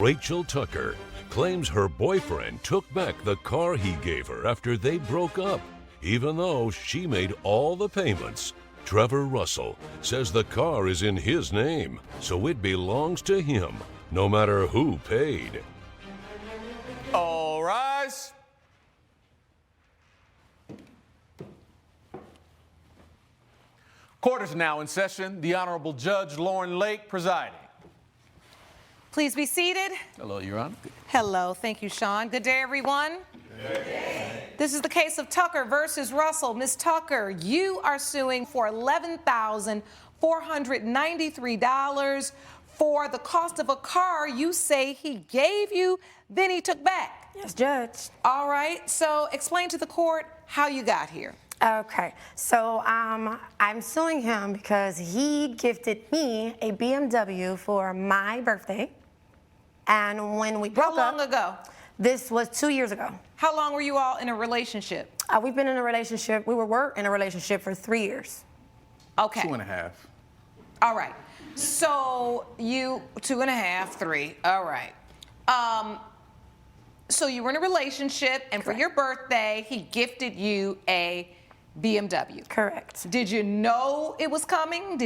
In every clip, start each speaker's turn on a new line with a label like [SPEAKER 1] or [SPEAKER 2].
[SPEAKER 1] Rachel Tucker claims her boyfriend took back the car he gave her after they broke up, even though she made all the payments. Trevor Russell says the car is in his name, so it belongs to him, no matter who paid.
[SPEAKER 2] All rise. Court is now in session. The Honorable Judge Lauren Lake presiding.
[SPEAKER 3] Please be seated.
[SPEAKER 2] Hello, Your Honor.
[SPEAKER 3] Hello, thank you, Sean. Good day, everyone. Good day. This is the case of Tucker versus Russell. Ms. Tucker, you are suing for $11,493 for the cost of a car you say he gave you, then he took back.
[SPEAKER 4] Yes, Judge.
[SPEAKER 3] All right, so explain to the court how you got here.
[SPEAKER 4] Okay, so I'm suing him because he gifted me a BMW for my birthday. And when we broke up...
[SPEAKER 3] How long ago?
[SPEAKER 4] This was 2 years ago.
[SPEAKER 3] How long were you all in a relationship?
[SPEAKER 4] We've been in a relationship, we were in a relationship for 3 years.
[SPEAKER 3] Okay.
[SPEAKER 2] 2.5.
[SPEAKER 3] All right. So you, 2.5, 3. All right. So you were in a relationship, and for your birthday, he gifted you a BMW.
[SPEAKER 4] Correct.
[SPEAKER 3] Did you know it was coming?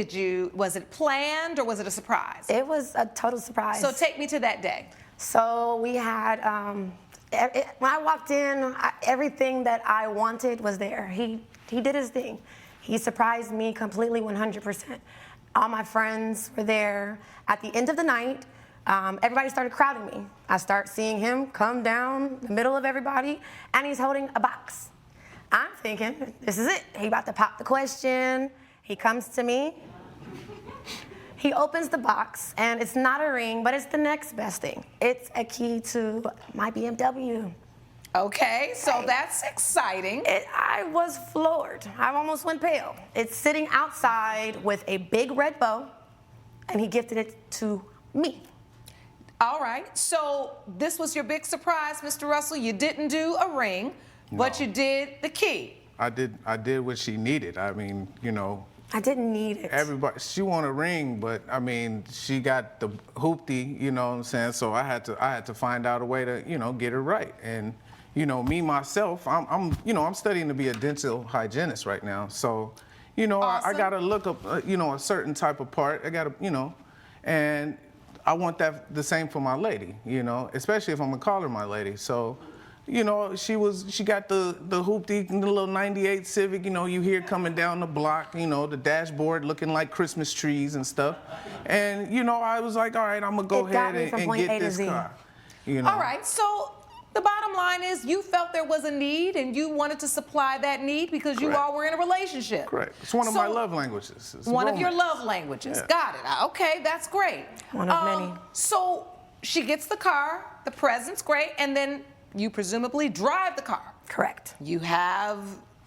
[SPEAKER 3] Was it planned, or was it a surprise?
[SPEAKER 4] It was a total surprise.
[SPEAKER 3] So take me to that day.
[SPEAKER 4] So we had, when I walked in, everything that I wanted was there. He did his thing. He surprised me completely 100%. All my friends were there. At the end of the night, everybody started crowding me. I start seeing him come down the middle of everybody, and he's holding a box. I'm thinking, this is it. He about to pop the question. He comes to me. He opens the box, and it's not a ring, but it's the next best thing. It's a key to my BMW.
[SPEAKER 3] Okay, so that's exciting.
[SPEAKER 4] I was floored. I almost went pale. It's sitting outside with a big red bow, and he gifted it to me.
[SPEAKER 3] All right, so this was your big surprise, Mr. Russell. You didn't do a ring, but you did the key.
[SPEAKER 5] I did what she needed. I mean, you know.
[SPEAKER 4] I didn't need it.
[SPEAKER 5] Everybody, she wanted a ring, but I mean, she got the hoopty, you know what I'm saying? So I had to find out a way to, you know, get her right. And, you know, me, myself, I'm studying to be a dental hygienist right now. So, you know,
[SPEAKER 3] awesome.
[SPEAKER 5] I got to look up, you know, a certain type of part. I got to, you know, and I want that the same for my lady, you know, especially if I'm gonna call her my lady. So, you know, she got the hoopty, the little 98 Civic, you know, you hear coming down the block, you know, the dashboard looking like Christmas trees and stuff. And, you know, I was like, all right, I'm gonna go ahead and get this car. You know?
[SPEAKER 3] All right, so the bottom line is you felt there was a need and you wanted to supply that need because you all were in a relationship.
[SPEAKER 5] Correct. It's one of my love languages. It's
[SPEAKER 3] one
[SPEAKER 5] romance.
[SPEAKER 3] of your love languages.
[SPEAKER 5] Yeah.
[SPEAKER 3] Got it. Okay, that's great.
[SPEAKER 4] One of many.
[SPEAKER 3] So she gets the car, the present's great, and then you presumably drive the car.
[SPEAKER 4] Correct.
[SPEAKER 3] You have,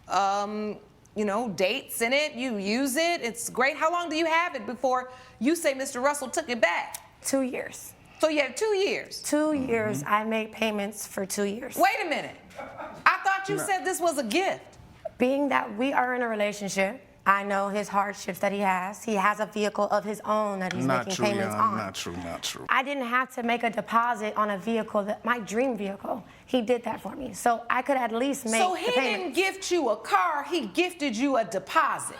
[SPEAKER 3] you know, dates in it. You use it. It's great. How long do you have it before you say Mr. Russell took it back?
[SPEAKER 4] 2 years.
[SPEAKER 3] So you have 2 years.
[SPEAKER 4] 2 years. I made payments for 2 years.
[SPEAKER 3] Wait a minute. I thought you said this was a gift.
[SPEAKER 4] Being that we are in a relationship, I know his hardships that he has. He has a vehicle of his own that he's making payments on.
[SPEAKER 5] Not true, not true.
[SPEAKER 4] I didn't have to make a deposit on a vehicle, my dream vehicle. He did that for me. So I could at least make
[SPEAKER 3] So
[SPEAKER 4] the
[SPEAKER 3] he
[SPEAKER 4] payment.
[SPEAKER 3] didn't gift you a car, he gifted you a deposit.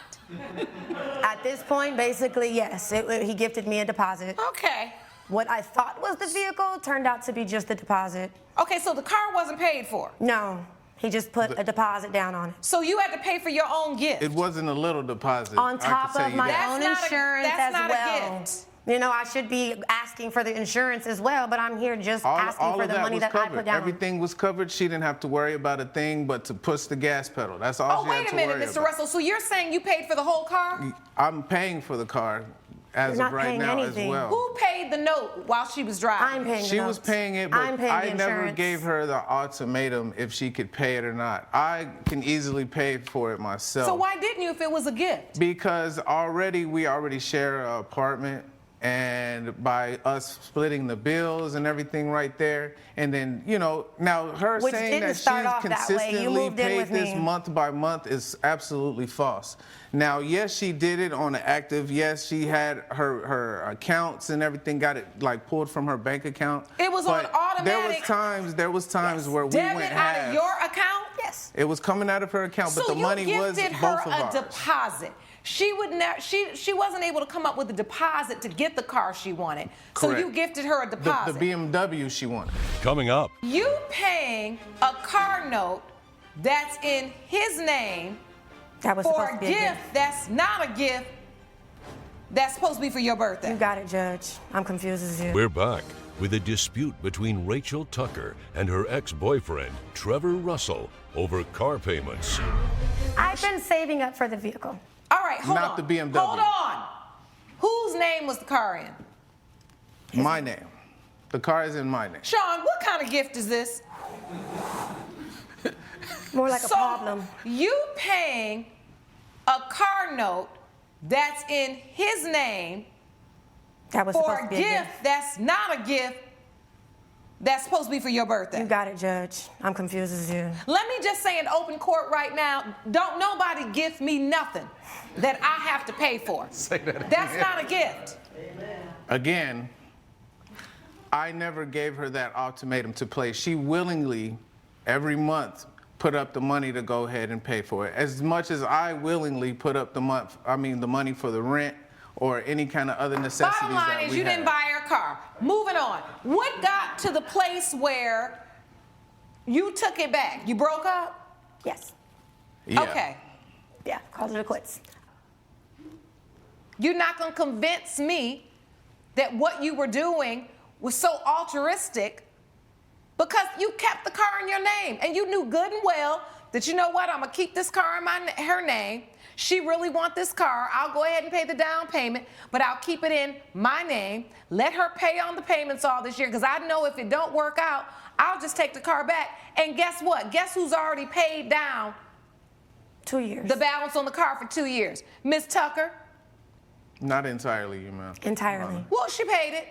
[SPEAKER 4] At this point, basically, yes. He gifted me a deposit.
[SPEAKER 3] Okay.
[SPEAKER 4] What I thought was the vehicle turned out to be just the deposit.
[SPEAKER 3] Okay, so the car wasn't paid for.
[SPEAKER 4] No, he just put a deposit down on it.
[SPEAKER 3] So you had to pay for your own gift.
[SPEAKER 5] It wasn't a little deposit.
[SPEAKER 4] On
[SPEAKER 5] I can
[SPEAKER 4] top
[SPEAKER 5] tell
[SPEAKER 4] of
[SPEAKER 5] you
[SPEAKER 4] my
[SPEAKER 5] that.
[SPEAKER 4] own
[SPEAKER 3] That's not a-
[SPEAKER 4] insurance
[SPEAKER 3] that's
[SPEAKER 4] as
[SPEAKER 3] not a
[SPEAKER 4] well.
[SPEAKER 3] gift.
[SPEAKER 4] You know, I should be asking for the insurance as well, but I'm here just asking
[SPEAKER 5] all
[SPEAKER 4] for
[SPEAKER 5] of
[SPEAKER 4] the
[SPEAKER 5] that
[SPEAKER 4] money
[SPEAKER 5] was
[SPEAKER 4] that
[SPEAKER 5] covered.
[SPEAKER 4] I put down.
[SPEAKER 5] Everything was covered. She didn't have to worry about a thing but to push the gas pedal. That's all
[SPEAKER 3] Oh,
[SPEAKER 5] she had
[SPEAKER 3] wait
[SPEAKER 5] to
[SPEAKER 3] a minute,
[SPEAKER 5] worry
[SPEAKER 3] Mr.
[SPEAKER 5] about.
[SPEAKER 3] Russell. So you're saying you paid for the whole car?
[SPEAKER 5] I'm paying for the car as
[SPEAKER 4] You're
[SPEAKER 5] of
[SPEAKER 4] not
[SPEAKER 5] right
[SPEAKER 4] paying
[SPEAKER 5] now
[SPEAKER 4] anything.
[SPEAKER 5] as well.
[SPEAKER 3] Who paid the note while she was driving?
[SPEAKER 4] I'm paying the
[SPEAKER 5] She was
[SPEAKER 4] notes.
[SPEAKER 5] paying it, but
[SPEAKER 4] I'm paying
[SPEAKER 5] I
[SPEAKER 4] the
[SPEAKER 5] never
[SPEAKER 4] insurance.
[SPEAKER 5] gave her the ultimatum if she could pay it or not. I can easily pay for it myself.
[SPEAKER 3] So why didn't you if it was a gift?
[SPEAKER 5] Because we already share an apartment, and by us splitting the bills and everything right there. And then, you know, now her
[SPEAKER 4] Which
[SPEAKER 5] saying
[SPEAKER 4] didn't
[SPEAKER 5] that
[SPEAKER 4] start
[SPEAKER 5] she's
[SPEAKER 4] off that way. You
[SPEAKER 5] consistently
[SPEAKER 4] moved in
[SPEAKER 5] paid
[SPEAKER 4] with
[SPEAKER 5] this
[SPEAKER 4] me.
[SPEAKER 5] month by month is absolutely false. Now, yes, she did it on the active. Yes, she had her accounts and everything, got it like pulled from her bank account.
[SPEAKER 3] It was on
[SPEAKER 5] But
[SPEAKER 3] automatic
[SPEAKER 5] There was times where we
[SPEAKER 3] debit
[SPEAKER 5] went
[SPEAKER 3] out
[SPEAKER 5] half.
[SPEAKER 3] of your account?
[SPEAKER 4] Yes.
[SPEAKER 5] It was coming out of her account, but
[SPEAKER 3] So
[SPEAKER 5] the money
[SPEAKER 3] you
[SPEAKER 5] was
[SPEAKER 3] gifted
[SPEAKER 5] both
[SPEAKER 3] her
[SPEAKER 5] of
[SPEAKER 3] a
[SPEAKER 5] ours.
[SPEAKER 3] deposit. She would not. She wasn't able to come up with a deposit to get the car she wanted. So
[SPEAKER 5] Correct.
[SPEAKER 3] you gifted her a
[SPEAKER 5] The
[SPEAKER 3] deposit.
[SPEAKER 5] BMW she wanted.
[SPEAKER 1] Coming up,
[SPEAKER 3] You paying a car note that's in his name
[SPEAKER 4] That was
[SPEAKER 3] for
[SPEAKER 4] supposed
[SPEAKER 3] a
[SPEAKER 4] to be a
[SPEAKER 3] gift
[SPEAKER 4] gift.
[SPEAKER 3] that's not a gift that's supposed to be for your birthday.
[SPEAKER 4] You got it, Judge. I'm confused as you.
[SPEAKER 1] we're back with a dispute between Rachel Tucker and her ex-boyfriend, Trevor Russell, over car payments.
[SPEAKER 4] I've been saving up for the vehicle.
[SPEAKER 3] All right, hold on.
[SPEAKER 5] Not the BMW.
[SPEAKER 3] Hold on. Whose name was the car in?
[SPEAKER 5] My name. The car is in my name.
[SPEAKER 3] Sean, what kind of gift is this?
[SPEAKER 4] More like a problem.
[SPEAKER 3] You paying a car note that's in his name
[SPEAKER 4] That was
[SPEAKER 3] for
[SPEAKER 4] supposed
[SPEAKER 3] a
[SPEAKER 4] to be a
[SPEAKER 3] gift
[SPEAKER 4] gift.
[SPEAKER 3] that's not a gift that's supposed to be for your birthday.
[SPEAKER 4] You got it, Judge. I'm confused as you.
[SPEAKER 3] Let me just say in open court right now, don't nobody gift me nothing that I have to pay for.
[SPEAKER 2] Say that again.
[SPEAKER 3] That's not a gift.
[SPEAKER 5] Again, I never gave her that ultimatum to play. She willingly, every month, put up the money to go ahead and pay for it. As much as I willingly put up the money for the rent or any kind of other necessities
[SPEAKER 3] Bottom line
[SPEAKER 5] that
[SPEAKER 3] is
[SPEAKER 5] we
[SPEAKER 3] you
[SPEAKER 5] had.
[SPEAKER 3] didn't buy her car. Moving on. What got to the place where you took it back? You broke up?
[SPEAKER 4] Yes.
[SPEAKER 5] Yeah.
[SPEAKER 3] Okay.
[SPEAKER 4] Yeah, called it a quits.
[SPEAKER 3] You're not going to convince me that what you were doing was so altruistic because you kept the car in your name and you knew good and well that, you know what, I'm going to keep this car in her name. She really want this car. I'll go ahead and pay the down payment, but I'll keep it in my name. Let her pay on the payments all this year because I know if it don't work out, I'll just take the car back. And guess what? Guess who's already paid down
[SPEAKER 4] 2 years.
[SPEAKER 3] the balance on the car for 2 years? Miss Tucker.
[SPEAKER 5] Not entirely, you man.
[SPEAKER 4] Entirely.
[SPEAKER 3] Well, she paid it.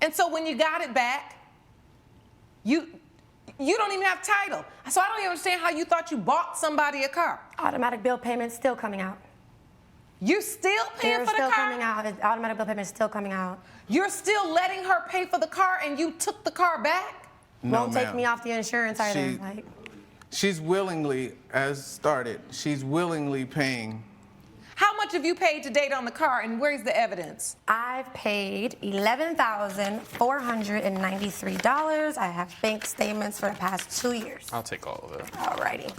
[SPEAKER 3] And so when you got it back, you don't even have title. So I don't even understand how you thought you bought somebody a car.
[SPEAKER 4] Automatic bill payment still coming out.
[SPEAKER 3] You're still paying
[SPEAKER 4] They're
[SPEAKER 3] for the
[SPEAKER 4] still
[SPEAKER 3] car?
[SPEAKER 4] coming out. Automatic bill payment is still coming out.
[SPEAKER 3] You're still letting her pay for the car and you took the car back?
[SPEAKER 5] No,
[SPEAKER 4] Won't take
[SPEAKER 5] ma'am.
[SPEAKER 4] me off the insurance either.
[SPEAKER 5] She-
[SPEAKER 4] Like,
[SPEAKER 5] She's willingly, as started, she's willingly paying.
[SPEAKER 3] How much have you paid to date on the car and where's the evidence?
[SPEAKER 4] I've paid $11,493. I have bank statements for the past 2 years.
[SPEAKER 2] I'll take all of it.
[SPEAKER 4] Alrighty.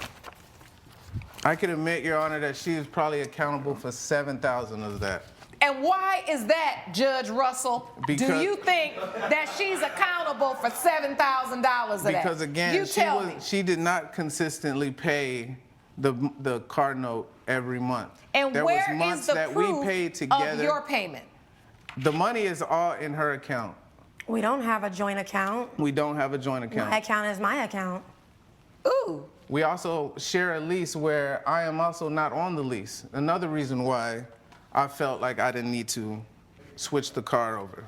[SPEAKER 5] I can admit, Your Honor, that she is probably accountable for 7,000 of that.
[SPEAKER 3] And why is that, Judge Russell? Do
[SPEAKER 5] Because-
[SPEAKER 3] you think that she's accountable for $7,000 of that?
[SPEAKER 5] Because again,
[SPEAKER 3] you tell me.
[SPEAKER 5] she did not consistently pay the car note every month.
[SPEAKER 3] And
[SPEAKER 5] there
[SPEAKER 3] where
[SPEAKER 5] was months
[SPEAKER 3] is the
[SPEAKER 5] that
[SPEAKER 3] proof
[SPEAKER 5] we paid together.
[SPEAKER 3] of your payment?
[SPEAKER 5] The money is all in her account.
[SPEAKER 4] We don't have a joint account.
[SPEAKER 5] We don't have a joint account.
[SPEAKER 4] My account is my account.
[SPEAKER 3] Ooh.
[SPEAKER 5] We also share a lease where I am also not on the lease. Another reason why I felt like I didn't need to switch the car over.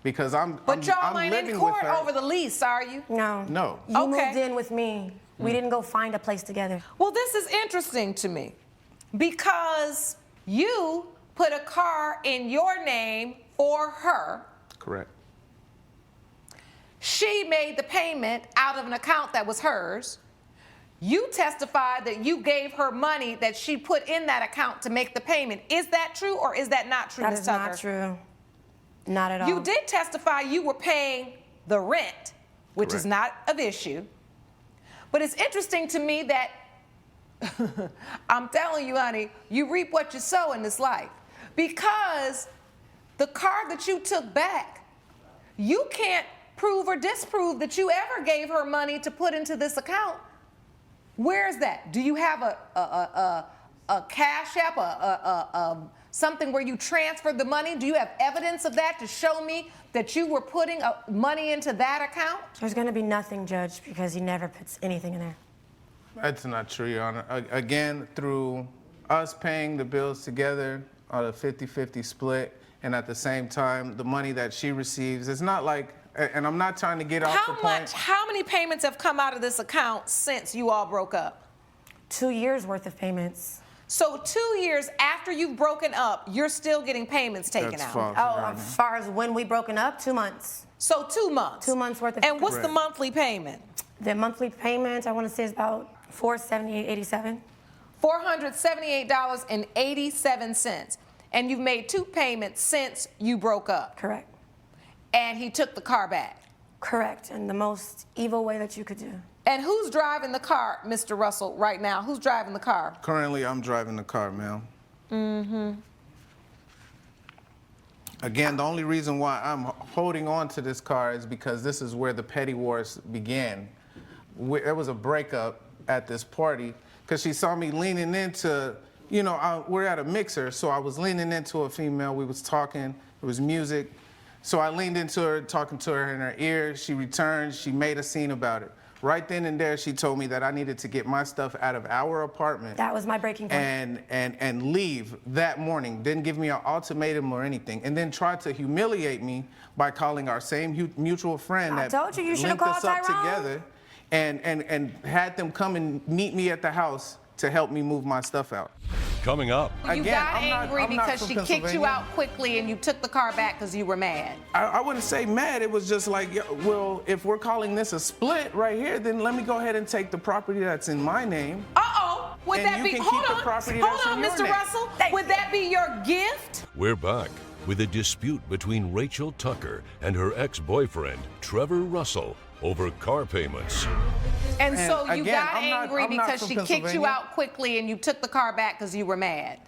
[SPEAKER 5] Because I'm
[SPEAKER 3] But y'all
[SPEAKER 5] I'm
[SPEAKER 3] ain't
[SPEAKER 5] living
[SPEAKER 3] in
[SPEAKER 5] with
[SPEAKER 3] court
[SPEAKER 5] her.
[SPEAKER 3] over the lease, are you?
[SPEAKER 4] No.
[SPEAKER 5] No.
[SPEAKER 4] You
[SPEAKER 3] Okay.
[SPEAKER 4] moved in with me. We didn't go find a place together.
[SPEAKER 3] Well, this is interesting to me because you put a car in your name for her.
[SPEAKER 5] Correct.
[SPEAKER 3] She made the payment out of an account that was hers. You testified that you gave her money that she put in that account to make the payment. Is that true or is that not true,
[SPEAKER 4] That
[SPEAKER 3] Ms.
[SPEAKER 4] is
[SPEAKER 3] Tucker?
[SPEAKER 4] not true. Not at all.
[SPEAKER 3] You did testify you were paying the rent, which is
[SPEAKER 5] Correct.
[SPEAKER 3] not of issue. But it's interesting to me that I'm telling you, honey, you reap what you sow in this life. Because the car that you took back, you can't prove or disprove that you ever gave her money to put into this account. Where is that? Do you have a cash app, something where you transferred the money? Do you have evidence of that to show me that you were putting money into that account?
[SPEAKER 4] There's going to be nothing, Judge, because he never puts anything in there.
[SPEAKER 5] That's not true, Your Honor. Again, through us paying the bills together on a 50-50 split and at the same time, the money that she receives, it's not like, and I'm not trying to get off the point.
[SPEAKER 3] How many payments have come out of this account since you all broke up?
[SPEAKER 4] 2 years worth of payments.
[SPEAKER 3] So 2 years after you've broken up, you're still getting payments taken
[SPEAKER 5] That's
[SPEAKER 3] out.
[SPEAKER 5] false.
[SPEAKER 4] Oh, as far as when we broken up, 2 months.
[SPEAKER 3] So 2 months.
[SPEAKER 4] 2 months worth of.
[SPEAKER 3] And what's the
[SPEAKER 5] Correct.
[SPEAKER 3] monthly payment?
[SPEAKER 4] The monthly payment, I want to say, is about $478.87.
[SPEAKER 3] $478.87. And you've made 2 payments since you broke up.
[SPEAKER 4] Correct.
[SPEAKER 3] And he took the car back.
[SPEAKER 4] Correct. In the most evil way that you could do.
[SPEAKER 3] And who's driving the car, Mr. Russell, right now? Who's driving the car?
[SPEAKER 5] Currently, I'm driving the car, ma'am. Again, the only reason why I'm holding on to this car is because this is where the petty wars began. There was a breakup at this party because she saw me leaning into, we're at a mixer, so I was leaning into a female. We was talking. It was music. So I leaned into her, talking to her in her ear. She returned. She made a scene about it. Right then and there, she told me that I needed to get my stuff out of our apartment.
[SPEAKER 4] That was my breaking point.
[SPEAKER 5] And leave that morning. Didn't give me an ultimatum or anything. And then tried to humiliate me by calling our same mutual friend
[SPEAKER 4] I
[SPEAKER 5] that
[SPEAKER 4] told you should have
[SPEAKER 5] linked us
[SPEAKER 4] called
[SPEAKER 5] up
[SPEAKER 4] Tyrone.
[SPEAKER 5] together and had them come and meet me at the house to help me move my stuff out.
[SPEAKER 1] Coming up,
[SPEAKER 3] You
[SPEAKER 5] Again,
[SPEAKER 3] got
[SPEAKER 5] I'm not-
[SPEAKER 3] angry
[SPEAKER 5] I'm not
[SPEAKER 3] because
[SPEAKER 5] from
[SPEAKER 3] she kicked you
[SPEAKER 5] Pennsylvania.
[SPEAKER 3] out quickly and you took the car back because you were mad.
[SPEAKER 5] I wouldn't say mad. It was just like, well, if we're calling this a split right here, then let me go ahead and take the property that's in my name.
[SPEAKER 3] Uh-oh. Would
[SPEAKER 5] And
[SPEAKER 3] that
[SPEAKER 5] you
[SPEAKER 3] be,
[SPEAKER 5] can
[SPEAKER 3] hold
[SPEAKER 5] keep the
[SPEAKER 3] on,
[SPEAKER 5] property
[SPEAKER 3] hold
[SPEAKER 5] that's
[SPEAKER 3] on,
[SPEAKER 5] in your
[SPEAKER 3] Mr.
[SPEAKER 5] name.
[SPEAKER 3] Russell.
[SPEAKER 4] Thank
[SPEAKER 3] Would
[SPEAKER 4] you.
[SPEAKER 3] that be your gift?
[SPEAKER 1] we're back with a dispute between Rachel Tucker and her ex-boyfriend, Trevor Russell, over car payments.
[SPEAKER 3] And
[SPEAKER 5] And
[SPEAKER 3] so you
[SPEAKER 5] again,
[SPEAKER 3] got
[SPEAKER 5] I'm not-
[SPEAKER 3] angry
[SPEAKER 5] I'm not
[SPEAKER 3] because
[SPEAKER 5] from
[SPEAKER 3] she kicked you
[SPEAKER 5] Pennsylvania.
[SPEAKER 3] out quickly and you took the car back because you were mad.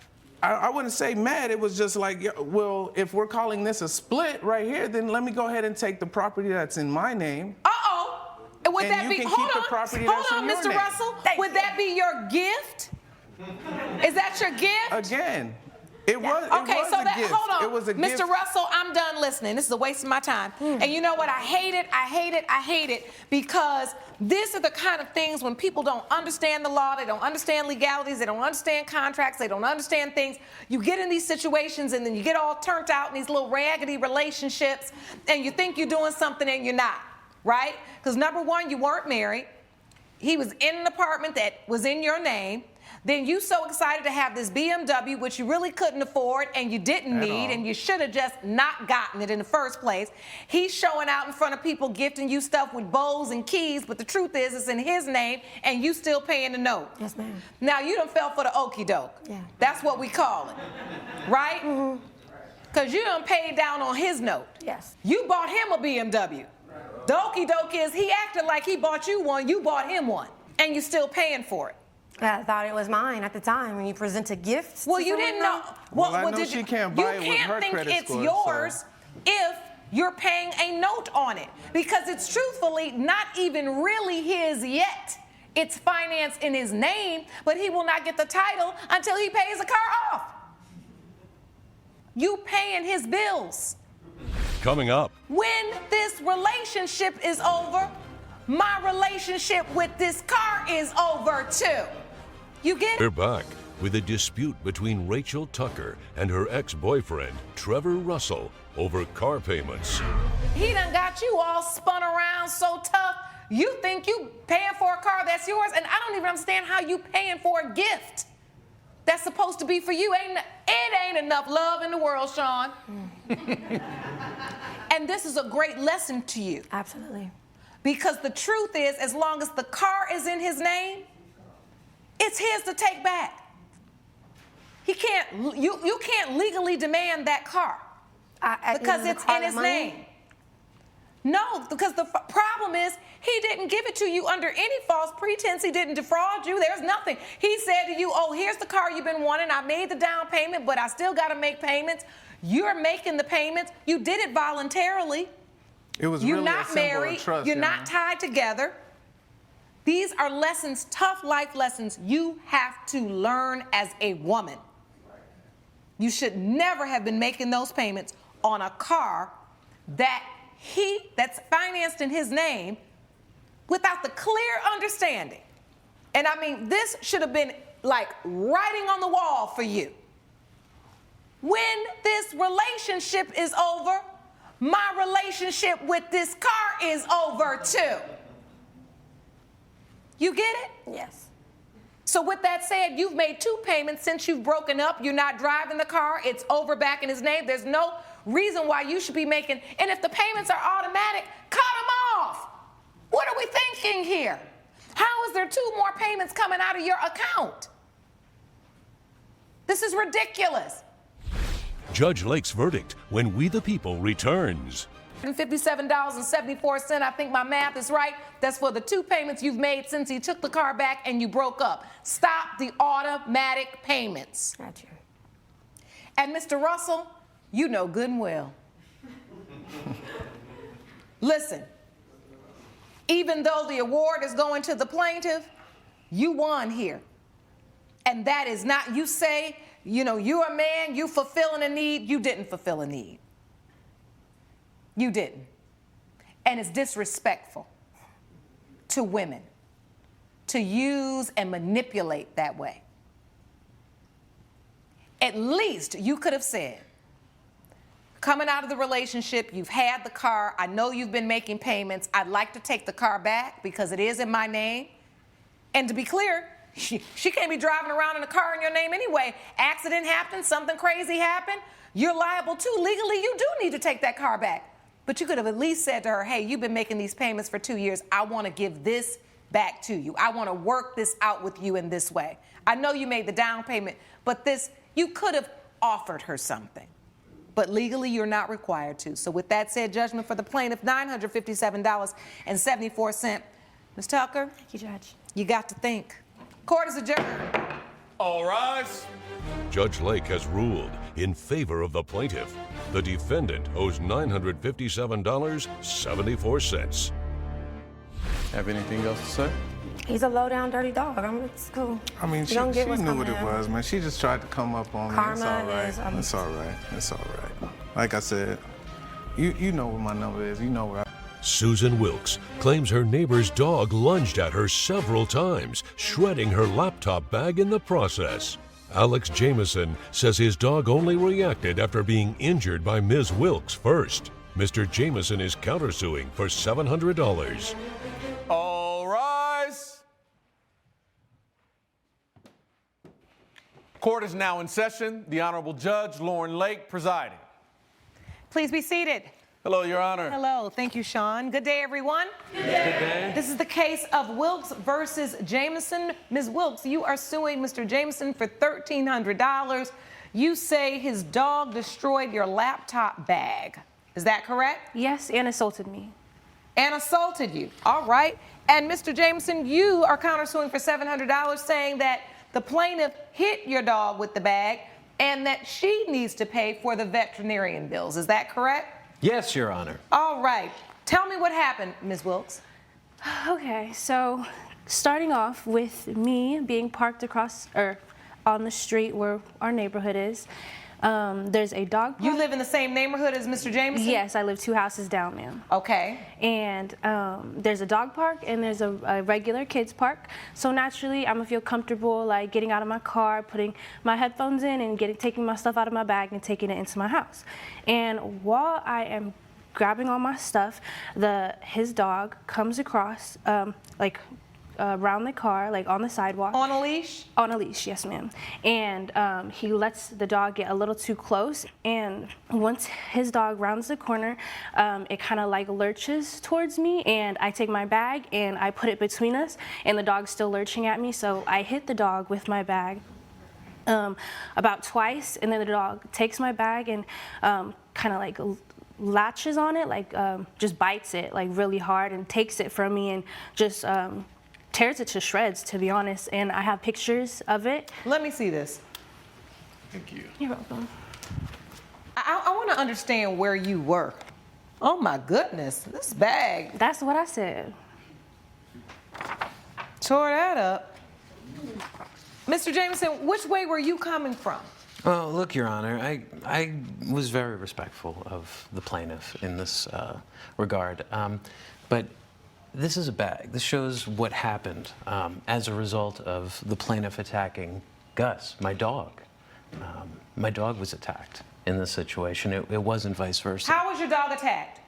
[SPEAKER 5] I wouldn't say mad. It was just like, well, if we're calling this a split right here, then let me go ahead and take the property that's in my name.
[SPEAKER 3] Uh-oh. And would
[SPEAKER 5] And
[SPEAKER 3] that
[SPEAKER 5] you
[SPEAKER 3] be,
[SPEAKER 5] can
[SPEAKER 3] hold
[SPEAKER 5] keep the
[SPEAKER 3] on,
[SPEAKER 5] property
[SPEAKER 3] hold
[SPEAKER 5] that's
[SPEAKER 3] on,
[SPEAKER 5] in your
[SPEAKER 3] Mr.
[SPEAKER 5] name.
[SPEAKER 3] Russell.
[SPEAKER 4] Thank
[SPEAKER 3] Would
[SPEAKER 4] you.
[SPEAKER 3] that be your gift? Is that your gift?
[SPEAKER 5] Again, it was,
[SPEAKER 3] Okay,
[SPEAKER 5] it was
[SPEAKER 3] so
[SPEAKER 5] a
[SPEAKER 3] that,
[SPEAKER 5] gift.
[SPEAKER 3] hold on.
[SPEAKER 5] It was a
[SPEAKER 3] Mr.
[SPEAKER 5] gift.
[SPEAKER 3] Russell, I'm done listening. This is a waste of my time. And you know what? I hate it because these are the kind of things when people don't understand the law, they don't understand legalities, they don't understand contracts, they don't understand things. You get in these situations and then you get all turned out in these little raggedy relationships and you think you're doing something and you're not, right? Because number one, you weren't married. He was in an apartment that was in your name. Then you so excited to have this BMW, which you really couldn't afford and you didn't
[SPEAKER 5] At
[SPEAKER 3] need,
[SPEAKER 5] all.
[SPEAKER 3] and you should have just not gotten it in the first place. He's showing out in front of people, gifting you stuff with bows and keys, but the truth is it's in his name and you still paying the note.
[SPEAKER 4] Yes, ma'am.
[SPEAKER 3] Now you done fell for the okie doke.
[SPEAKER 4] Yeah.
[SPEAKER 3] That's what we call it, right? Because you done paid down on his note.
[SPEAKER 4] Yes.
[SPEAKER 3] You bought him a BMW. The okie doke is he acted like he bought you one, you bought him one, and you're still paying for it.
[SPEAKER 4] I thought it was mine at the time when you present a gift.
[SPEAKER 3] Well,
[SPEAKER 4] to
[SPEAKER 3] you
[SPEAKER 4] someone,
[SPEAKER 3] didn't know.
[SPEAKER 4] though.
[SPEAKER 5] Well, I know she can't buy it with her
[SPEAKER 3] think
[SPEAKER 5] credit
[SPEAKER 3] it's
[SPEAKER 5] score,
[SPEAKER 3] yours
[SPEAKER 5] so-
[SPEAKER 3] if you're paying a note on it because it's truthfully not even really his yet. It's financed in his name, but he will not get the title until he pays the car off. You paying his bills.
[SPEAKER 1] Coming up,
[SPEAKER 3] When this relationship is over, my relationship with this car is over too. You get
[SPEAKER 1] we're
[SPEAKER 3] it?
[SPEAKER 1] back with a dispute between Rachel Tucker and her ex-boyfriend, Trevor Russell, over car payments.
[SPEAKER 3] He done got you all spun around so tough. You think you paying for a car that's yours, and I don't even understand how you paying for a gift that's supposed to be for you. It ain't enough love in the world, Sean. And this is a great lesson to you.
[SPEAKER 4] Absolutely.
[SPEAKER 3] Because the truth is, as long as the car is in his name, it's his to take back. You can't legally demand that car because it's in his name. No, because the problem is he didn't give it to you under any false pretense. He didn't defraud you. There's nothing. He said to you, oh, here's the car you've been wanting. I made the down payment, but I still got to make payments. You're making the payments. You did it voluntarily.
[SPEAKER 5] It was
[SPEAKER 3] You're
[SPEAKER 5] really a
[SPEAKER 3] not
[SPEAKER 5] symbol
[SPEAKER 3] married.
[SPEAKER 5] of trust.
[SPEAKER 3] You're
[SPEAKER 5] Your
[SPEAKER 3] not
[SPEAKER 5] Honor.
[SPEAKER 3] tied together. These are lessons, tough life lessons you have to learn as a woman. You should never have been making those payments on a car that's financed in his name without the clear understanding. And I mean, this should have been like writing on the wall for you. when this relationship is over, my relationship with this car is over too. You get it?
[SPEAKER 4] Yes.
[SPEAKER 3] So with that said, you've made 2 payments since you've broken up. You're not driving the car. It's over back in his name. There's no reason why you should be making, and if the payments are automatic, cut them off. What are we thinking here? How is there 2 more payments coming out of your account? This is ridiculous.
[SPEAKER 1] Judge Lake's verdict when We the People returns.
[SPEAKER 3] $57.74. I think my math is right. That's for the 2 payments you've made since he took the car back and you broke up. Stop the automatic payments.
[SPEAKER 4] Got you.
[SPEAKER 3] And Mr. Russell, you know good and well. Listen, even though the award is going to the plaintiff, you won here. And that is not, you say, you know, you're a man, you fulfilling a need. You didn't fulfill a need. You didn't. And it's disrespectful to women to use and manipulate that way. At least you could have said, coming out of the relationship, you've had the car, I know you've been making payments, I'd like to take the car back because it is in my name. And to be clear, she can't be driving around in a car in your name anyway. Accident happened, something crazy happened, you're liable too. Legally, you do need to take that car back. But you could have at least said to her, hey, you've been making these payments for 2 years. I want to give this back to you. I want to work this out with you in this way. I know you made the down payment, but this, you could have offered her something. But legally, you're not required to. So with that said, judgment for the plaintiff, $957.74. Ms. Tucker?
[SPEAKER 4] Thank you, Judge.
[SPEAKER 3] You got to think. Court is adjourned.
[SPEAKER 2] All rise.
[SPEAKER 1] Judge Lake has ruled in favor of the plaintiff. The defendant owes $957.74.
[SPEAKER 2] Have anything else to say?
[SPEAKER 4] He's a low-down, dirty dog. It's cool.
[SPEAKER 5] I mean,
[SPEAKER 4] You
[SPEAKER 5] she
[SPEAKER 4] don't get
[SPEAKER 5] knew
[SPEAKER 4] what's
[SPEAKER 5] what
[SPEAKER 4] coming
[SPEAKER 5] it
[SPEAKER 4] in.
[SPEAKER 5] was, man. She just tried to come up on me. It's
[SPEAKER 4] Karma
[SPEAKER 5] all right.
[SPEAKER 4] is,
[SPEAKER 5] It's all right. It's all right. Like I said, you know what my number is. You know where
[SPEAKER 1] Susan Wilkes claims her neighbor's dog lunged at her several times, shredding her laptop bag in the process. Alex Jameson says his dog only reacted after being injured by Ms. Wilkes first. Mr. Jameson is countersuing for $700.
[SPEAKER 2] All rise. Court is now in session. The Honorable Judge Lauren Lake presiding.
[SPEAKER 3] Please be seated.
[SPEAKER 2] Hello, Your Honor.
[SPEAKER 3] Hello. Thank you, Sean. Good day, everyone.
[SPEAKER 2] Good day.
[SPEAKER 3] This is the case of Wilkes versus Jameson. Ms. Wilkes, you are suing Mr. Jameson for $1,300. You say his dog destroyed your laptop bag. Is that correct?
[SPEAKER 6] Yes, and assaulted me.
[SPEAKER 3] And assaulted you. All right. And Mr. Jameson, you are countersuing for $700, saying that the plaintiff hit your dog with the bag and that she needs to pay for the veterinarian bills. Is that correct?
[SPEAKER 7] Yes, Your Honor.
[SPEAKER 3] All right. Tell me what happened, Ms. Wilkes.
[SPEAKER 6] Okay, so starting off with me being parked across or on the street where our neighborhood is, there's a dog park.
[SPEAKER 3] You live in the same neighborhood as Mr. Jameson?
[SPEAKER 6] Yes, I live 2 houses down, ma'am.
[SPEAKER 3] Okay.
[SPEAKER 6] And there's a dog park and there's a regular kids park. So naturally, I'm gonna feel comfortable like getting out of my car, putting my headphones in, and taking my stuff out of my bag and taking it into my house. And while I am grabbing all my stuff, his dog comes across around the car, like on the sidewalk.
[SPEAKER 3] On a leash?
[SPEAKER 6] On a leash, yes, ma'am. And he lets the dog get a little too close. And once his dog rounds the corner, it kind of like lurches towards me. And I take my bag and I put it between us. And the dog's still lurching at me. So I hit the dog with my bag about twice. And then the dog takes my bag and kind of like latches on it, like just bites it like really hard and takes it from me and just tears it to shreds, to be honest, and I have pictures of it.
[SPEAKER 3] Let me see this.
[SPEAKER 2] Thank you.
[SPEAKER 6] You're welcome.
[SPEAKER 3] I want to understand where you were. Oh my goodness, this bag
[SPEAKER 6] That's what I said.
[SPEAKER 3] tore that up. Mr. Jameson, which way were you coming from?
[SPEAKER 7] Well, look, Your Honor, I was very respectful of the plaintiff in this regard, but this is a bag. This shows what happened as a result of the plaintiff attacking Gus, my dog. my dog was attacked in this situation. It wasn't vice versa.
[SPEAKER 3] How was your dog attacked?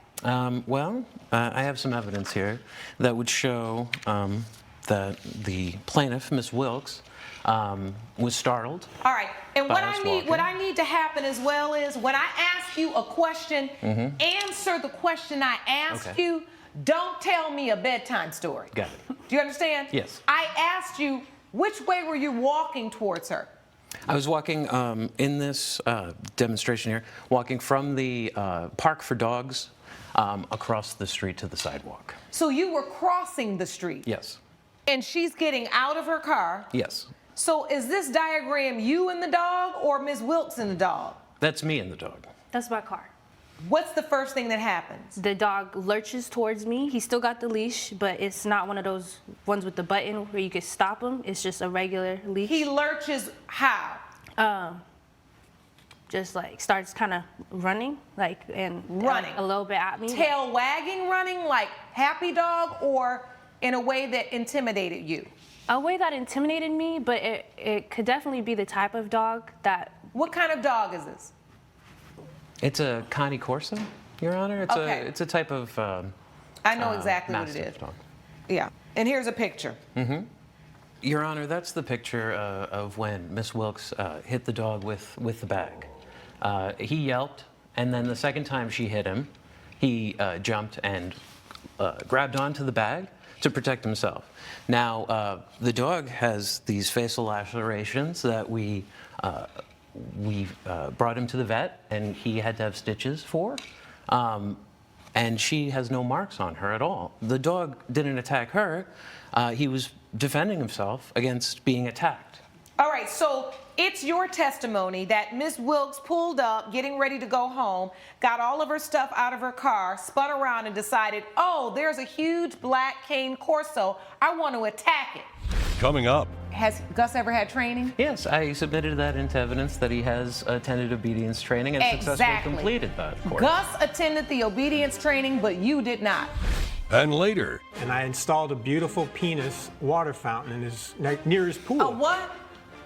[SPEAKER 7] Well, I have some evidence here that would show that the plaintiff, Miss Wilkes, was startled.
[SPEAKER 3] All right. And what
[SPEAKER 7] By us
[SPEAKER 3] I need to happen as well is when I ask you a question, answer the question I ask
[SPEAKER 7] Okay.
[SPEAKER 3] you. Don't tell me a bedtime story.
[SPEAKER 7] Got it.
[SPEAKER 3] Do you understand?
[SPEAKER 7] Yes.
[SPEAKER 3] I asked you, which way were you walking towards her?
[SPEAKER 7] I was walking in this demonstration here, walking from the park for dogs across the street to the sidewalk.
[SPEAKER 3] So you were crossing the street.
[SPEAKER 7] Yes.
[SPEAKER 3] And she's getting out of her car.
[SPEAKER 7] Yes.
[SPEAKER 3] So is this diagram you and the dog or Ms. Wilkes and the dog?
[SPEAKER 7] That's me and the dog.
[SPEAKER 6] That's my car.
[SPEAKER 3] What's the first thing that happens?
[SPEAKER 6] The dog lurches towards me. He still got the leash, but it's not one of those ones with the button where you can stop him. It's just a regular leash.
[SPEAKER 3] He lurches how?
[SPEAKER 6] Just like starts kind of running,
[SPEAKER 3] Running.
[SPEAKER 6] a little bit at me.
[SPEAKER 3] Tail wagging running like happy dog or in a way that intimidated you?
[SPEAKER 6] A way that intimidated me, but it could definitely be the type of dog that.
[SPEAKER 3] What kind of dog is this?
[SPEAKER 7] It's a Cane Corso, Your Honor. It's a type of
[SPEAKER 3] I know exactly what it
[SPEAKER 7] Mastiff
[SPEAKER 3] is.
[SPEAKER 7] dog.
[SPEAKER 3] Yeah. And here's a picture.
[SPEAKER 7] Your Honor, that's the picture of when Miss Wilkes hit the dog with the bag. He yelped, and then the second time she hit him, he jumped and grabbed onto the bag to protect himself. Now, the dog has these facial lacerations that we brought him to the vet, and he had to have stitches for. And she has no marks on her at all. The dog didn't attack her. He was defending himself against being attacked.
[SPEAKER 3] All right, so it's your testimony that Miss Wilkes pulled up, getting ready to go home, got all of her stuff out of her car, spun around and decided, oh, there's a huge black Cane Corso. I want to attack it.
[SPEAKER 1] Coming up.
[SPEAKER 3] Has Gus ever had training?
[SPEAKER 7] Yes, I submitted that into evidence that he has attended obedience training and successfully completed that course.
[SPEAKER 3] Gus attended the obedience training, but you did not.
[SPEAKER 1] And later.
[SPEAKER 8] And I installed a beautiful penis water fountain in his near his pool.
[SPEAKER 3] A what?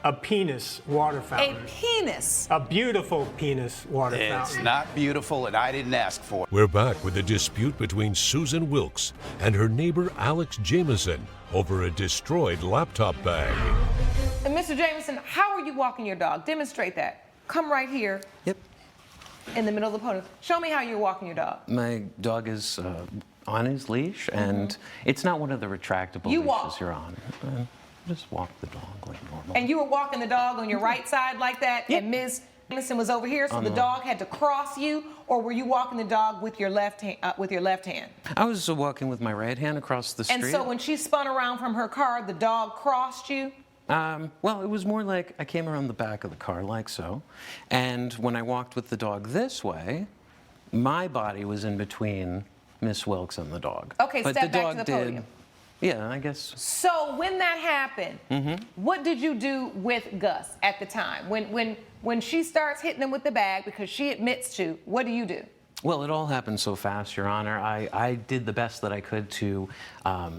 [SPEAKER 8] A penis water
[SPEAKER 3] A
[SPEAKER 8] fountain.
[SPEAKER 3] penis.
[SPEAKER 8] A beautiful penis water
[SPEAKER 9] It's
[SPEAKER 8] fountain.
[SPEAKER 9] not beautiful, and I didn't ask for it.
[SPEAKER 1] We're back with a dispute between Susan Wilkes and her neighbor Alex Jameson over a destroyed laptop bag.
[SPEAKER 3] And Mr. Jameson, how are you walking your dog? Demonstrate that. Come right here.
[SPEAKER 7] Yep.
[SPEAKER 3] In the middle of the podium. Show me how you're walking your dog.
[SPEAKER 7] My dog is on his leash, and it's not one of the retractable
[SPEAKER 3] You
[SPEAKER 7] leashes
[SPEAKER 3] walk.
[SPEAKER 7] you're on. Just walk the dog like normal.
[SPEAKER 3] And you were walking the dog on your right side like that, and Ms. Jameson was over here, so the dog had to cross you, or were you walking the dog with your left hand?
[SPEAKER 7] I was walking with my right hand across the street.
[SPEAKER 3] And so when she spun around from her car, the dog crossed you?
[SPEAKER 7] Well, it was more like I came around the back of the car, like so. And when I walked with the dog this way, my body was in between Miss Wilkes and the dog.
[SPEAKER 3] Okay,
[SPEAKER 7] but
[SPEAKER 3] step
[SPEAKER 7] the
[SPEAKER 3] back
[SPEAKER 7] dog
[SPEAKER 3] to the
[SPEAKER 7] did,
[SPEAKER 3] podium.
[SPEAKER 7] Yeah, I guess.
[SPEAKER 3] So when that happened, what did you do with Gus at the time? When she starts hitting him with the bag, because she admits to, what do you do?
[SPEAKER 7] Well, it all happened so fast, Your Honor. I did the best that I could to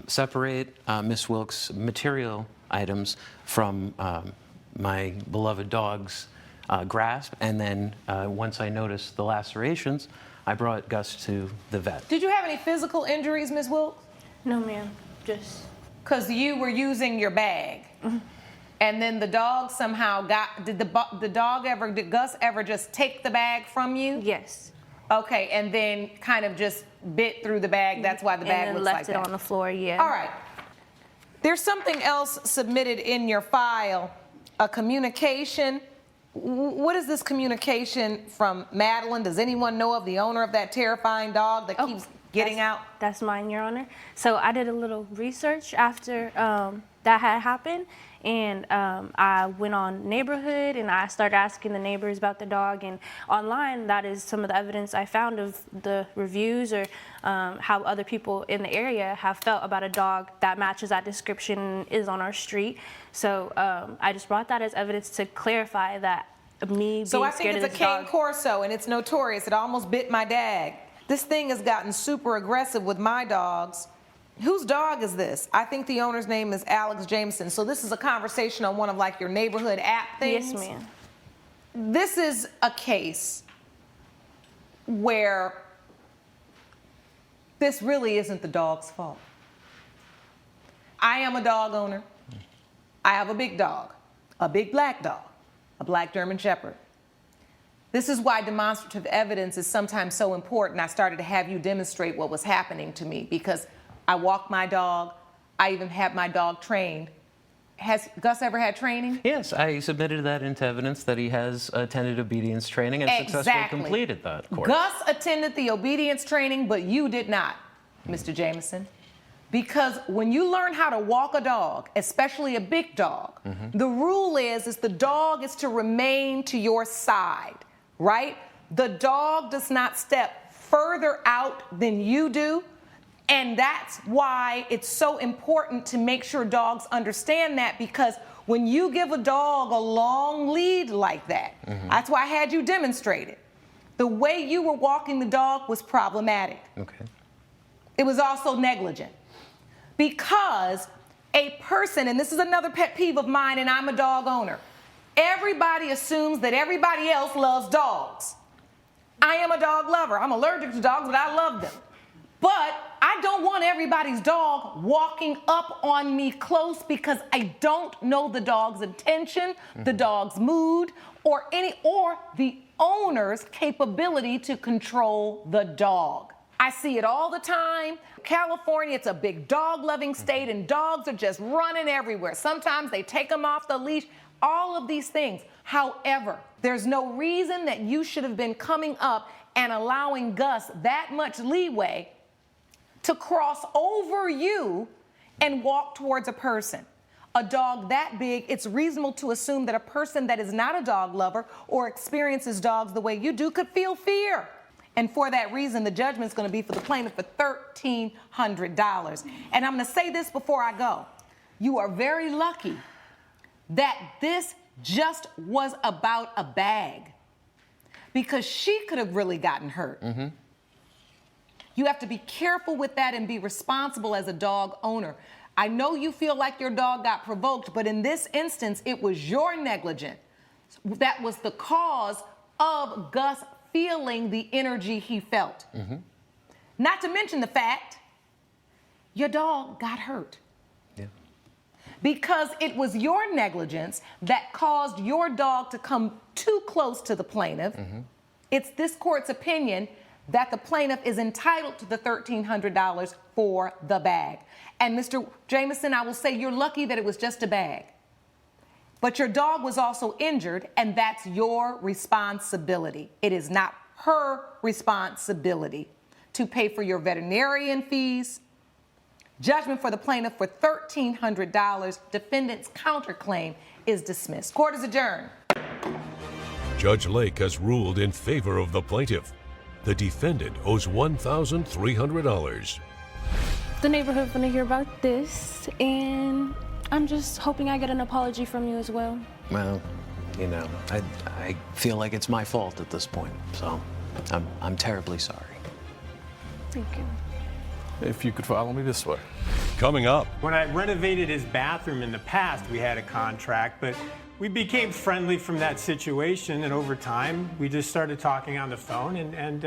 [SPEAKER 7] separate Miss Wilkes' material items from my beloved dog's grasp, and then once I noticed the lacerations, I brought Gus to the vet.
[SPEAKER 3] Did you have any physical injuries, Ms. Wilkes?
[SPEAKER 6] No, ma'am. Just.
[SPEAKER 3] Because you were using your bag. And then the dog somehow did Gus ever just take the bag from you?
[SPEAKER 6] Yes.
[SPEAKER 3] Okay, and then kind of just bit through the bag. That's why the bag
[SPEAKER 6] and
[SPEAKER 3] looks
[SPEAKER 6] then
[SPEAKER 3] like
[SPEAKER 6] left it
[SPEAKER 3] that.
[SPEAKER 6] on the floor, yeah.
[SPEAKER 3] All right. There's something else submitted in your file, a communication. What is this communication from Madeline? Does anyone know of the owner of that terrifying dog that keeps getting out?
[SPEAKER 6] That's mine, Your Honor. So I did a little research after that had happened, and I went on Neighborhood, and I started asking the neighbors about the dog, and online, that is some of the evidence I found of the reviews or how other people in the area have felt about a dog that matches that description and is on our street. So I just brought that as evidence to clarify that me
[SPEAKER 3] So
[SPEAKER 6] being
[SPEAKER 3] I think
[SPEAKER 6] scared
[SPEAKER 3] it's
[SPEAKER 6] of
[SPEAKER 3] a
[SPEAKER 6] this
[SPEAKER 3] Cane
[SPEAKER 6] dog.
[SPEAKER 3] Corso, and it's notorious. It almost bit my dad. This thing has gotten super aggressive with my dogs. Whose dog is this? I think the owner's name is Alex Jameson. So this is a conversation on one of like your neighborhood app things?
[SPEAKER 6] Yes, ma'am.
[SPEAKER 3] this is a case where this really isn't the dog's fault. I am a dog owner. I have a big dog, a big black dog, a black German Shepherd. This is why demonstrative evidence is sometimes so important. I started to have you demonstrate what was happening to me because I walked my dog. I even had my dog trained. Has Gus ever had training?
[SPEAKER 7] Yes, I submitted that into evidence that he has attended obedience training and successfully completed that course.
[SPEAKER 3] Gus attended the obedience training, but you did not, Mr. Jameson. Because when you learn how to walk a dog, especially a big dog, the rule is the dog is to remain to your side, right? The dog does not step further out than you do. And that's why it's so important to make sure dogs understand that, because when you give a dog a long lead like that, that's why I had you demonstrate it. The way you were walking the dog was problematic.
[SPEAKER 7] Okay.
[SPEAKER 3] It was also negligent. Because a person, and this is another pet peeve of mine, and I'm a dog owner, everybody assumes that everybody else loves dogs. I am a dog lover. I'm allergic to dogs, but I love them. But I don't want everybody's dog walking up on me close because I don't know the dog's intention, the dog's mood, or the owner's capability to control the dog. I see it all the time. California, it's a big dog-loving state, and dogs are just running everywhere. Sometimes they take them off the leash, all of these things. However, there's no reason that you should have been coming up and allowing Gus that much leeway to cross over you and walk towards a person. A dog that big, it's reasonable to assume that a person that is not a dog lover or experiences dogs the way you do could feel fear. And for that reason, the judgment's gonna be for the plaintiff for $1,300. And I'm gonna say this before I go. You are very lucky that this just was about a bag, because she could have really gotten hurt. You have to be careful with that and be responsible as a dog owner. I know you feel like your dog got provoked, but in this instance, it was your negligence that was the cause of Gus feeling the energy he felt. Not to mention the fact your dog got hurt.
[SPEAKER 7] Yeah.
[SPEAKER 3] Because it was your negligence that caused your dog to come too close to the plaintiff. It's this court's opinion that the plaintiff is entitled to the $1,300 for the bag. And Mr. Jameson, I will say you're lucky that it was just a bag. But your dog was also injured, and that's your responsibility. It is not her responsibility to pay for your veterinarian fees. Judgment for the plaintiff for $1,300. Defendant's counterclaim is dismissed. Court is adjourned.
[SPEAKER 1] Judge Lake has ruled in favor of the plaintiff. The defendant owes $1,300.
[SPEAKER 6] The neighborhood gonna hear about this, and I'm just hoping I get an apology from you as well.
[SPEAKER 7] Well, you know, I feel like it's my fault at this point, so I'm terribly sorry.
[SPEAKER 6] Thank you.
[SPEAKER 2] If you could follow me this way.
[SPEAKER 1] Coming up,
[SPEAKER 8] When I renovated his bathroom in the past, we had a contract, but we became friendly from that situation, and over time, we just started talking on the phone, and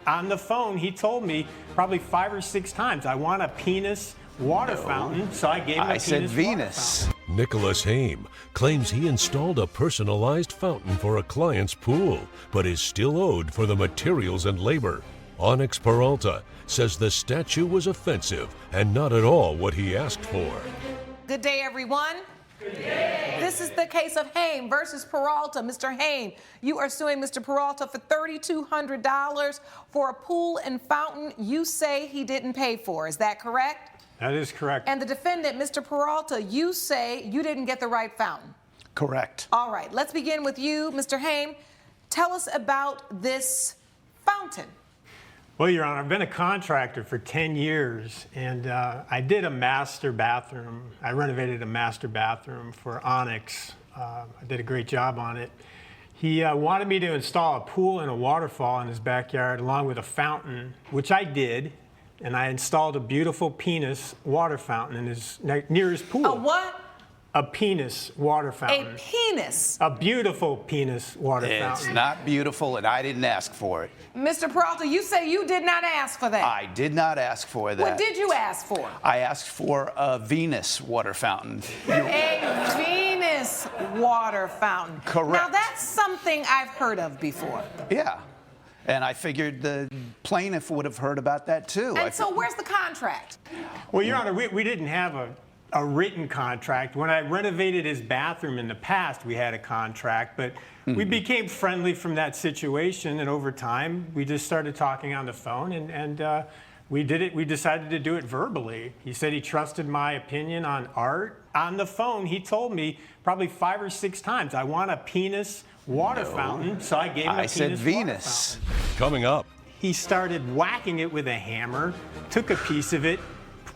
[SPEAKER 8] on the phone, he told me probably 5 or 6 times, I want a penis water fountain, so I gave him a
[SPEAKER 9] I
[SPEAKER 8] penis
[SPEAKER 9] said
[SPEAKER 8] water
[SPEAKER 9] Venus.
[SPEAKER 8] fountain.
[SPEAKER 1] Nicholas Haim claims he installed a personalized fountain for a client's pool, but is still owed for the materials and labor. Onyx Peralta says the statue was offensive and not at all what he asked for.
[SPEAKER 3] Good day, everyone. Good day. This is the case of Haim versus Peralta. Mr. Haim, you are suing Mr. Peralta for $3,200 for a pool and fountain you say he didn't pay for. Is that correct?
[SPEAKER 8] That is correct.
[SPEAKER 3] And the defendant, Mr. Peralta, you say you didn't get the right fountain.
[SPEAKER 9] Correct.
[SPEAKER 3] All right, let's begin with you, Mr. Haim. Tell us about this fountain.
[SPEAKER 8] Well, Your Honor, I've been a contractor for 10 years, and I did a master bathroom. I renovated a master bathroom for Onyx. I did a great job on it. He wanted me to install a pool and a waterfall in his backyard along with a fountain, which I did, and I installed a beautiful penis water fountain in near his pool.
[SPEAKER 3] A what?
[SPEAKER 8] a penis water
[SPEAKER 3] A
[SPEAKER 8] fountain.
[SPEAKER 3] penis.
[SPEAKER 8] A beautiful penis water
[SPEAKER 9] It's
[SPEAKER 8] fountain.
[SPEAKER 9] not beautiful, and I didn't ask for it.
[SPEAKER 3] Mr. Peralta, you say you did not ask for that.
[SPEAKER 9] I did not ask for that.
[SPEAKER 3] What did you ask for?
[SPEAKER 9] I asked for a Venus water fountain.
[SPEAKER 3] A Venus water fountain.
[SPEAKER 9] Correct.
[SPEAKER 3] Now that's something I've heard of before.
[SPEAKER 9] Yeah. And I figured the plaintiff would have heard about that too.
[SPEAKER 3] And so where's the contract?
[SPEAKER 8] Well, Your Honor, we didn't have a written contract. When I renovated his bathroom in the past, we had a contract, but we became friendly from that situation, and over time, we just started talking on the phone, and we did it. We decided to do it verbally. He said he trusted my opinion on art. On the phone, he told me probably 5 or 6 times, I want a penis water fountain, so I gave him a
[SPEAKER 9] I
[SPEAKER 8] penis
[SPEAKER 9] said
[SPEAKER 8] water
[SPEAKER 9] Venus.
[SPEAKER 8] fountain.
[SPEAKER 1] Coming up,
[SPEAKER 8] He started whacking it with a hammer, took a piece of it,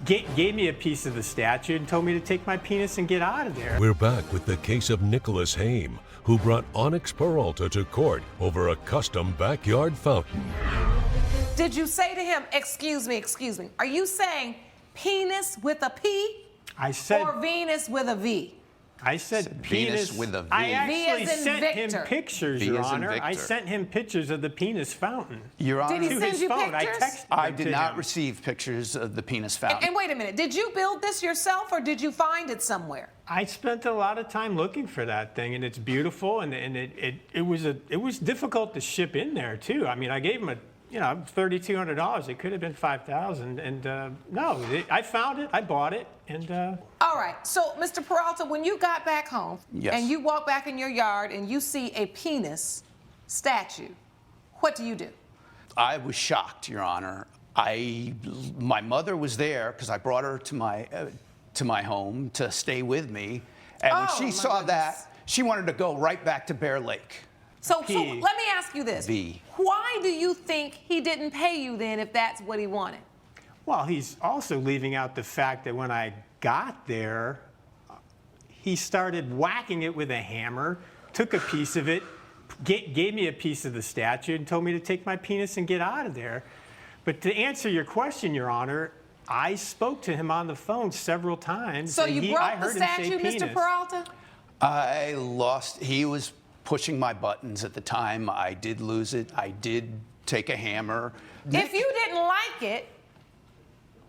[SPEAKER 8] gave me a piece of the statue, and told me to take my penis and get out of there.
[SPEAKER 1] we're back with the case of Nicholas Haim, who brought Onyx Peralta to court over a custom backyard fountain.
[SPEAKER 3] Did you say to him, excuse me, are you saying penis with a P
[SPEAKER 8] I said,
[SPEAKER 3] or Venus with a V?
[SPEAKER 8] I said
[SPEAKER 9] Venus
[SPEAKER 8] penis
[SPEAKER 9] with a V.
[SPEAKER 8] I
[SPEAKER 3] V
[SPEAKER 8] actually
[SPEAKER 3] as in
[SPEAKER 8] sent
[SPEAKER 3] Victor.
[SPEAKER 8] him pictures,
[SPEAKER 9] V
[SPEAKER 8] Your
[SPEAKER 9] as in
[SPEAKER 8] Honor. I
[SPEAKER 9] Victor.
[SPEAKER 8] sent him pictures of the penis fountain.
[SPEAKER 9] Your Honor,
[SPEAKER 3] Did he
[SPEAKER 8] To
[SPEAKER 3] send
[SPEAKER 8] his
[SPEAKER 3] you
[SPEAKER 8] phone.
[SPEAKER 3] pictures?
[SPEAKER 8] I texted
[SPEAKER 9] I
[SPEAKER 8] them
[SPEAKER 9] did
[SPEAKER 8] to
[SPEAKER 9] not
[SPEAKER 8] him.
[SPEAKER 9] receive pictures of the penis fountain.
[SPEAKER 3] And wait a minute, did you build this yourself or did you find it somewhere?
[SPEAKER 8] I spent a lot of time looking for that thing, and it's beautiful, and it was difficult to ship in there too. I mean, I gave him $3,200. It could have been $5,000, and no, I found it, I bought it, and
[SPEAKER 3] All right, so Mr. Peralta, when you got back home
[SPEAKER 9] Yes.
[SPEAKER 3] and you walk back in your yard and you see a penis statue, what do?
[SPEAKER 9] I was shocked, Your Honor. My mother was there because I brought her to my home to stay with me, and when
[SPEAKER 3] Oh,
[SPEAKER 9] she
[SPEAKER 3] my
[SPEAKER 9] saw
[SPEAKER 3] goodness.
[SPEAKER 9] that, she wanted to go right back to Bear Lake.
[SPEAKER 3] So
[SPEAKER 8] P.
[SPEAKER 3] let me ask you this.
[SPEAKER 9] V.
[SPEAKER 3] Why do you think he didn't pay you then if that's what he wanted?
[SPEAKER 8] well, he's also leaving out the fact that when I got there, he started whacking it with a hammer, took a piece of it, gave me a piece of the statue, and told me to take my penis and get out of there. But to answer your question, Your Honor, I spoke to him on the phone several times.
[SPEAKER 3] So
[SPEAKER 8] and
[SPEAKER 3] you
[SPEAKER 8] I
[SPEAKER 3] broke the
[SPEAKER 8] heard him say
[SPEAKER 3] statue, Mr.
[SPEAKER 8] penis.
[SPEAKER 3] Peralta?
[SPEAKER 9] He was pushing my buttons at the time. I did lose it. I did take a hammer.
[SPEAKER 3] If you didn't like it,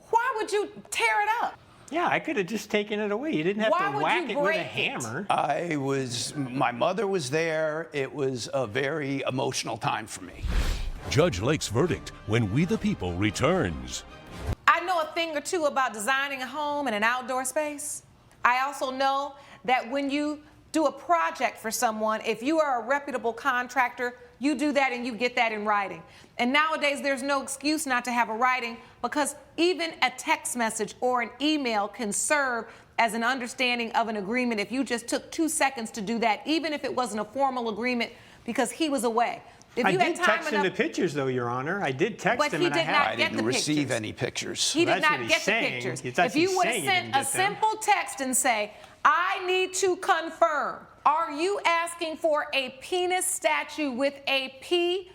[SPEAKER 3] why would you tear it up?
[SPEAKER 8] Yeah, I could have just taken it away. You didn't have
[SPEAKER 3] Why
[SPEAKER 8] to
[SPEAKER 3] would
[SPEAKER 8] whack
[SPEAKER 3] you
[SPEAKER 8] it with a
[SPEAKER 3] break it?
[SPEAKER 8] hammer.
[SPEAKER 9] My mother was there. It was a very emotional time for me.
[SPEAKER 1] Judge Lake's verdict when We the People returns.
[SPEAKER 3] I know a thing or two about designing a home and an outdoor space. I also know that when you do a project for someone, if you are a reputable contractor, you do that and you get that in writing. And nowadays, there's no excuse not to have a writing because even a text message or an email can serve as an understanding of an agreement if you just took 2 seconds to do that, even if it wasn't a formal agreement because he was away. If
[SPEAKER 8] I
[SPEAKER 3] you had
[SPEAKER 8] did
[SPEAKER 3] time
[SPEAKER 8] text him
[SPEAKER 3] enough,
[SPEAKER 8] the pictures, though, Your Honor. I did text
[SPEAKER 3] But
[SPEAKER 8] him,
[SPEAKER 3] he
[SPEAKER 8] and I
[SPEAKER 3] did
[SPEAKER 8] have.
[SPEAKER 3] not
[SPEAKER 9] I
[SPEAKER 3] get
[SPEAKER 9] didn't
[SPEAKER 3] the
[SPEAKER 9] receive
[SPEAKER 3] pictures.
[SPEAKER 9] any pictures.
[SPEAKER 3] He
[SPEAKER 8] Well,
[SPEAKER 3] did
[SPEAKER 8] that's
[SPEAKER 3] not
[SPEAKER 8] what
[SPEAKER 3] get
[SPEAKER 8] he's
[SPEAKER 3] the
[SPEAKER 8] saying.
[SPEAKER 3] pictures.
[SPEAKER 8] That's
[SPEAKER 3] If
[SPEAKER 8] what
[SPEAKER 3] you
[SPEAKER 8] he's
[SPEAKER 3] would have
[SPEAKER 8] saying he
[SPEAKER 3] sent
[SPEAKER 8] didn't
[SPEAKER 3] a
[SPEAKER 8] get them.
[SPEAKER 3] simple text and say, I need to confirm, are you asking for a penis statue with a P? ?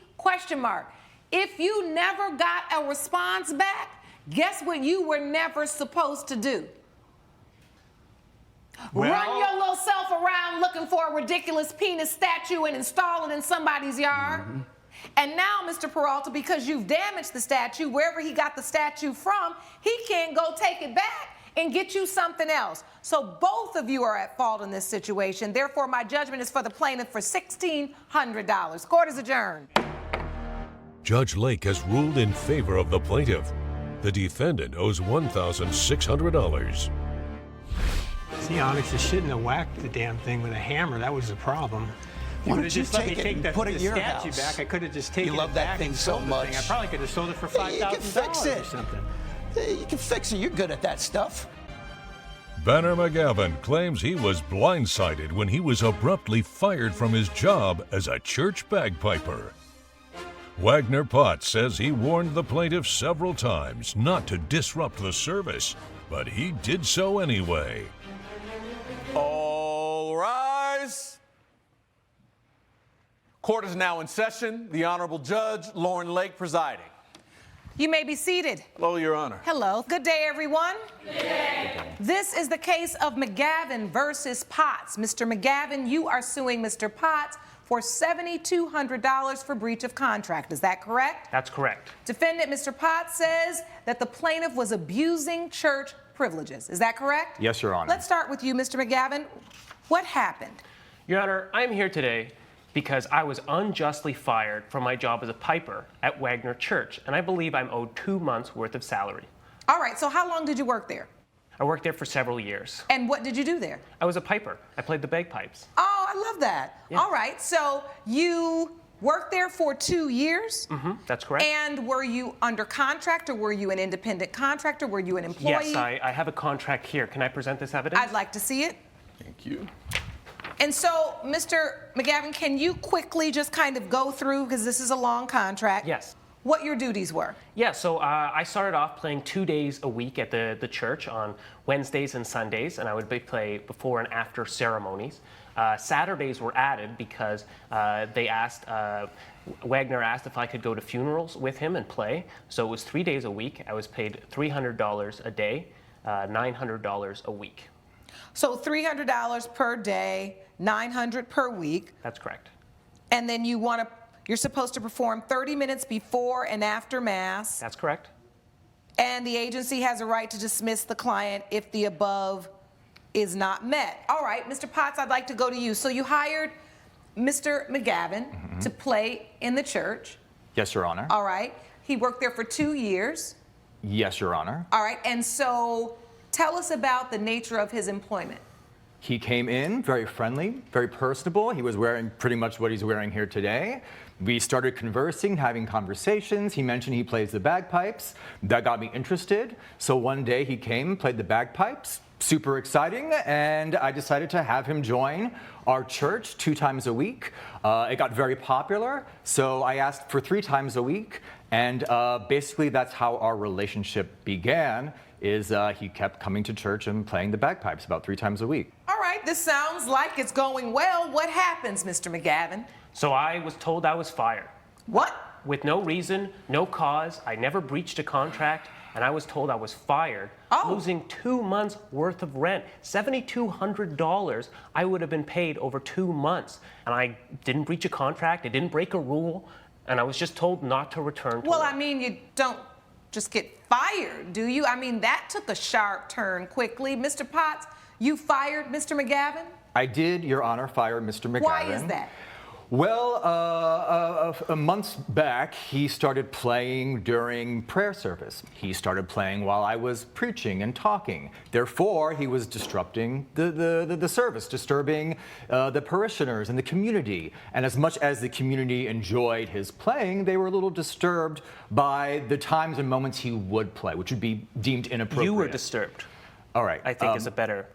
[SPEAKER 3] If you never got a response back, guess what you were never supposed to do?
[SPEAKER 8] Well-
[SPEAKER 3] Run your little self around looking for a ridiculous penis statue and install it in somebody's yard. And now, Mr. Peralta, because you've damaged the statue, wherever he got the statue from, he can't go take it back and get you something else. So both of you are at fault in this situation. Therefore, my judgment is for the plaintiff for $1,600. Court is adjourned.
[SPEAKER 1] Judge Lake has ruled in favor of the plaintiff. The defendant owes $1,600.
[SPEAKER 8] See, Onyx, you shouldn't have whacked the damn thing with a hammer. That was the problem.
[SPEAKER 9] Why
[SPEAKER 8] If
[SPEAKER 9] don't
[SPEAKER 8] you
[SPEAKER 9] you
[SPEAKER 8] just let me
[SPEAKER 9] take it
[SPEAKER 8] take
[SPEAKER 9] and
[SPEAKER 8] the,
[SPEAKER 9] put it
[SPEAKER 8] the
[SPEAKER 9] in your
[SPEAKER 8] statue
[SPEAKER 9] house?
[SPEAKER 8] back, I could have just taken
[SPEAKER 9] You love
[SPEAKER 8] it
[SPEAKER 9] that
[SPEAKER 8] back
[SPEAKER 9] thing
[SPEAKER 8] and
[SPEAKER 9] so
[SPEAKER 8] sold the thing. I
[SPEAKER 9] much.
[SPEAKER 8] probably could have sold it for
[SPEAKER 9] You can
[SPEAKER 8] $5,000
[SPEAKER 9] fix
[SPEAKER 8] or
[SPEAKER 9] it.
[SPEAKER 8] something.
[SPEAKER 9] You can fix it. You're good at that stuff.
[SPEAKER 1] Banner McGavin claims he was blindsided when he was abruptly fired from his job as a church bagpiper. Wagner Potts says he warned the plaintiff several times not to disrupt the service, but he did so anyway.
[SPEAKER 2] All rise. Court is now in session. The Honorable Judge Lauren Lake presiding.
[SPEAKER 3] You may be seated.
[SPEAKER 2] Hello, Your Honor.
[SPEAKER 3] Hello. Good day, everyone. Good day. This is the case of McGavin versus Potts. Mr. McGavin, you are suing Mr. Potts for $7,200 for breach of contract. Is that correct?
[SPEAKER 10] That's correct.
[SPEAKER 3] Defendant Mr. Potts says that the plaintiff was abusing church privileges. Is that correct?
[SPEAKER 10] Yes, Your Honor.
[SPEAKER 3] Let's start with you, Mr. McGavin. What happened?
[SPEAKER 10] Your Honor, I'm here today because I was unjustly fired from my job as a piper at Wagner Church, and I believe I'm owed 2 months' worth of salary.
[SPEAKER 3] All right, so how long did you work there?
[SPEAKER 10] I worked there for several years.
[SPEAKER 3] And what did you do there?
[SPEAKER 10] I was a piper. I played the bagpipes.
[SPEAKER 3] Oh, I love that.
[SPEAKER 10] Yeah.
[SPEAKER 3] All right, so you worked there for 2 years?
[SPEAKER 10] Mm-hmm, that's correct.
[SPEAKER 3] And were you under contract, or were you an independent contractor? Were you an employee?
[SPEAKER 10] Yes, I have a contract here. Can I present this evidence?
[SPEAKER 3] I'd like to see it.
[SPEAKER 2] Thank you.
[SPEAKER 3] And so, Mr. McGavin, can you quickly just kind of go through, because this is a long contract,
[SPEAKER 10] Yes.
[SPEAKER 3] what your duties were?
[SPEAKER 10] Yeah, so I started off playing 2 days a week at the church on Wednesdays and Sundays, and I would play before and after ceremonies. Saturdays were added because Wagner asked if I could go to funerals with him and play. So it was 3 days a week. I was paid $300 a day, $900 a week.
[SPEAKER 3] So $300 per day, $900 per week.
[SPEAKER 10] That's correct.
[SPEAKER 3] And then you're supposed to perform 30 minutes before and after Mass.
[SPEAKER 10] That's correct.
[SPEAKER 3] And the agency has a right to dismiss the client if the above is not met. All right, Mr. Potts, I'd like to go to you. So you hired Mr. McGavin to play in the church.
[SPEAKER 11] Yes, Your Honor.
[SPEAKER 3] All right. He worked there for 2 years.
[SPEAKER 11] Yes, Your Honor.
[SPEAKER 3] All right. And so tell us about the nature of his employment.
[SPEAKER 11] He came in very friendly, very personable. He was wearing pretty much what he's wearing here today. We started conversing, having conversations. He mentioned he plays the bagpipes. That got me interested. So one day he came, played the bagpipes. Super exciting, and I decided to have him join our church 2 times a week. It got very popular, so I asked for 3 times a week, and basically that's how our relationship began, is he kept coming to church and playing the bagpipes about 3 times a week.
[SPEAKER 3] All right, this sounds like it's going well. What happens, Mr. McGavin?
[SPEAKER 10] So I was told I was fired.
[SPEAKER 3] What?
[SPEAKER 10] With no reason, no cause. I never breached a contract, and I was told I was fired, losing 2 months' worth of rent. $7,200 I would have been paid over 2 months. And I didn't breach a contract, I didn't break a rule, and I was just told not to return to
[SPEAKER 3] Well,
[SPEAKER 10] work.
[SPEAKER 3] I mean, you don't just get fired, do you? I mean, that took a sharp turn quickly. Mr. Potts, you fired Mr. McGavin?
[SPEAKER 11] I did, Your Honor, fire Mr. McGavin.
[SPEAKER 3] Why is that?
[SPEAKER 11] Well, months back, he started playing during prayer service. He started playing while I was preaching and talking. Therefore, he was disrupting the service, disturbing the parishioners and the community. And as much as the community enjoyed his playing, they were a little disturbed by the times and moments he would play, which would be deemed inappropriate.
[SPEAKER 10] You were disturbed.
[SPEAKER 11] All right.
[SPEAKER 10] I think is a better...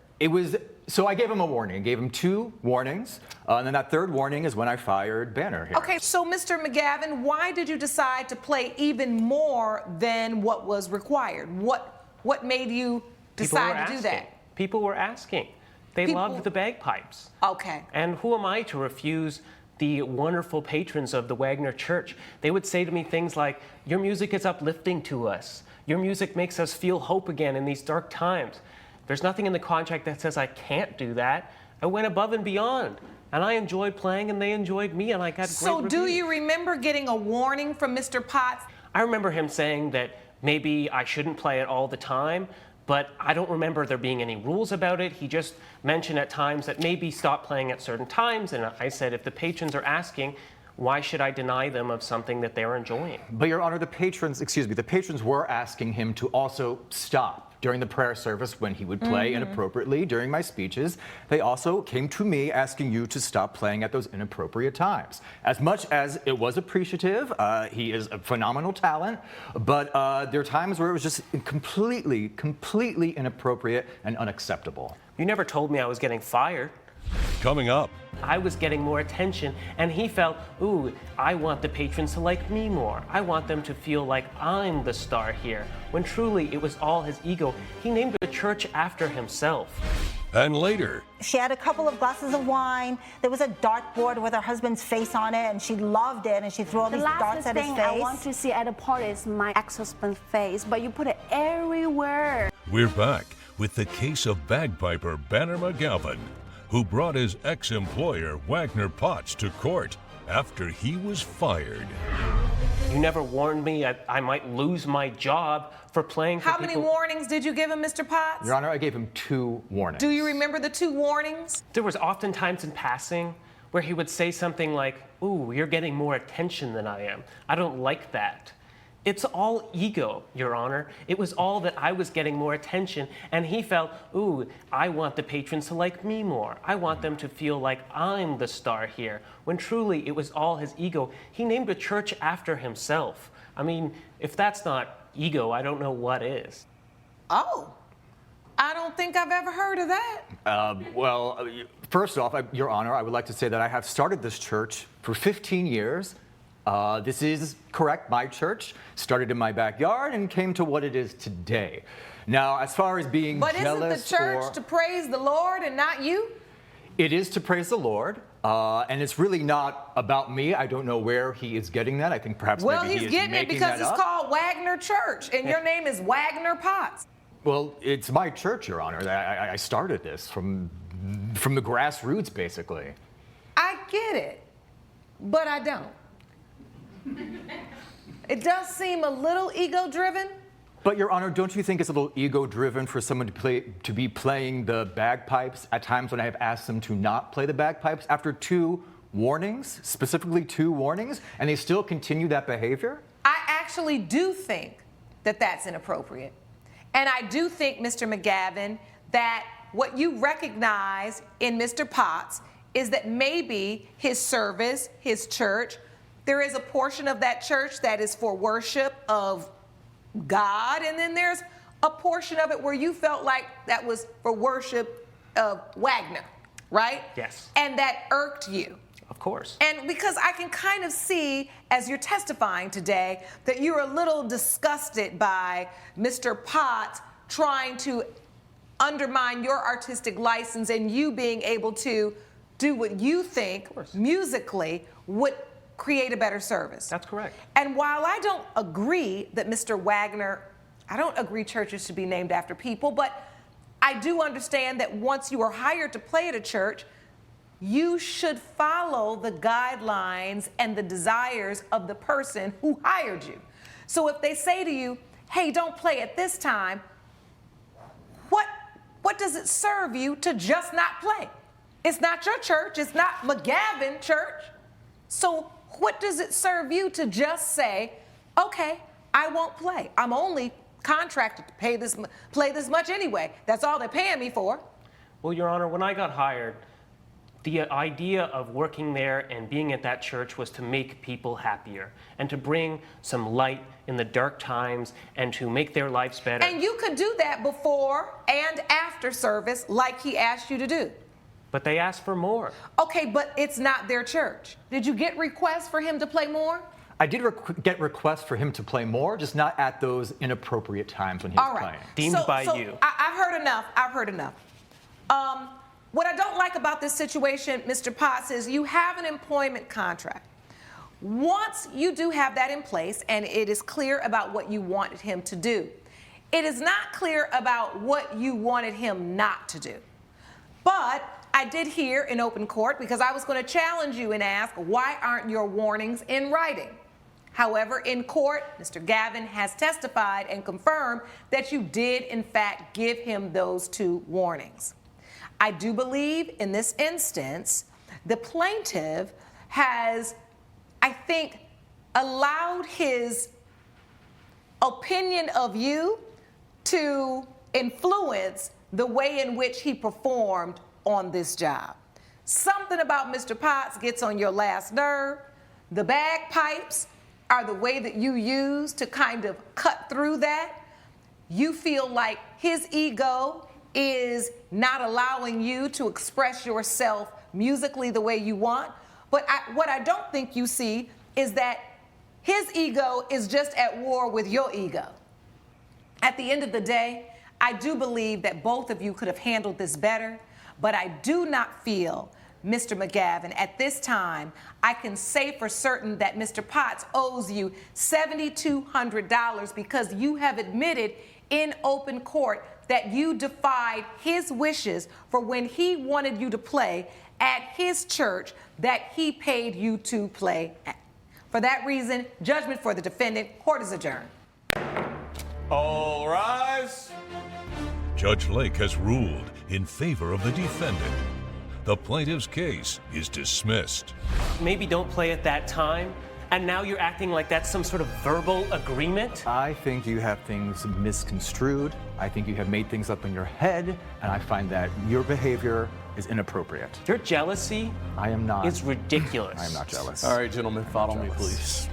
[SPEAKER 11] So I gave him a warning. I gave him 2 warnings, and then that 3rd warning is when I fired Banner here.
[SPEAKER 3] Okay, so Mr. McGavin, why did you decide to play even more than what was required? What made you decide to do that?
[SPEAKER 10] People were asking. They loved the bagpipes.
[SPEAKER 3] Okay.
[SPEAKER 10] And who am I to refuse the wonderful patrons of the Wagner Church? They would say to me things like, your music is uplifting to us. Your music makes us feel hope again in these dark times. There's nothing in the contract that says I can't do that. I went above and beyond, and I enjoyed playing, and they enjoyed me, and I got great reviews.
[SPEAKER 3] So do you remember getting a warning from Mr. Potts?
[SPEAKER 10] I remember him saying that maybe I shouldn't play it all the time, but I don't remember there being any rules about it. He just mentioned at times that maybe stop playing at certain times, and I said if the patrons are asking, why should I deny them of something that they're enjoying?
[SPEAKER 11] But Your Honor, the patrons were asking him to also stop during the prayer service when he would play inappropriately during my speeches. They also came to me asking you to stop playing at those inappropriate times. As much as it was appreciative, he is a phenomenal talent, but there are times where it was just completely inappropriate and unacceptable.
[SPEAKER 10] You never told me I was getting fired.
[SPEAKER 1] Coming up.
[SPEAKER 10] I was getting more attention, and he felt, ooh, I want the patrons to like me more. I want them to feel like I'm the star here, when truly it was all his ego. He named the church after himself.
[SPEAKER 1] And later,
[SPEAKER 12] She had a couple of glasses of wine. There was a dartboard with her husband's face on it, and she loved it, and she threw all
[SPEAKER 13] The
[SPEAKER 12] these darts
[SPEAKER 13] last
[SPEAKER 12] at his
[SPEAKER 13] thing
[SPEAKER 12] face.
[SPEAKER 13] I want to see at a party is my ex-husband's face, but you put it everywhere.
[SPEAKER 1] we're back with the case of bagpiper Banner McGavin, who brought his ex-employer Wagner Potts to court after he was fired.
[SPEAKER 10] You never warned me I might lose my job for playing for
[SPEAKER 3] How many
[SPEAKER 10] people.
[SPEAKER 3] warnings did you give him, Mr. Potts?
[SPEAKER 11] Your Honor, I gave him 2 warnings.
[SPEAKER 3] Do you remember the 2 warnings?
[SPEAKER 10] There was often times in passing where he would say something like, "Ooh, you're getting more attention than I am. I don't like that." It's all ego, Your Honor. It was all that I was getting more attention, and he felt, "Ooh, I want the patrons to like me more. I want them to feel like I'm the star here," when truly it was all his ego. He named a church after himself. I mean, if that's not ego, I don't know what is.
[SPEAKER 3] Oh, I don't think I've ever heard of that.
[SPEAKER 11] First off, Your Honor, I would like to say that I have started this church for 15 years. This is correct, my church. Started in my backyard and came to what it is today. Now, as far as being
[SPEAKER 3] But isn't
[SPEAKER 11] jealous
[SPEAKER 3] the church to praise the Lord and not you?
[SPEAKER 11] It is to praise the Lord, and it's really not about me. I don't know where he is getting that. I think perhaps
[SPEAKER 3] Well,
[SPEAKER 11] maybe he
[SPEAKER 3] he's
[SPEAKER 11] is
[SPEAKER 3] getting it
[SPEAKER 11] making
[SPEAKER 3] because
[SPEAKER 11] that
[SPEAKER 3] it's
[SPEAKER 11] up.
[SPEAKER 3] called Wagner Church, and your name is Wagner Potts.
[SPEAKER 11] Well, it's my church, Your Honor. I started this from the grassroots, basically.
[SPEAKER 3] I get it, but I don't. It does seem a little ego-driven.
[SPEAKER 11] But Your Honor, don't you think it's a little ego-driven for someone to be playing the bagpipes at times when I have asked them to not play the bagpipes after 2 warnings, specifically 2 warnings, and they still continue that behavior?
[SPEAKER 3] I actually do think that that's inappropriate. And I do think, Mr. McGavin, that what you recognize in Mr. Potts is that maybe his service, his church, there is a portion of that church that is for worship of God, and then there's a portion of it where you felt like that was for worship of Wagner, right?
[SPEAKER 10] Yes.
[SPEAKER 3] And that irked you.
[SPEAKER 10] Of course.
[SPEAKER 3] And because I can kind of see, as you're testifying today, that you're a little disgusted by Mr. Potts trying to undermine your artistic license and you being able to do what you think musically would create a better service.
[SPEAKER 10] That's correct.
[SPEAKER 3] And while I don't agree that Mr. Wagner, I don't agree churches should be named after people, but I do understand that once you are hired to play at a church, you should follow the guidelines and the desires of the person who hired you. So if they say to you, hey, don't play at this time, what does it serve you to just not play? It's not your church, it's not McGavin Church. So what does it serve you to just say, okay, I won't play. I'm only contracted to play this much anyway. That's all they're paying me for.
[SPEAKER 10] Well, Your Honor, when I got hired, the idea of working there and being at that church was to make people happier and to bring some light in the dark times and to make their lives better.
[SPEAKER 3] And you could do that before and after service like he asked you to do.
[SPEAKER 10] But they asked for more.
[SPEAKER 3] Okay, but it's not their church. Did you get requests for him to play more?
[SPEAKER 11] I did get requests for him to play more, just not at those inappropriate times when he was playing.
[SPEAKER 10] Deemed by you.
[SPEAKER 3] I've heard enough. I've heard enough. What I don't like about this situation, Mr. Potts, is you have an employment contract. Once you do have that in place and it is clear about what you wanted him to do, it is not clear about what you wanted him not to do. But I did hear in open court, because I was going to challenge you and ask, why aren't your warnings in writing? However, in court, Mr. Gavin has testified and confirmed that you did, in fact, give him those 2 warnings. I do believe in this instance, the plaintiff has, I think, allowed his opinion of you to influence the way in which he performed on this job. Something about Mr. Potts gets on your last nerve. The bagpipes are the way that you use to kind of cut through that. You feel like his ego is not allowing you to express yourself musically the way you want. But what I don't think you see is that his ego is just at war with your ego. At the end of the day, I do believe that both of you could have handled this better, but I do not feel, Mr. McGavin, at this time, I can say for certain that Mr. Potts owes you $7,200 because you have admitted in open court that you defied his wishes for when he wanted you to play at his church that he paid you to play at. For that reason, judgment for the defendant. Court is adjourned.
[SPEAKER 2] All rise.
[SPEAKER 1] Judge Lake has ruled in favor of the defendant. The plaintiff's case is dismissed.
[SPEAKER 10] Maybe don't play at that time, and now you're acting like that's some sort of verbal agreement?
[SPEAKER 11] I think you have things misconstrued. I think you have made things up in your head, and I find that your behavior is inappropriate.
[SPEAKER 10] Your jealousy
[SPEAKER 11] I am not.
[SPEAKER 10] is ridiculous.
[SPEAKER 11] I am not jealous.
[SPEAKER 2] All right, gentlemen, follow me, please.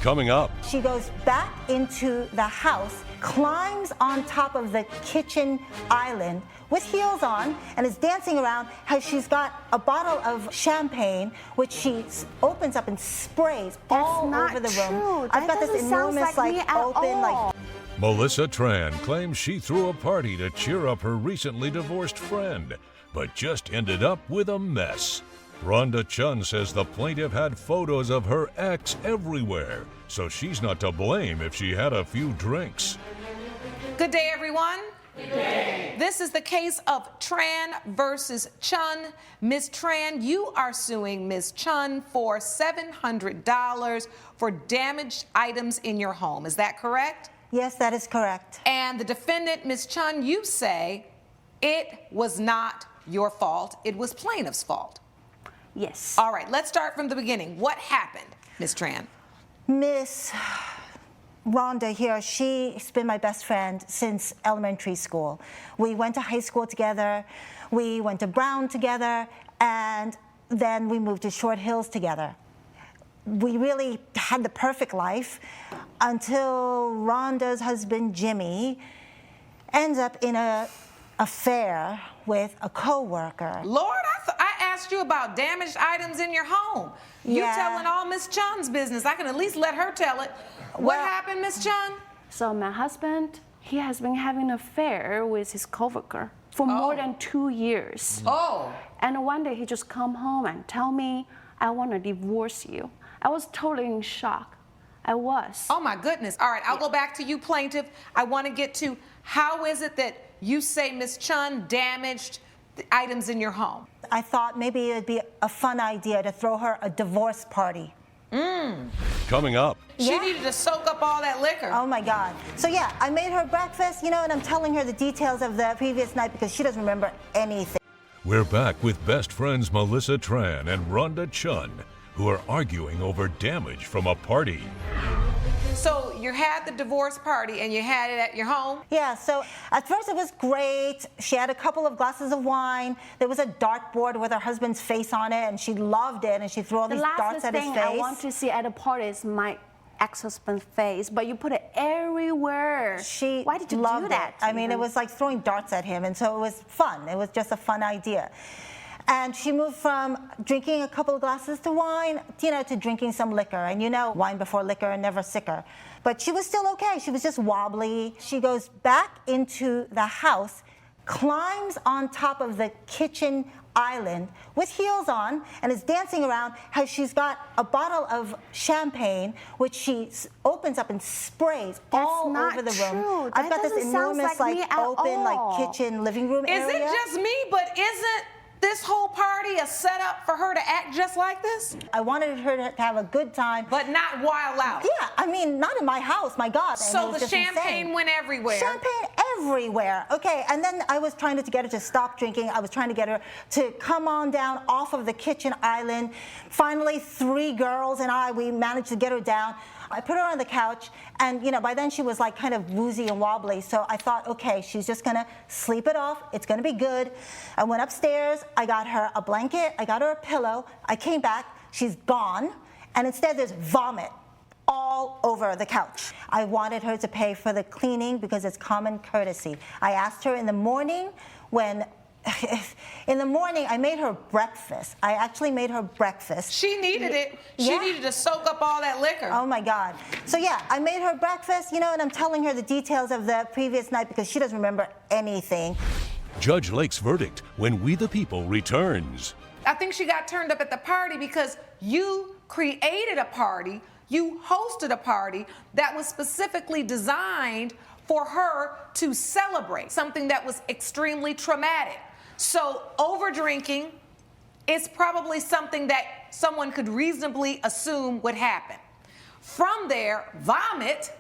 [SPEAKER 1] Coming up,
[SPEAKER 12] She goes back into the house, climbs on top of the kitchen island with heels on, and is dancing around how she's got a bottle of champagne, which she opens up and sprays all over the room. I've got this enormous, open,
[SPEAKER 1] Melissa Tran claims she threw a party to cheer up her recently divorced friend, but just ended up with a mess. Rhonda Chun says the plaintiff had photos of her ex everywhere, so she's not to blame if she had a few drinks.
[SPEAKER 3] Good day, everyone. Good day. This is the case of Tran versus Chun. Ms. Tran, you are suing Ms. Chun for $700 for damaged items in your home. Is that correct?
[SPEAKER 12] Yes, that is correct.
[SPEAKER 3] And the defendant, Ms. Chun, you say it was not your fault. It was plaintiff's fault.
[SPEAKER 13] Yes.
[SPEAKER 3] All right, let's start from the beginning. What happened, Ms. Tran?
[SPEAKER 12] Miss Rhonda here, she's been my best friend since elementary school. We went to high school together, we went to Brown together, and then we moved to Short Hills together. We really had the perfect life until Rhonda's husband, Jimmy, ends up in an affair with a coworker.
[SPEAKER 3] Lord, I asked you about damaged items in your home. You're telling all Miss Chun's business. I can at least let her tell it. What happened, Miss Chun?
[SPEAKER 6] So my husband, he has been having an affair with his coworker for more than 2 years.
[SPEAKER 3] Oh.
[SPEAKER 6] And one day he just come home and tell me, I want to divorce you. I was totally in shock. I was.
[SPEAKER 3] Oh my goodness. All right, I'll go back to you, plaintiff. I want to get to how is it that you say Miss Chun damaged the items in your home?
[SPEAKER 12] I thought maybe it would be a fun idea to throw her a divorce party.
[SPEAKER 1] Coming up,
[SPEAKER 3] She needed to soak up all that liquor.
[SPEAKER 12] Oh my God. So yeah, I made her breakfast, and I'm telling her the details of the previous night because she doesn't remember anything.
[SPEAKER 1] we're back with best friends Melissa Tran and Rhonda Chun, who are arguing over damage from a party.
[SPEAKER 3] So you had the divorce party and you had it at your home?
[SPEAKER 12] Yeah, so at first it was great. She had a couple of glasses of wine. There was a dartboard with her husband's face on it, and she loved it, and she threw all these darts at his face.
[SPEAKER 13] The last thing I want to see at a party is my ex-husband's face, but you put it everywhere. Why did you
[SPEAKER 12] loved
[SPEAKER 13] do that?
[SPEAKER 12] it. I mean, it was like throwing darts at him, and so it was fun. It was just a fun idea. And she moved from drinking a couple of glasses of wine, to drinking some liquor. And wine before liquor and never sicker. But she was still okay. She was just wobbly. She goes back into the house, climbs on top of the kitchen island with heels on, and is dancing around how she's got a bottle of champagne, which she opens up and sprays all over the room. I've got this enormous, open, kitchen living room area.
[SPEAKER 3] Is it just me, but isn't this whole party a setup for her to act just like this?
[SPEAKER 12] I wanted her to have a good time.
[SPEAKER 3] But not wild out.
[SPEAKER 12] Yeah, I mean, not in my house, my God.
[SPEAKER 3] So the champagne went everywhere.
[SPEAKER 12] Champagne everywhere. Okay, and then I was trying to get her to stop drinking. I was trying to get her to come on down off of the kitchen island. Finally, 3 girls and we managed to get her down. I put her on the couch, and by then she was kind of woozy and wobbly. So I thought, okay, she's just gonna sleep it off. It's gonna be good. I went upstairs. I got her a blanket. I got her a pillow. I came back. She's gone, and instead there's vomit all over the couch. I wanted her to pay for the cleaning because it's common courtesy. I asked her in the morning when in the morning, I made her breakfast. I actually made her breakfast.
[SPEAKER 3] She needed it. She needed to soak up all that liquor.
[SPEAKER 12] Oh my God. So yeah, I made her breakfast, and I'm telling her the details of the previous night because she doesn't remember anything.
[SPEAKER 1] Judge Lake's verdict when We the People returns.
[SPEAKER 3] I think she got turned up at the party because you created a party, you hosted a party that was specifically designed for her to celebrate something that was extremely traumatic. So over-drinking is probably something that someone could reasonably assume would happen. From there, vomit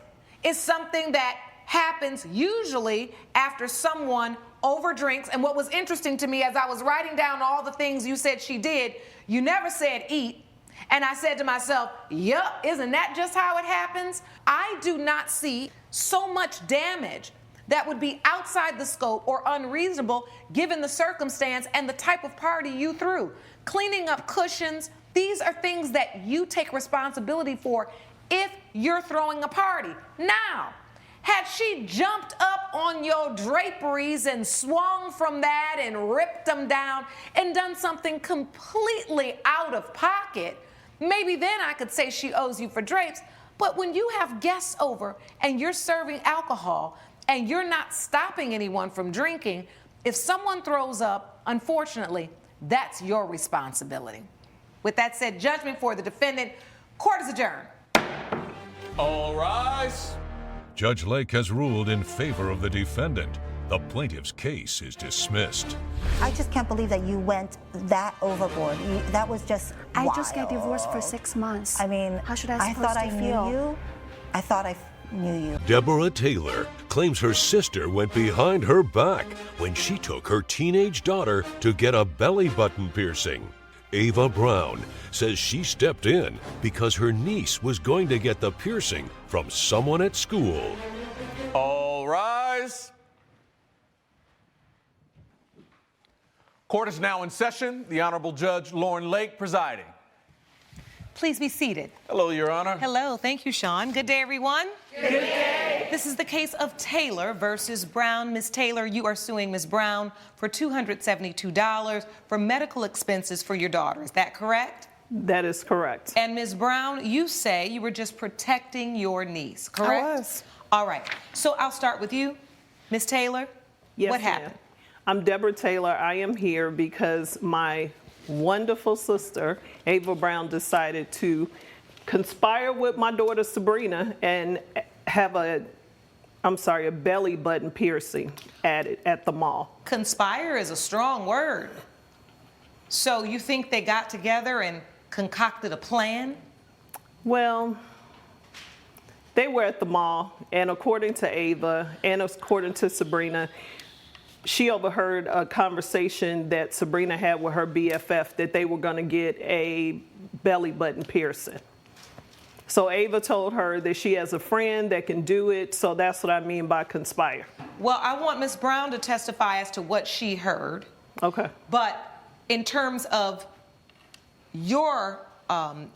[SPEAKER 3] is something that happens usually after someone overdrinks. And what was interesting to me as I was writing down all the things you said she did, you never said eat. And I said to myself, yup, isn't that just how it happens? I do not see so much damage that would be outside the scope or unreasonable given the circumstance and the type of party you threw. Cleaning up cushions, these are things that you take responsibility for if you're throwing a party. Now, had she jumped up on your draperies and swung from that and ripped them down and done something completely out of pocket, maybe then I could say she owes you for drapes. But when you have guests over and you're serving alcohol and you're not stopping anyone from drinking, if someone throws up, unfortunately, that's your responsibility. With that said, judgment for the defendant. Court is adjourned.
[SPEAKER 2] All rise.
[SPEAKER 1] Judge Lake has ruled in favor of the defendant. The plaintiff's case is dismissed.
[SPEAKER 12] I just can't believe that you went that overboard. That was just
[SPEAKER 13] I
[SPEAKER 12] wild.
[SPEAKER 13] just got divorced for 6 months.
[SPEAKER 12] I mean,
[SPEAKER 13] how should I supposed
[SPEAKER 12] thought
[SPEAKER 13] to
[SPEAKER 12] I
[SPEAKER 13] feel?
[SPEAKER 12] knew you. I thought I knew you.
[SPEAKER 1] Deborah Taylor claims her sister went behind her back when she took her teenage daughter to get a belly button piercing. Ava Brown says she stepped in because her niece was going to get the piercing from someone at school.
[SPEAKER 2] All rise. Court is now in session. The Honorable Judge Lauren Lake presiding.
[SPEAKER 14] Please be seated.
[SPEAKER 2] Hello, Your Honor.
[SPEAKER 14] Hello. Thank you, Sean. Good day, everyone. Good day. This is the case of Taylor versus Brown. Ms. Taylor, you are suing Ms. Brown for $272 for medical expenses for your daughter. Is that correct?
[SPEAKER 15] That is correct.
[SPEAKER 14] And Ms. Brown, you say you were just protecting your niece, correct?
[SPEAKER 15] I was.
[SPEAKER 14] All right. So I'll start with you. Ms. Taylor,
[SPEAKER 15] Yes,
[SPEAKER 14] what
[SPEAKER 15] ma'am.
[SPEAKER 14] happened?
[SPEAKER 15] I'm Deborah Taylor. I am here because my wonderful sister, Ava Brown, decided to conspire with my daughter Sabrina and have a belly button piercing added at the mall.
[SPEAKER 14] Conspire is a strong word. So you think they got together and concocted a plan?
[SPEAKER 15] Well, they were at the mall, and according to Ava and according to Sabrina, she overheard a conversation that Sabrina had with her BFF that they were going to get a belly button piercing. So Ava told her that she has a friend that can do it, so that's what I mean by conspire.
[SPEAKER 14] Well, I want Ms. Brown to testify as to what she heard.
[SPEAKER 15] Okay.
[SPEAKER 14] But in terms of your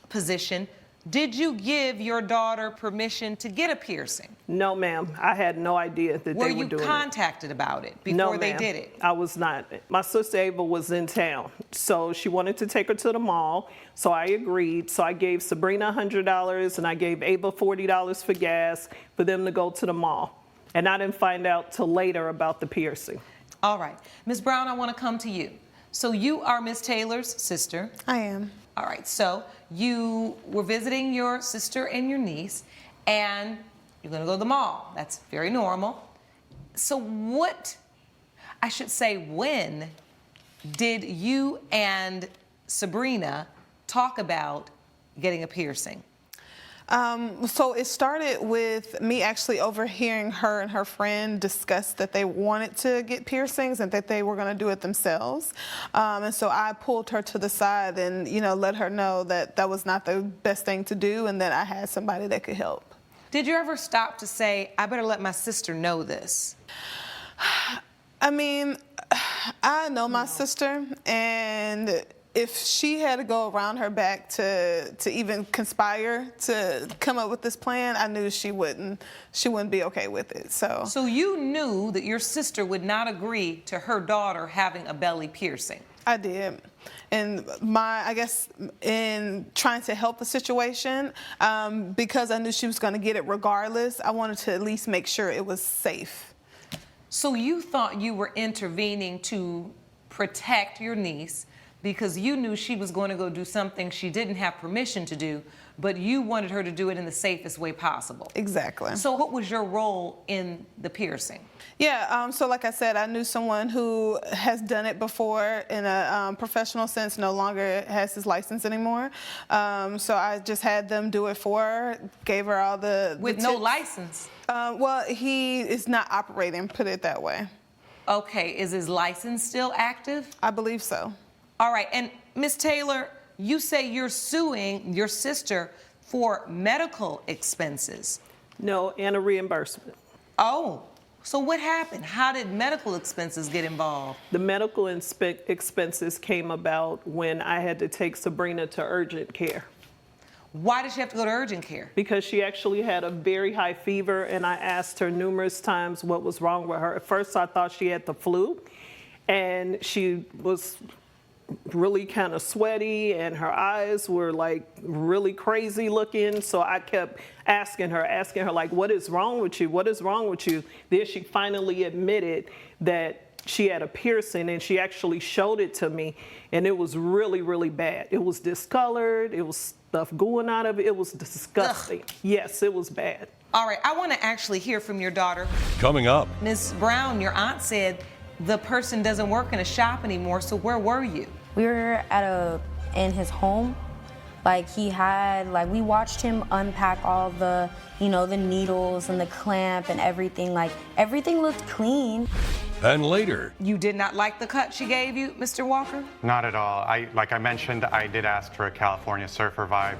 [SPEAKER 14] position, did you give your daughter permission to get a piercing?
[SPEAKER 15] No, ma'am. I had no idea that they were doing it.
[SPEAKER 14] Were you contacted about it before
[SPEAKER 15] No,
[SPEAKER 14] they
[SPEAKER 15] ma'am.
[SPEAKER 14] did it?
[SPEAKER 15] I was not. My sister Ava was in town, so she wanted to take her to the mall, so I agreed. So I gave Sabrina $100 and I gave Ava $40 for gas for them to go to the mall. And I didn't find out till later about the piercing.
[SPEAKER 14] All right. Ms. Brown, I want to come to you. So you are Ms. Taylor's sister.
[SPEAKER 16] I am.
[SPEAKER 14] All right, so you were visiting your sister and your niece, and you're gonna go to the mall. That's very normal. So when did you and Sabrina talk about getting a piercing?
[SPEAKER 16] So it started with me actually overhearing her and her friend discuss that they wanted to get piercings and that they were going to do it themselves. And so I pulled her to the side and, let her know that that was not the best thing to do and that I had somebody that could help.
[SPEAKER 14] Did you ever stop to say, I better let my sister know this?
[SPEAKER 16] I mean, I know my sister, and if she had to go around her back to even conspire to come up with this plan, I knew she wouldn't be okay with it.
[SPEAKER 14] So you knew that your sister would not agree to her daughter having a belly piercing.
[SPEAKER 16] I did. And I guess in trying to help the situation, because I knew she was going to get it regardless, I wanted to at least make sure it was safe.
[SPEAKER 14] So you thought you were intervening to protect your niece because you knew she was going to go do something she didn't have permission to do, but you wanted her to do it in the safest way possible.
[SPEAKER 16] Exactly.
[SPEAKER 14] So what was your role in the piercing?
[SPEAKER 16] Yeah, so like I said, I knew someone who has done it before in a professional sense, no longer has his license anymore. So I just had them do it for her, gave her all the
[SPEAKER 14] With no license?
[SPEAKER 16] Well, he is not operating, put it that way.
[SPEAKER 14] Okay, is his license still active?
[SPEAKER 16] I believe so.
[SPEAKER 14] All right, and Ms. Taylor, you say you're suing your sister for medical expenses.
[SPEAKER 15] No, and a reimbursement.
[SPEAKER 14] Oh, so what happened? How did medical expenses get involved?
[SPEAKER 15] The medical expenses came about when I had to take Sabrina to urgent care.
[SPEAKER 14] Why did she have to go to urgent care?
[SPEAKER 15] Because she actually had a very high fever, and I asked her numerous times what was wrong with her. At first, I thought she had the flu, and she was really kind of sweaty, and her eyes were like really crazy looking. So I kept asking her like, what is wrong with you? What is wrong with you? Then she finally admitted that she had a piercing, and she actually showed it to me, and it was really, really bad. It was discolored. It was stuff going out of it. It was disgusting. Ugh. Yes, it was bad.
[SPEAKER 14] All right, I want to actually hear from your daughter.
[SPEAKER 1] Coming up.
[SPEAKER 14] Ms. Brown, your aunt said the person doesn't work in a shop anymore, so where were you?
[SPEAKER 17] We were in his home. Like we watched him unpack all the, the needles and the clamp and everything. Like everything looked clean.
[SPEAKER 1] And later.
[SPEAKER 14] You did not like the cut she gave you, Mr. Walker?
[SPEAKER 18] Not at all. Like I mentioned, I did ask for a California Surfer vibe.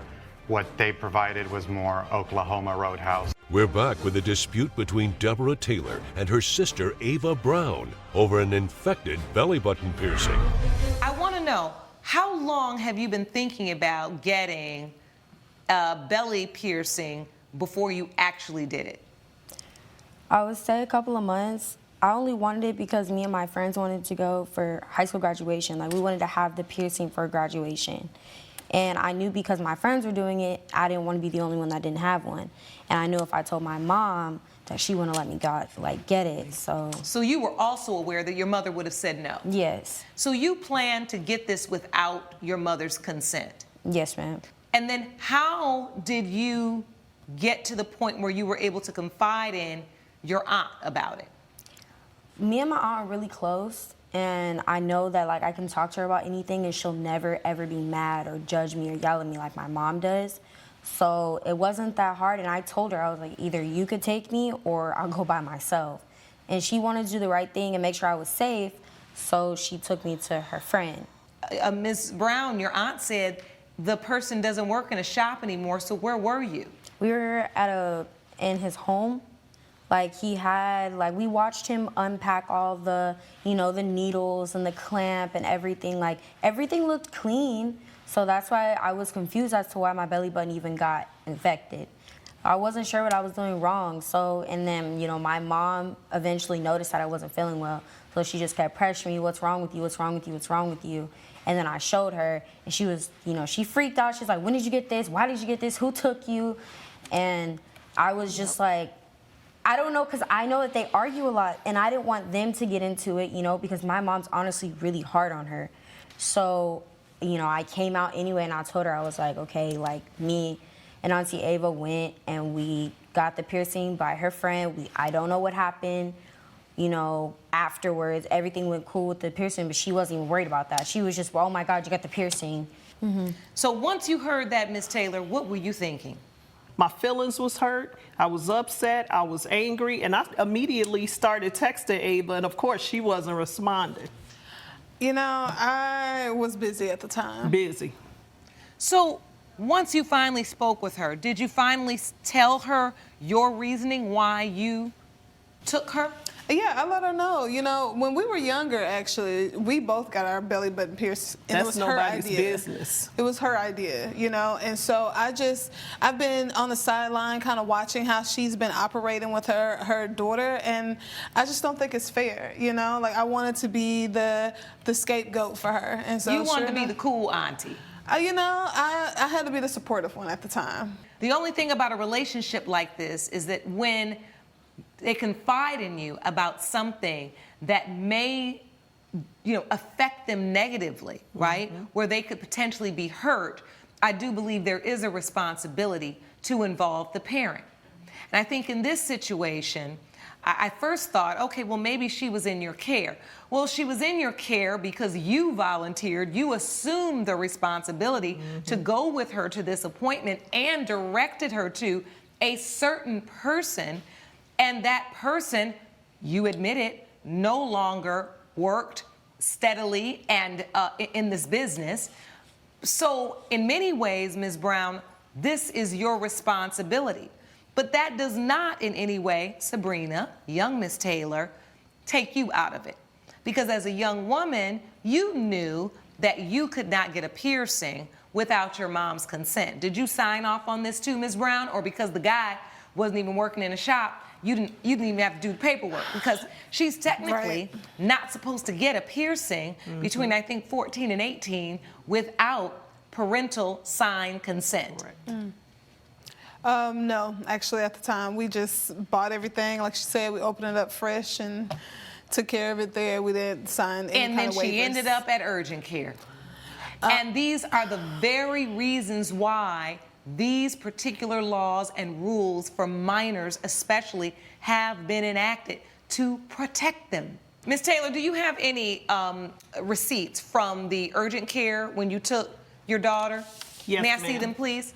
[SPEAKER 18] What they provided was more Oklahoma Roadhouse.
[SPEAKER 1] We're back with a dispute between Deborah Taylor and her sister Ava Brown over an infected belly button piercing.
[SPEAKER 14] I want to know, how long have you been thinking about getting a belly piercing before you actually did it?
[SPEAKER 17] I would say a couple of months. I only wanted it because me and my friends wanted to go for high school graduation. Like we wanted to have the piercing for graduation. And I knew because my friends were doing it, I didn't want to be the only one that didn't have one. And I knew if I told my mom that she wouldn't let me get it, so.
[SPEAKER 14] So you were also aware that your mother would have said no?
[SPEAKER 17] Yes.
[SPEAKER 14] So you planned to get this without your mother's consent?
[SPEAKER 17] Yes, ma'am.
[SPEAKER 14] And then how did you get to the point where you were able to confide in your aunt about it?
[SPEAKER 17] Me and my aunt are really close. And I know that I can talk to her about anything and she'll never ever be mad or judge me or yell at me like my mom does. So it wasn't that hard, and I told her, I was like, either you could take me or I'll go by myself. And she wanted to do the right thing and make sure I was safe, so she took me to her friend.
[SPEAKER 14] Ms. Brown, your aunt said the person doesn't work in a shop anymore, so where were you?
[SPEAKER 17] We were in his home. We watched him unpack all the, the needles and the clamp and everything. Like everything looked clean. So that's why I was confused as to why my belly button even got infected. I wasn't sure what I was doing wrong. So, and then, my mom eventually noticed that I wasn't feeling well. So she just kept pressuring me, what's wrong with you? What's wrong with you? What's wrong with you? And then I showed her, and she was, she freaked out. She's like, when did you get this? Why did you get this? Who took you? And I was just like, I don't know, because I know that they argue a lot, and I didn't want them to get into it, because my mom's honestly really hard on her. So, I came out anyway, and I told her, I was like, okay, me and Auntie Ava went, and we got the piercing by her friend. I don't know what happened, afterwards. Everything went cool with the piercing, but she wasn't even worried about that. She was just, oh my God, you got the piercing.
[SPEAKER 14] Mm-hmm. So once you heard that, Ms. Taylor, what were you thinking?
[SPEAKER 15] My feelings was hurt. I was upset. I was angry. And I immediately started texting Ava. And of course, she wasn't responding.
[SPEAKER 16] I was busy at the time.
[SPEAKER 15] Busy.
[SPEAKER 14] So once you finally spoke with her, did you finally tell her your reasoning why you took her?
[SPEAKER 16] Yeah, I let her know. You know, when we were younger, actually, we both got our belly button pierced, and it was her
[SPEAKER 15] nobody's
[SPEAKER 16] idea.
[SPEAKER 15] business.
[SPEAKER 16] It was her idea, you know, and so I've been on the sideline kind of watching how she's been operating with her daughter, and I just don't think it's fair, you know. Like, I wanted to be the scapegoat for her, and so
[SPEAKER 14] you wanted to be the cool auntie.
[SPEAKER 16] You know, I had to be the supportive one at the time.
[SPEAKER 14] The only thing about a relationship like this is that when they confide in you about something that may, affect them negatively, right? Where they could potentially be hurt, I do believe there is a responsibility to involve the parent. And I think in this situation, I first thought, okay, well, maybe she was in your care. Well, she was in your care because you volunteered, you assumed the responsibility to go with her to this appointment and directed her to a certain person. And that person, you admit it, no longer worked steadily and in this business. So in many ways, Ms. Brown, this is your responsibility. But that does not in any way, Sabrina, young Miss Taylor, take you out of it. Because as a young woman, you knew that you could not get a piercing without your mom's consent. Did you sign off on this too, Ms. Brown? Or because the guy wasn't even working in a shop, you didn't even have to do the paperwork? Because she's technically not supposed to get a piercing between, I think, 14 and 18 without parental signed consent.
[SPEAKER 16] No, actually at the time, we just bought everything. Like she said, we opened it up fresh and took care of it there. We didn't sign any kind of waivers.
[SPEAKER 14] And then she ended up at urgent care. And these are the very reasons why these particular laws and rules for minors especially have been enacted to protect them. Ms. Taylor, do you have any receipts from the urgent care when you took your daughter?
[SPEAKER 15] Yes,
[SPEAKER 14] May I see
[SPEAKER 15] ma'am.
[SPEAKER 14] them, please?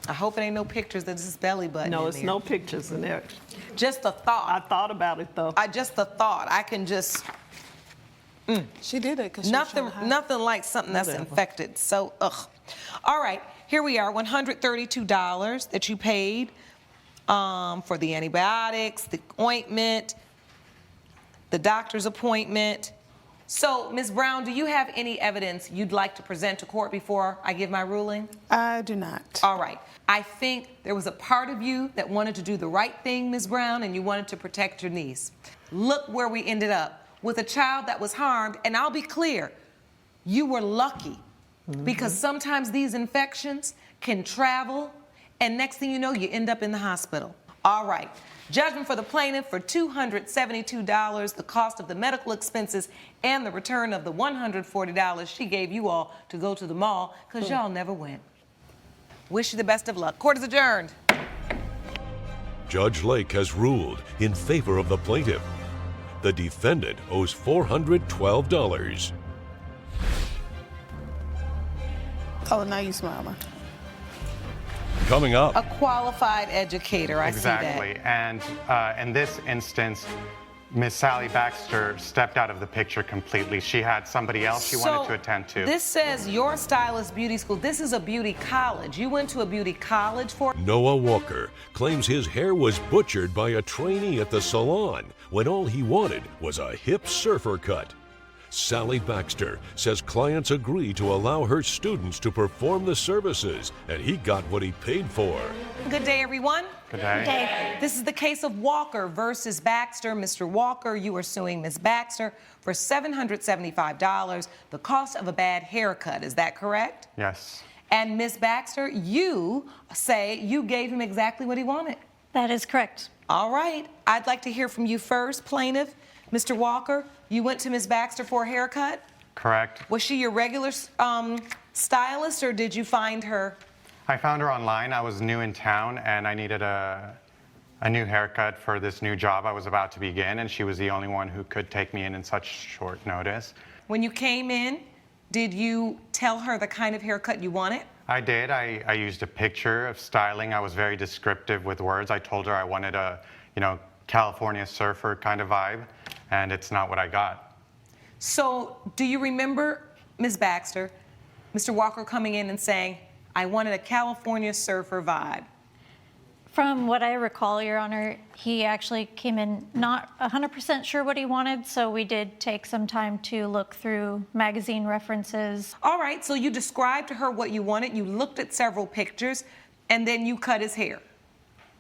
[SPEAKER 14] I hope it ain't no pictures of this belly button.
[SPEAKER 15] No,
[SPEAKER 14] in
[SPEAKER 15] it's
[SPEAKER 14] there.
[SPEAKER 15] no pictures in there.
[SPEAKER 14] Just a thought.
[SPEAKER 15] I thought about it though.
[SPEAKER 14] Just a thought. I can just.
[SPEAKER 16] She did it because
[SPEAKER 14] Nothing like something that's infected. So, ugh. All right, here we are, $132 that you paid for the antibiotics, the ointment, the doctor's appointment. So, Ms. Brown, do you have any evidence you'd like to present to court before I give my ruling?
[SPEAKER 16] I do not.
[SPEAKER 14] All right. I think there was a part of you that wanted to do the right thing, Ms. Brown, and you wanted to protect your niece. Look where we ended up with a child that was harmed, and I'll be clear, you were lucky because sometimes these infections can travel, and next thing you know, you end up in the hospital. All right. Judgment for the plaintiff for $272, the cost of the medical expenses, and the return of the $140 she gave you all to go to the mall because y'all never went. Wish you the best of luck. Court is adjourned.
[SPEAKER 1] Judge Lake has ruled in favor of the plaintiff. The defendant owes $412.
[SPEAKER 16] Oh, now you smiling.
[SPEAKER 1] Coming up.
[SPEAKER 14] A qualified educator, I
[SPEAKER 18] Exactly.
[SPEAKER 14] see that.
[SPEAKER 18] And in this instance, Miss Sally Baxter stepped out of the picture completely. She had somebody else she wanted to attend to.
[SPEAKER 14] This says your stylist beauty school. This is a beauty college. You went to a beauty college for
[SPEAKER 1] Noah Walker claims his hair was butchered by a trainee at the salon when all he wanted was a hip surfer cut. Sally Baxter says clients agree to allow her students to perform the services, and he got what he paid for.
[SPEAKER 14] Good day, everyone.
[SPEAKER 18] Good day.
[SPEAKER 14] Good day. This is the case of Walker versus Baxter. Mr. Walker, you are suing Ms. Baxter for $775, the cost of a bad haircut. Is that correct?
[SPEAKER 18] Yes.
[SPEAKER 14] And Ms. Baxter, you say you gave him exactly what he wanted.
[SPEAKER 19] That is correct.
[SPEAKER 14] All right. I'd like to hear from you first, plaintiff. Mr. Walker, you went to Ms. Baxter for a haircut?
[SPEAKER 18] Correct.
[SPEAKER 14] Was she your regular stylist, or did you find her?
[SPEAKER 18] I found her online. I was new in town, and I needed a new haircut for this new job I was about to begin, and she was the only one who could take me in such short notice.
[SPEAKER 14] When you came in, did you tell her the kind of haircut you wanted?
[SPEAKER 18] I did. I used a picture of styling. I was very descriptive with words. I told her I wanted a, California surfer kind of vibe, and it's not what I got.
[SPEAKER 14] So, do you remember, Ms. Baxter, Mr. Walker coming in and saying, I wanted a California surfer vibe?
[SPEAKER 19] From what I recall, Your Honor, he actually came in not 100% sure what he wanted, so we did take some time to look through magazine references.
[SPEAKER 14] All right, so you described to her what you wanted, you looked at several pictures, and then you cut his hair.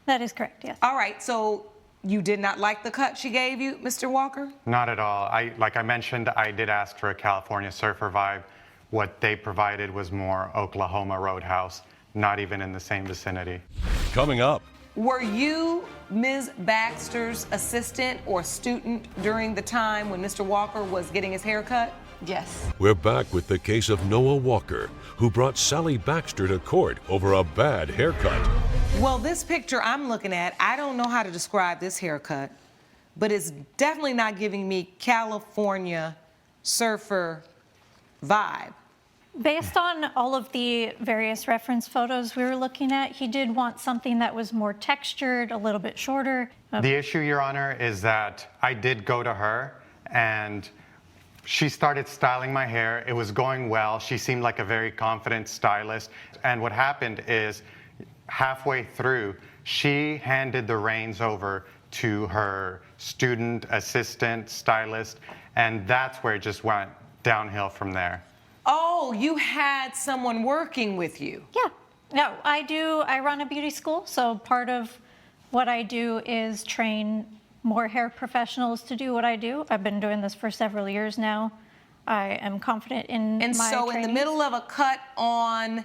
[SPEAKER 19] That is correct, yes.
[SPEAKER 14] All right, so you did not like the cut she gave you, Mr. Walker?
[SPEAKER 18] Not at all. Like I mentioned, I did ask for a California Surfer vibe. What they provided was more Oklahoma Roadhouse, not even in the same vicinity.
[SPEAKER 1] Coming up.
[SPEAKER 14] Were you Ms. Baxter's assistant or student during the time when Mr. Walker was getting his hair cut?
[SPEAKER 20] Yes.
[SPEAKER 1] We're back with the case of Noah Walker, who brought Sally Baxter to court over a bad haircut.
[SPEAKER 14] Well, this picture I'm looking at, I don't know how to describe this haircut, but it's definitely not giving me California Surfer vibe.
[SPEAKER 19] Based on all of the various reference photos we were looking at, he did want something that was more textured, a little bit shorter.
[SPEAKER 18] The issue, Your Honor, is that I did go to her and she started styling my hair. It was going well. She seemed like a very confident stylist. And what happened is halfway through, she handed the reins over to her student, assistant, stylist, and that's where it just went downhill from there.
[SPEAKER 14] Oh, you had someone working with you?
[SPEAKER 19] Yeah. No, I run a beauty school, so part of what I do is train more hair professionals to do what I do. I've been doing this for several years now. I am confident in
[SPEAKER 14] And
[SPEAKER 19] my
[SPEAKER 14] so
[SPEAKER 19] training.
[SPEAKER 14] in the middle of a cut on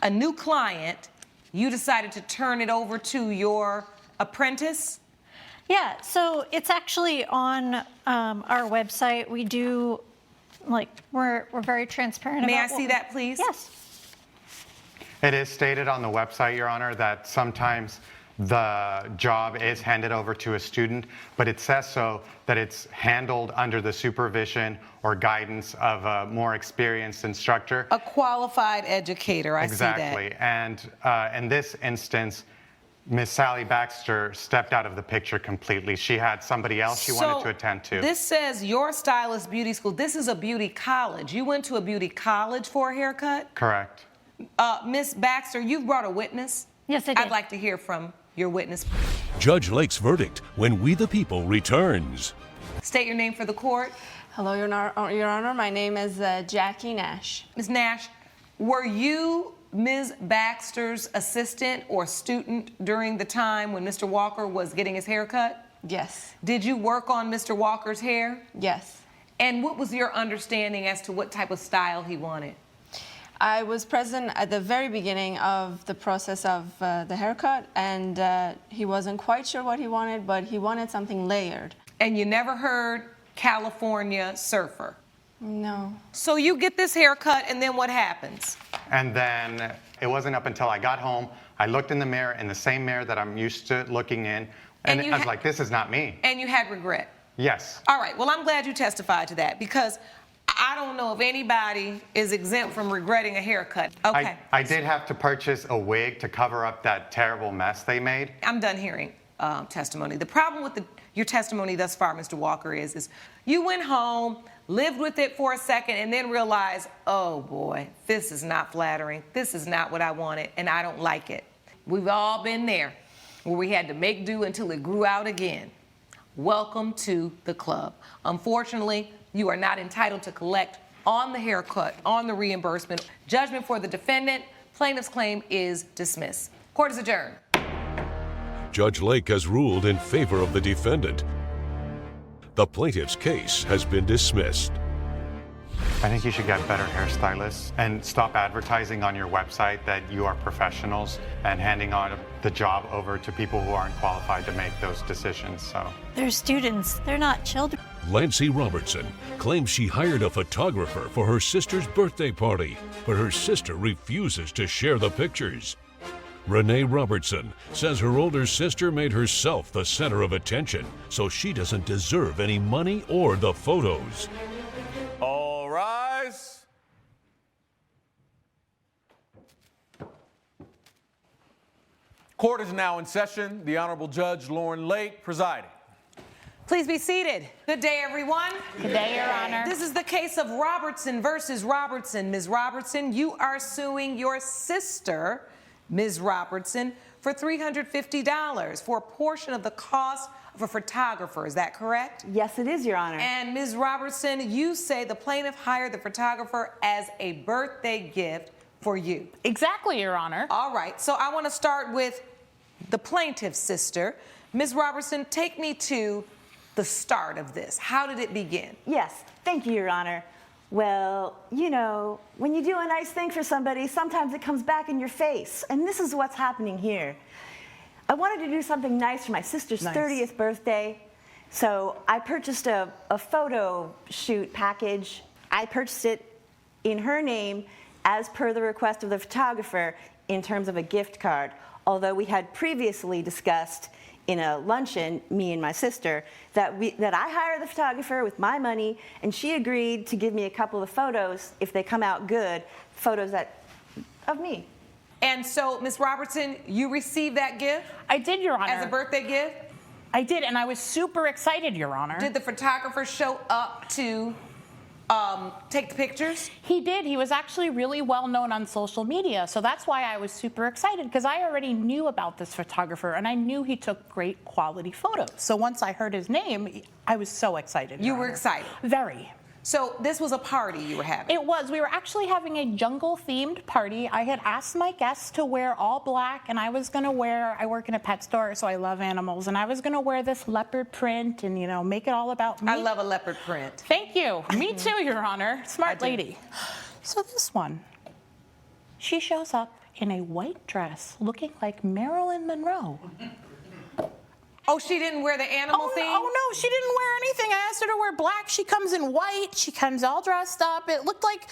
[SPEAKER 14] a new client, you decided to turn it over to your apprentice?
[SPEAKER 19] Yeah, so it's actually on our website. We do, we're very transparent about
[SPEAKER 14] May I
[SPEAKER 19] what
[SPEAKER 14] see
[SPEAKER 19] we-
[SPEAKER 14] that, please?
[SPEAKER 19] Yes.
[SPEAKER 18] It is stated on the website, Your Honor, that sometimes the job is handed over to a student, but it says so that it's handled under the supervision or guidance of a more experienced instructor.
[SPEAKER 14] A qualified educator, I see that.
[SPEAKER 18] Exactly. And in this instance, Miss Sally Baxter stepped out of the picture completely. She had somebody else she wanted to attend to.
[SPEAKER 14] This says your stylist beauty school. This is a beauty college. You went to a beauty college for a haircut?
[SPEAKER 18] Correct.
[SPEAKER 14] Miss Baxter, you've brought a witness?
[SPEAKER 19] Yes, I did.
[SPEAKER 14] I'd like to hear from your witness.
[SPEAKER 1] Judge Lake's verdict when We the People returns.
[SPEAKER 14] State your name for the court.
[SPEAKER 20] Hello, Your Honor. My name is Jackie Nash.
[SPEAKER 14] Ms. Nash, were you Ms. Baxter's assistant or student during the time when Mr. Walker was getting his hair cut?
[SPEAKER 20] Yes.
[SPEAKER 14] Did you work on Mr. Walker's hair?
[SPEAKER 20] Yes.
[SPEAKER 14] And what was your understanding as to what type of style he wanted?
[SPEAKER 20] I was present at the very beginning of the process of the haircut, and he wasn't quite sure what he wanted, but he wanted something layered.
[SPEAKER 14] And you never heard California Surfer?
[SPEAKER 20] No.
[SPEAKER 14] So you get this haircut, and then what happens?
[SPEAKER 18] And then it wasn't up until I got home, I looked in the mirror, in the same mirror that I'm used to looking in, and I was like, this is not me.
[SPEAKER 14] And you had regret?
[SPEAKER 18] Yes.
[SPEAKER 14] All right, well, I'm glad you testified to that, because I don't know if anybody is exempt from regretting a haircut. Okay.
[SPEAKER 18] I did have to purchase a wig to cover up that terrible mess they made.
[SPEAKER 14] I'm done hearing testimony. The problem with your testimony thus far, Mr. Walker, is you went home, lived with it for a second, and then realized, oh boy, this is not flattering. This is not what I wanted, and I don't like it. We've all been there, where we had to make do until it grew out again. Welcome to the club. Unfortunately, you are not entitled to collect on the haircut, on the reimbursement. Judgment for the defendant. Plaintiff's claim is dismissed. Court is adjourned.
[SPEAKER 1] Judge Lake has ruled in favor of the defendant. The plaintiff's case has been dismissed.
[SPEAKER 18] I think you should get better hairstylists and stop advertising on your website that you are professionals and handing on the job over to people who aren't qualified to make those decisions. So
[SPEAKER 19] They're students, they're not children.
[SPEAKER 1] Lancey Robertson claims she hired a photographer for her sister's birthday party, but her sister refuses to share the pictures. Renee Robertson says her older sister made herself the center of attention, so she doesn't deserve any money or the photos.
[SPEAKER 2] All rise. Court is now in session. The Honorable Judge Lauren Lake presiding.
[SPEAKER 14] Please be seated. Good day, everyone.
[SPEAKER 21] Good day, Your Honor.
[SPEAKER 14] This is the case of Robertson versus Robertson. Ms. Robertson, you are suing your sister, Ms. Robertson, for for $350 for a portion of the cost of a photographer. Is that correct?
[SPEAKER 21] Yes, it is, Your Honor.
[SPEAKER 14] And Ms. Robertson, you say the plaintiff hired the photographer as a birthday gift for you.
[SPEAKER 22] Exactly, Your Honor.
[SPEAKER 14] All right, so I want to start with the plaintiff's sister. Ms. Robertson, take me to the start of this. How did it begin?
[SPEAKER 21] Yes, thank you, Your Honor. Well, you know, when you do a nice thing for somebody, sometimes it comes back in your face. And this is what's happening here. I wanted to do something nice for my sister's 30th birthday. So I purchased a photo shoot package. I purchased it in her name as per the request of the photographer in terms of a gift card. Although we had previously discussed in a luncheon, me and my sister, that I hire the photographer with my money, and she agreed to give me a couple of photos, if they come out good, photos of me.
[SPEAKER 14] And so, Ms. Robertson, you received that gift?
[SPEAKER 22] I did, Your Honor.
[SPEAKER 14] As a birthday gift?
[SPEAKER 22] I did, and I was super excited, Your Honor.
[SPEAKER 14] Did the photographer show up to take the pictures?
[SPEAKER 22] He did. He was actually really well known on social media, so that's why I was super excited, because I already knew about this photographer, and I knew he took great quality photos. So once I heard his name, I was so excited.
[SPEAKER 14] You were excited?
[SPEAKER 22] Very.
[SPEAKER 14] So this was a party you were having?
[SPEAKER 22] It was. We were actually having a jungle-themed party. I had asked my guests to wear all black, and I was going to wear, I work in a pet store, so I love animals, and I was going to wear this leopard print and, you know, make it all about me.
[SPEAKER 14] I love a leopard print.
[SPEAKER 22] Thank you. Me too, Your Honor. Smart lady. So this one, she shows up in a white dress looking like Marilyn Monroe.
[SPEAKER 14] Oh, she didn't wear the animal thing?
[SPEAKER 22] Oh, no, she didn't wear anything. I asked her to wear black. She comes in white. She comes all dressed up. It looked like,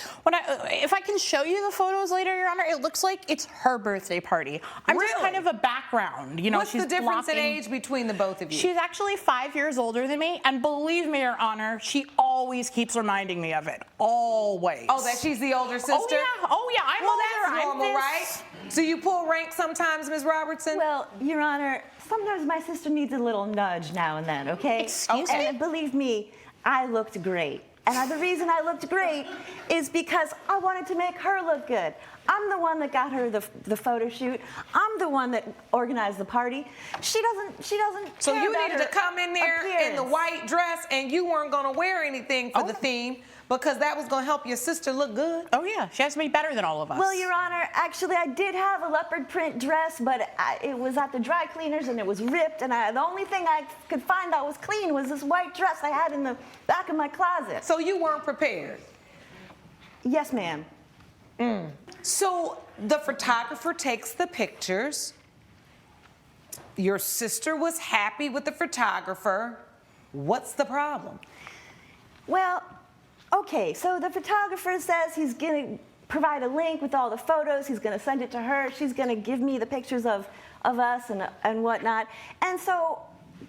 [SPEAKER 22] if I can show you the photos later, Your Honor, it looks like it's her birthday party. I'm just kind of a background. You know,
[SPEAKER 14] What's the difference in age between the both of you?
[SPEAKER 22] She's actually 5 years older than me, and believe me, Your Honor, she always keeps reminding me of it. Always.
[SPEAKER 14] Oh, that she's the older sister?
[SPEAKER 22] Oh, yeah. I'm
[SPEAKER 14] well,
[SPEAKER 22] older.
[SPEAKER 14] that's normal,
[SPEAKER 22] I'm
[SPEAKER 14] right? So you pull rank sometimes, Ms. Robertson?
[SPEAKER 21] Well, Your Honor, sometimes my sister needs a little nudge now and then, okay?
[SPEAKER 22] Excuse me?
[SPEAKER 21] And believe me, I looked great. And the reason I looked great is because I wanted to make her look good. I'm the one that got her the photo shoot. I'm the one that organized the party. She doesn't
[SPEAKER 14] So
[SPEAKER 21] care
[SPEAKER 14] you
[SPEAKER 21] about
[SPEAKER 14] needed
[SPEAKER 21] her
[SPEAKER 14] to come in there in the
[SPEAKER 21] appearance.
[SPEAKER 14] white dress, and you weren't going to wear anything for the theme, because that was going to help your sister look good.
[SPEAKER 22] Oh, yeah. She has to be better than all of us.
[SPEAKER 21] Well, Your Honor, actually, I did have a leopard print dress, but it was at the dry cleaners, and it was ripped, and the only thing I could find that was clean was this white dress I had in the back of my closet.
[SPEAKER 14] So you weren't prepared?
[SPEAKER 21] Yes, ma'am.
[SPEAKER 14] So the photographer takes the pictures. Your sister was happy with the photographer. What's the problem?
[SPEAKER 21] Well, okay, so the photographer says he's going to provide a link with all the photos. He's going to send it to her. She's going to give me the pictures of us and whatnot. And so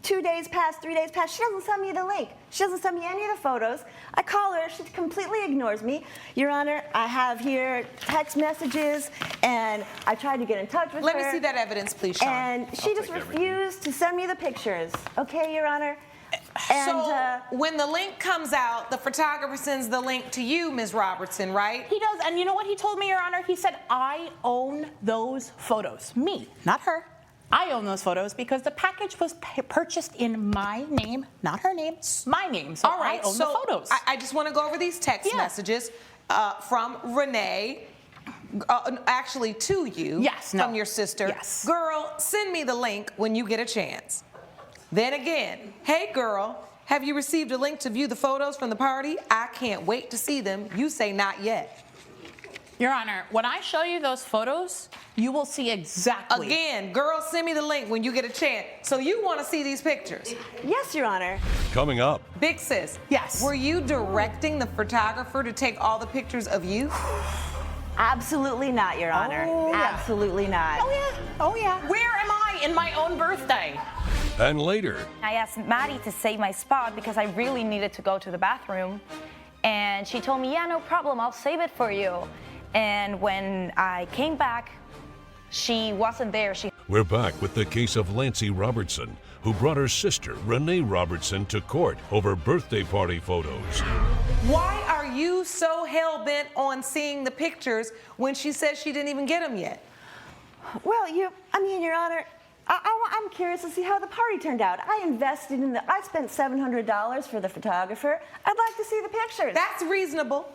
[SPEAKER 21] 2 days pass, 3 days pass. She doesn't send me the link. She doesn't send me any of the photos. I call her. She completely ignores me. Your Honor, I have here text messages, and I tried to get in touch with her.
[SPEAKER 14] Let me see that evidence, please, Sean.
[SPEAKER 21] And she just refused to send me the pictures. Okay, Your Honor? And,
[SPEAKER 14] so when the link comes out, the photographer sends the link to you, Ms. Robertson, right?
[SPEAKER 22] He does, and you know what he told me, Your Honor? He said, I own those photos. Me, not her. I own those photos because the package was purchased in my name, not her name, my name. So
[SPEAKER 14] all right,
[SPEAKER 22] I own the photos.
[SPEAKER 14] I just want to go over these text messages from Renee. Actually, to you.
[SPEAKER 22] Yes,
[SPEAKER 14] from your sister.
[SPEAKER 22] Yes.
[SPEAKER 14] Girl, send me the link when you get a chance. Then again, hey girl, have you received a link to view the photos from the party? I can't wait to see them. You say not yet.
[SPEAKER 22] Your Honor, when I show you those photos, you will see exactly.
[SPEAKER 14] Again, girl, send me the link when you get a chance. So you want to see these pictures?
[SPEAKER 21] Yes, Your Honor.
[SPEAKER 1] Coming up.
[SPEAKER 14] Big sis.
[SPEAKER 22] Yes.
[SPEAKER 14] Were you directing the photographer to take all the pictures of you?
[SPEAKER 21] Absolutely not, Your Honor.
[SPEAKER 22] Oh, yeah.
[SPEAKER 21] Absolutely not.
[SPEAKER 22] Oh, yeah. Oh, yeah. Where am I in my own birthday?
[SPEAKER 1] And later.
[SPEAKER 23] I asked Maddie to save my spot because I really needed to go to the bathroom. And she told me, yeah, no problem, I'll save it for you. And when I came back, she wasn't there.
[SPEAKER 1] We're back with the case of Lancey Robertson, who brought her sister, Renee Robertson, to court over birthday party photos.
[SPEAKER 14] Why are you so hell-bent on seeing the pictures when she says she didn't even get them yet?
[SPEAKER 21] Well, Your Honor, I'm curious to see how the party turned out. I spent $700 for the photographer. I'd like to see the pictures.
[SPEAKER 14] That's reasonable.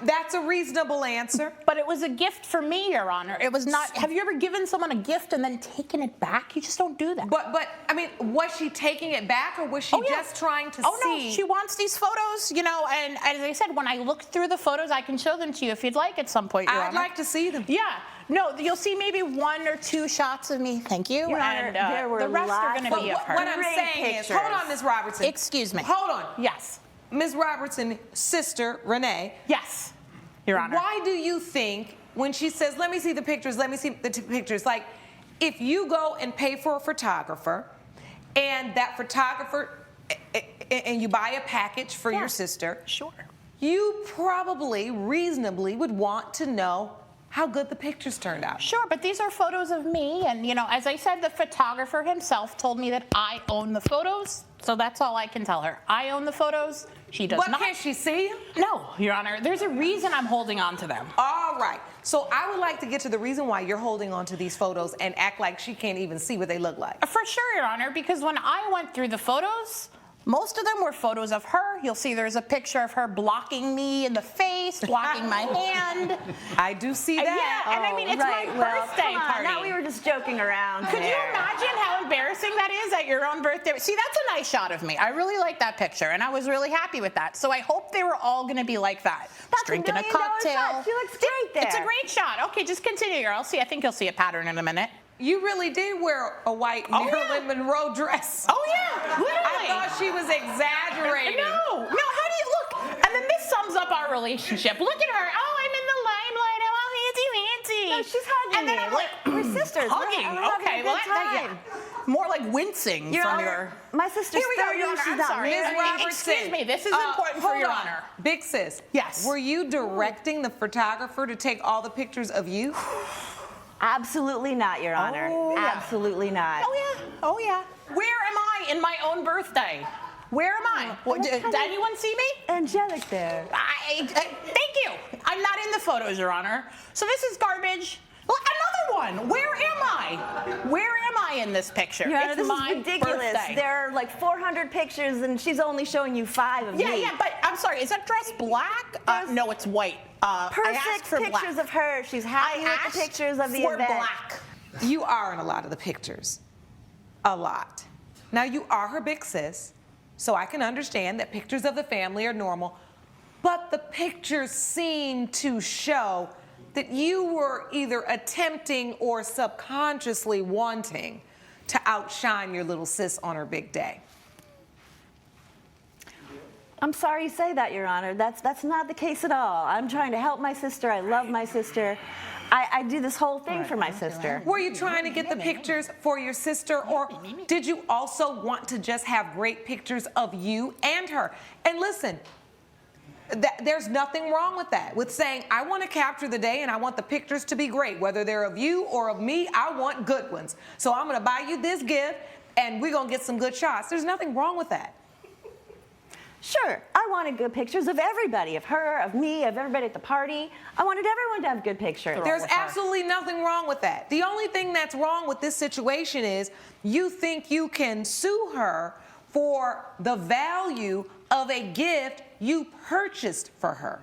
[SPEAKER 14] That's a reasonable answer.
[SPEAKER 22] But it was a gift for me, Your Honor. It was not. Have you ever given someone a gift and then taken it back? You just don't do that.
[SPEAKER 14] But I mean, was she taking it back, or was she just trying to see?
[SPEAKER 22] No, she wants these photos, and as I said, when I looked through the photos, I can show them to you if you'd like at some point, Your Honor.
[SPEAKER 14] I'd like to see them.
[SPEAKER 22] Yeah. No, you'll see maybe 1 or 2 shots of me. Thank you.
[SPEAKER 21] Your Honor, there were
[SPEAKER 22] the rest are going to be of her.
[SPEAKER 14] What I'm saying is, hold on, Ms. Robertson.
[SPEAKER 22] Excuse me.
[SPEAKER 14] Hold on.
[SPEAKER 22] Yes.
[SPEAKER 14] Ms. Robertson's sister, Renee.
[SPEAKER 22] Yes, Your Honor.
[SPEAKER 14] Why do you think when she says, let me see the pictures, let me see the pictures, like if you go and pay for a photographer and that photographer, and you buy a package for your sister,
[SPEAKER 22] sure,
[SPEAKER 14] you probably reasonably would want to know how good the pictures turned out.
[SPEAKER 22] Sure, but these are photos of me, and as I said, the photographer himself told me that I own the photos, so that's all I can tell her. I own the photos. She does not.
[SPEAKER 14] Can't she see them?
[SPEAKER 22] No, Your Honor. There's a reason I'm holding on to them.
[SPEAKER 14] All right. So I would like to get to the reason why you're holding on to these photos and act like she can't even see what they look like.
[SPEAKER 22] For sure, Your Honor, because when I went through the photos, most of them were photos of her. You'll see there's a picture of her blocking me in the face, blocking my hand.
[SPEAKER 14] I do see that.
[SPEAKER 22] Yeah, and I mean, it's my birthday party.
[SPEAKER 21] Now we were just joking around.
[SPEAKER 22] Could you imagine how embarrassing that is at your own birthday? See, that's a nice shot of me. I really like that picture, and I was really happy with that. So I hope they were all going to be like that.
[SPEAKER 21] That's
[SPEAKER 22] drinking
[SPEAKER 21] $1 million
[SPEAKER 22] cocktail.
[SPEAKER 21] shot. She looks great there.
[SPEAKER 22] It's a great shot. Okay, just continue, girl. See, I think you'll see a pattern in a minute.
[SPEAKER 14] You really did wear a white Marilyn Monroe dress.
[SPEAKER 22] Oh, yeah, literally.
[SPEAKER 14] I thought she was exaggerating.
[SPEAKER 22] No, how do you look? And then this sums up our relationship. Look at her. Oh, I'm in the limelight. I'm all fancy.
[SPEAKER 21] No, she's hugging
[SPEAKER 22] and then
[SPEAKER 21] me.
[SPEAKER 22] I'm like,
[SPEAKER 21] we're sisters.
[SPEAKER 22] Hugging.
[SPEAKER 21] We're having
[SPEAKER 22] Okay,
[SPEAKER 21] a
[SPEAKER 22] well,
[SPEAKER 21] good time.
[SPEAKER 22] more like wincing from your.
[SPEAKER 21] My sister's
[SPEAKER 22] Here we go,
[SPEAKER 21] 30.
[SPEAKER 22] Your Honor.
[SPEAKER 21] She's
[SPEAKER 22] I'm
[SPEAKER 21] not
[SPEAKER 22] sorry.
[SPEAKER 21] married.
[SPEAKER 14] Ms. Robertson.
[SPEAKER 22] Excuse me. This is important for
[SPEAKER 14] hold
[SPEAKER 22] Your
[SPEAKER 14] on.
[SPEAKER 22] Honor.
[SPEAKER 14] Big sis.
[SPEAKER 22] Yes.
[SPEAKER 14] Were you directing the photographer to take all the pictures of you?
[SPEAKER 21] Absolutely not, Your Honor.
[SPEAKER 22] Oh, yeah.
[SPEAKER 21] Absolutely not.
[SPEAKER 22] Oh, yeah. Where am I in my own birthday? Where am I? Did anyone see me?
[SPEAKER 21] Angelic there.
[SPEAKER 22] Thank you. I'm not in the photos, Your Honor. So this is garbage. Look, another one. Where am I? Where am I in this picture?
[SPEAKER 21] Your Honor,
[SPEAKER 22] It's
[SPEAKER 21] this
[SPEAKER 22] my
[SPEAKER 21] is ridiculous.
[SPEAKER 22] birthday.
[SPEAKER 21] There are like 400 pictures, and she's only showing you 5 of me.
[SPEAKER 22] Yeah, but I'm sorry. Is that dress black? No, it's white. I asked
[SPEAKER 21] Perfect
[SPEAKER 22] for
[SPEAKER 21] pictures
[SPEAKER 22] black.
[SPEAKER 21] of her. She's happy with the pictures of the
[SPEAKER 22] for
[SPEAKER 21] event.
[SPEAKER 22] black.
[SPEAKER 14] You are in a lot of the pictures. A lot. Now, you are her big sis, so I can understand that pictures of the family are normal, but the pictures seem to show that you were either attempting or subconsciously wanting to outshine your little sis on her big day.
[SPEAKER 21] I'm sorry you say that, Your Honor. That's not the case at all. I'm trying to help my sister. I love my sister. I do this whole thing for my sister.
[SPEAKER 14] Were you trying to get the pictures for your sister, or did you also want to just have great pictures of you and her? And listen, there's nothing wrong with that, with saying, I want to capture the day and I want the pictures to be great. Whether they're of you or of me, I want good ones. So I'm going to buy you this gift and we're going to get some good shots. There's nothing wrong with that.
[SPEAKER 21] Sure, I wanted good pictures of everybody, of her, of me, of everybody at the party. I wanted everyone to have good pictures.
[SPEAKER 14] There's absolutely nothing wrong with that. The only thing that's wrong with this situation is you think you can sue her for the value of a gift you purchased for her.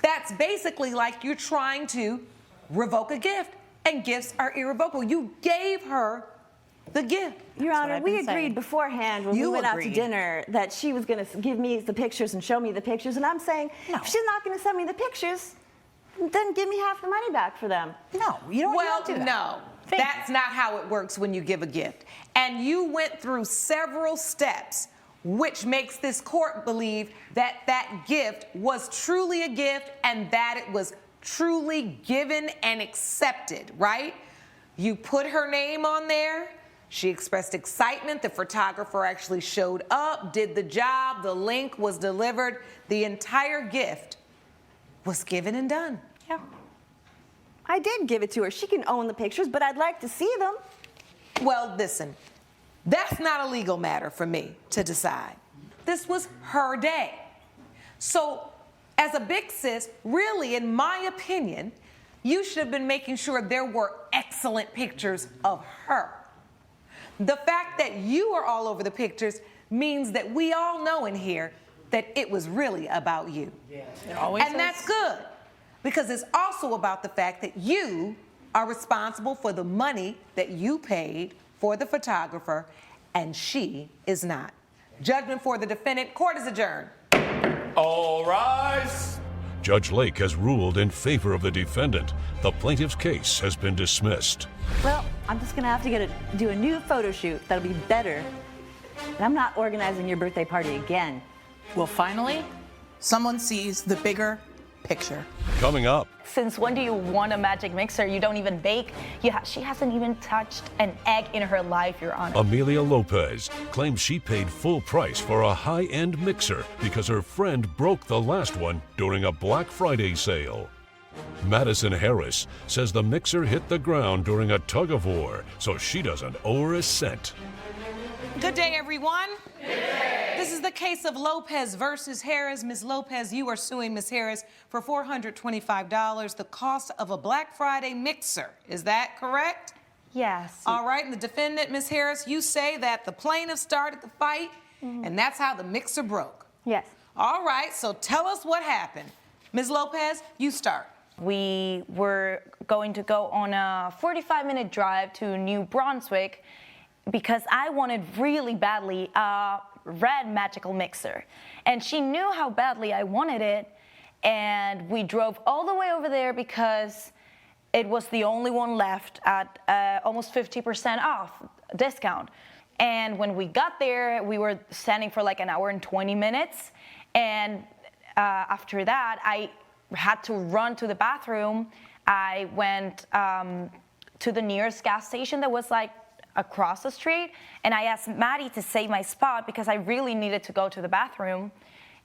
[SPEAKER 14] That's basically like you're trying to revoke a gift, and gifts are irrevocable. You gave her the gift.
[SPEAKER 21] Your Honor, we agreed beforehand when we went out to
[SPEAKER 14] agreed.
[SPEAKER 21] dinner that she was going to give me the pictures and show me the pictures, and I'm saying, if she's not going to send me the pictures, then give me half the money back for them.
[SPEAKER 22] No, you don't
[SPEAKER 14] Well,
[SPEAKER 22] do that.
[SPEAKER 14] no. That's not how it works when you give a gift. And you went through several steps, which makes this court believe that that gift was truly a gift and that it was truly given and accepted, right? You put her name on there. She expressed excitement. The photographer actually showed up, did the job. The link was delivered. The entire gift was given and done.
[SPEAKER 22] Yeah.
[SPEAKER 21] I did give it to her. She can own the pictures, but I'd like to see them.
[SPEAKER 14] Well, listen, that's not a legal matter for me to decide. This was her day. So, as a big sis, really, in my opinion, you should have been making sure there were excellent pictures of her. The fact that you are all over the pictures means that we all know in here that it was really about you.
[SPEAKER 22] It always
[SPEAKER 14] And that's good, because it's also about the fact that you are responsible for the money that you paid for the photographer, and she is not. Judgment for the defendant. Court is adjourned.
[SPEAKER 2] All rise.
[SPEAKER 1] Judge Lake has ruled in favor of the defendant. The plaintiff's case has been dismissed.
[SPEAKER 21] Well, I'm just gonna have to do a new photo shoot that'll be better. And I'm not organizing your birthday party again.
[SPEAKER 22] Well, finally, someone sees the bigger picture.
[SPEAKER 1] Coming up,
[SPEAKER 23] Since when do you want a magic mixer? You don't even bake. She hasn't even touched an egg in her life, Your Honor.
[SPEAKER 1] Amelia Lopez claims she paid full price for a high-end mixer because her friend broke the last one during a Black Friday sale. Madison Harris says the mixer hit the ground during a tug-of-war, so she doesn't owe her a cent.
[SPEAKER 14] Good day, everyone. This is the case of Lopez versus Harris. Ms. Lopez, you are suing Ms. Harris for $425, the cost of a Black Friday mixer. Is that correct?
[SPEAKER 23] Yes.
[SPEAKER 14] All right, and the defendant, Ms. Harris, you say that the plaintiff started the fight, and that's how the mixer broke.
[SPEAKER 23] Yes.
[SPEAKER 14] All right, so tell us what happened. Ms. Lopez, you start.
[SPEAKER 23] We were going to go on a 45-minute drive to New Brunswick because I wanted really badly a red magical mixer. And she knew how badly I wanted it, and we drove all the way over there because it was the only one left at almost 50% off discount. And when we got there, we were standing for like an hour and 20 minutes. And after that, I had to run to the bathroom. I went to the nearest gas station that was like across the street, and I asked Maddie to save my spot because I really needed to go to the bathroom.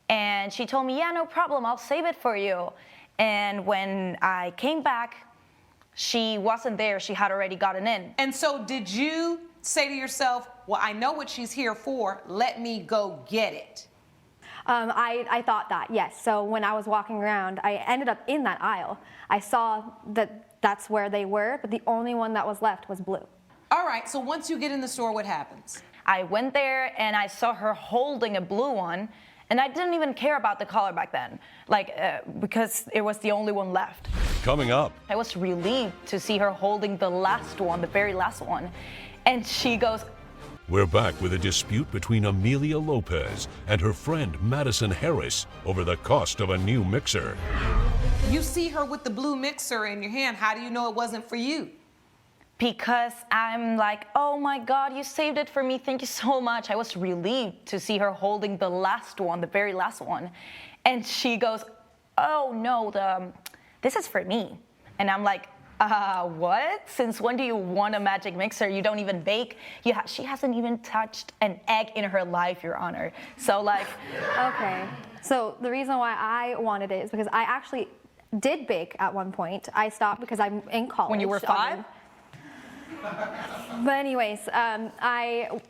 [SPEAKER 23] And she told me, yeah, no problem, I'll save it for you. And when I came back, she wasn't there. She had already gotten in.
[SPEAKER 14] And so did you say to yourself, well, I know what she's here for, let me go get it?
[SPEAKER 4] I thought that, yes. So when I was walking around, I ended up in that aisle. I saw that that's where they were, but the only one that was left was blue.
[SPEAKER 14] All right, so once you get in the store, what happens?
[SPEAKER 23] I went there and I saw her holding a blue one, and I didn't even care about the color back then, because it was the only one left.
[SPEAKER 1] Coming up,
[SPEAKER 23] I was relieved to see her holding the last one, the very last one, and she goes,
[SPEAKER 1] we're back with a dispute between Amelia Lopez and her friend Madison Harris over the cost of a new mixer.
[SPEAKER 14] You see her with the blue mixer in your hand. How do you know it wasn't for you?
[SPEAKER 23] Because I'm like, oh my God, you saved it for me. Thank you so much. I was relieved to see her holding the last one, the very last one. And she goes, oh no, this is for me. And I'm like, what? Since when do you want a magic mixer? You don't even bake. She hasn't even touched an egg in her life, Your Honor. So like.
[SPEAKER 4] Okay. So the reason why I wanted it is because I actually did bake at one point. I stopped because I'm in college.
[SPEAKER 23] When you were 5?
[SPEAKER 4] But anyways, I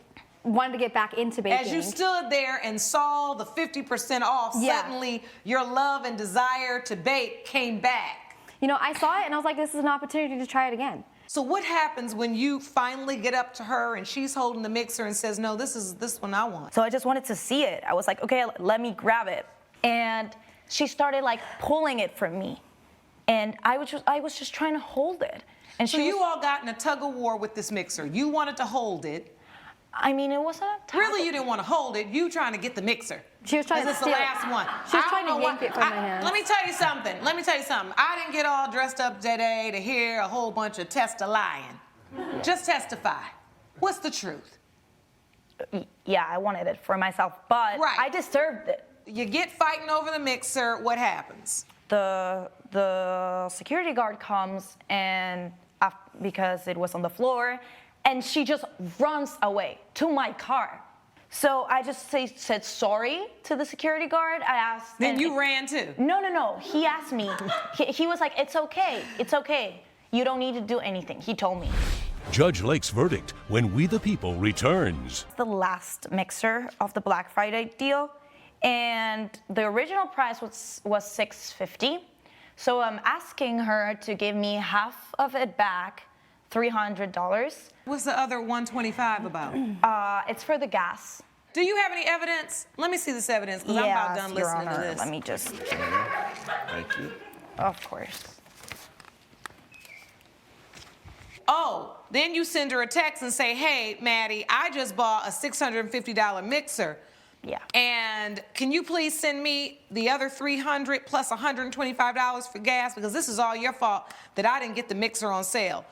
[SPEAKER 4] wanted to get back into baking.
[SPEAKER 14] As you stood there and saw the 50% off, suddenly your love and desire to bake came back.
[SPEAKER 4] You know, I saw it and I was like, this is an opportunity to try it again.
[SPEAKER 14] So what happens when you finally get up to her and she's holding the mixer and says, no, this is this one I want?
[SPEAKER 23] So I just wanted to see it. I was like, okay, let me grab it. And she started like pulling it from me. And I was just trying to hold it. And
[SPEAKER 14] so you all got in a tug of war with this mixer. You wanted to hold it.
[SPEAKER 23] I mean, it wasn't a tug.
[SPEAKER 14] Really, you didn't want to hold it. You trying to get the mixer.
[SPEAKER 4] She was trying to steal
[SPEAKER 14] the last one.
[SPEAKER 4] She was trying to yank it from my hands.
[SPEAKER 14] Let me tell you something. I didn't get all dressed up today to hear a whole bunch of lying. Just testify. What's the truth?
[SPEAKER 23] Yeah, I wanted it for myself, but I deserved it.
[SPEAKER 14] You get fighting over the mixer. What happens?
[SPEAKER 23] The security guard comes and because it was on the floor, and she just runs away to my car. So I just said sorry to the security guard. I asked.
[SPEAKER 14] Then you ran too?
[SPEAKER 23] No. He asked me. He was like, it's okay. You don't need to do anything. He told me.
[SPEAKER 1] Judge Lake's verdict when We the People returns.
[SPEAKER 23] The last mixer of the Black Friday deal, and the original price was $650. So I'm asking her to give me half of it back, $300.
[SPEAKER 14] What's the other $125 about?
[SPEAKER 23] It's for the gas.
[SPEAKER 14] Do you have any evidence? Let me see this evidence, because I'm about done
[SPEAKER 23] Your
[SPEAKER 14] listening to
[SPEAKER 23] Honor,
[SPEAKER 14] this.
[SPEAKER 23] let me just.
[SPEAKER 2] Thank you.
[SPEAKER 23] Of course.
[SPEAKER 14] Oh, then you send her a text and say, hey, Maddie, I just bought a $650 mixer.
[SPEAKER 23] Yeah.
[SPEAKER 14] And can you please send me the other $300 plus $125 for gas? Because this is all your fault that I didn't get the mixer on sale.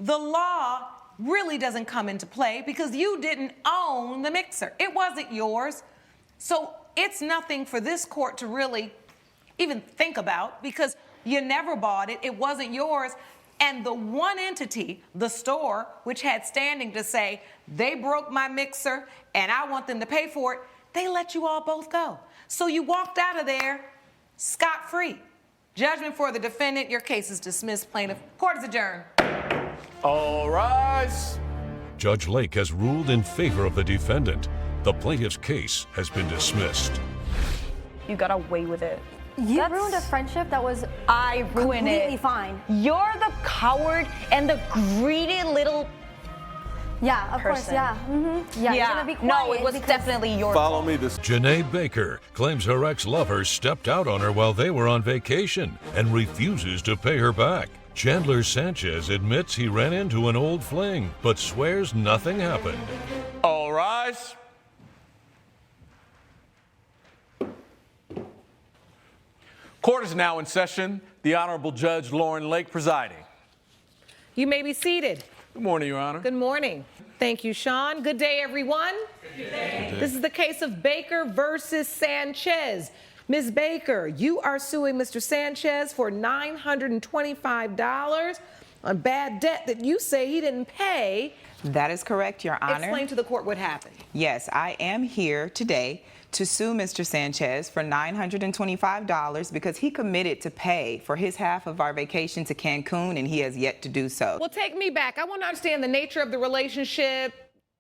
[SPEAKER 14] The law really doesn't come into play because you didn't own the mixer. It wasn't yours. So it's nothing for this court to really even think about because you never bought it. It wasn't yours. And the one entity, the store, which had standing to say, they broke my mixer and I want them to pay for it, they let you all both go. So you walked out of there scot-free. Judgment for the defendant. Your case is dismissed. Plaintiff. Court is adjourned.
[SPEAKER 2] All rise.
[SPEAKER 1] Judge Lake has ruled in favor of the defendant. The plaintiff's case has been dismissed.
[SPEAKER 23] You got away with it.
[SPEAKER 4] You ruined a friendship that was
[SPEAKER 23] I ruined
[SPEAKER 4] completely
[SPEAKER 23] it.
[SPEAKER 4] fine.
[SPEAKER 23] You're the coward and the greedy little
[SPEAKER 4] Yeah, of course,
[SPEAKER 23] person.
[SPEAKER 4] yeah. Yeah, you're gonna be quiet.
[SPEAKER 23] No, it was
[SPEAKER 4] because-
[SPEAKER 23] definitely your
[SPEAKER 2] Follow
[SPEAKER 23] fault.
[SPEAKER 2] me this.
[SPEAKER 1] Janae Baker claims her ex-lover stepped out on her while they were on vacation and refuses to pay her back. Chandler Sanchez admits he ran into an old fling, but swears nothing happened.
[SPEAKER 2] All rise. Court is now in session. The Honorable Judge Lauren Lake presiding.
[SPEAKER 14] You may be seated.
[SPEAKER 2] Good morning, Your Honor.
[SPEAKER 14] Good morning. Thank you, Sean. Good day, everyone.
[SPEAKER 2] Good day.
[SPEAKER 14] This is the case of Baker versus Sanchez. Ms. Baker, you are suing Mr. Sanchez for $925 on bad debt that you say he didn't pay.
[SPEAKER 5] That is correct, Your Honor.
[SPEAKER 14] Explain to the court what happened.
[SPEAKER 5] Yes, I am here today to sue Mr. Sanchez for $925 because he committed to pay for his half of our vacation to Cancun and he has yet to do so.
[SPEAKER 14] Well, take me back. I want to understand the nature of the relationship,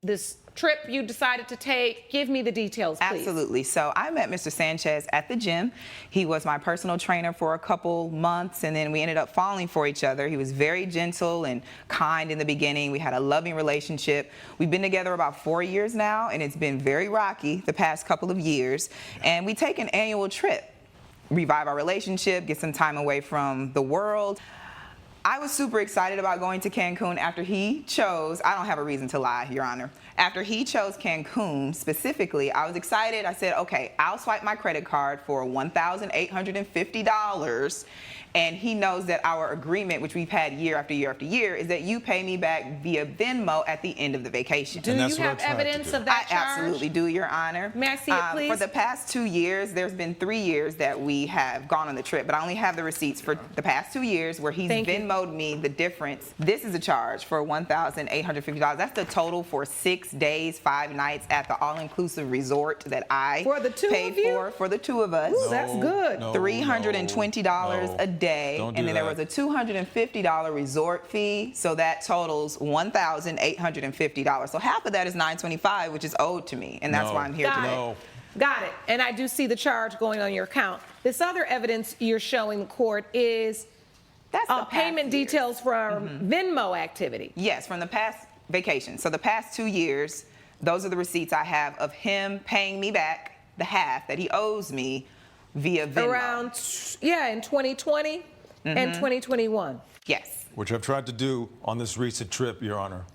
[SPEAKER 14] this trip you decided to take. Give me the details, please.
[SPEAKER 5] Absolutely. So I met Mr. Sanchez at the gym. He was my personal trainer for a couple months, and then we ended up falling for each other. He was very gentle and kind in the beginning. We had a loving relationship. We've been together about 4 years now, and it's been very rocky the past couple of years. And we take an annual trip, revive our relationship, get some time away from the world. I was super excited about going to Cancun after he chose, I don't have a reason to lie, Your Honor. After he chose Cancun specifically, I was excited. I said, okay, I'll swipe my credit card for $1,850. And he knows that our agreement, which we've had year after year after year, is that you pay me back via Venmo at the end of the vacation.
[SPEAKER 14] Do you have evidence of that
[SPEAKER 5] I
[SPEAKER 14] charge?
[SPEAKER 5] absolutely do, Your Honor.
[SPEAKER 14] May I see it, please?
[SPEAKER 5] For the past 2 years, there's been 3 years that we have gone on the trip, but I only have the receipts for the past 2 years where he's Venmo'd me the difference. This is a charge for $1,850. That's the total for 6 days, 5 nights at the all-inclusive resort that I paid for the two of us.
[SPEAKER 14] Ooh, that's good.
[SPEAKER 5] $320 a day.
[SPEAKER 7] Don't do
[SPEAKER 5] And then there
[SPEAKER 7] that.
[SPEAKER 5] was a $250 resort fee, so that totals $1,850. So half of that is $925, which is owed to me, and that's why I'm here today.
[SPEAKER 14] Got it. And I do see the charge going on your account. This other evidence you're showing the court is payment details from Venmo activity.
[SPEAKER 5] Yes, from the past vacation. So the past 2 years, those are the receipts I have of him paying me back the half that he owes me via Venmo.
[SPEAKER 14] Around, in 2020 and 2021.
[SPEAKER 5] Yes.
[SPEAKER 7] Which I've tried to do on this recent trip, Your Honor.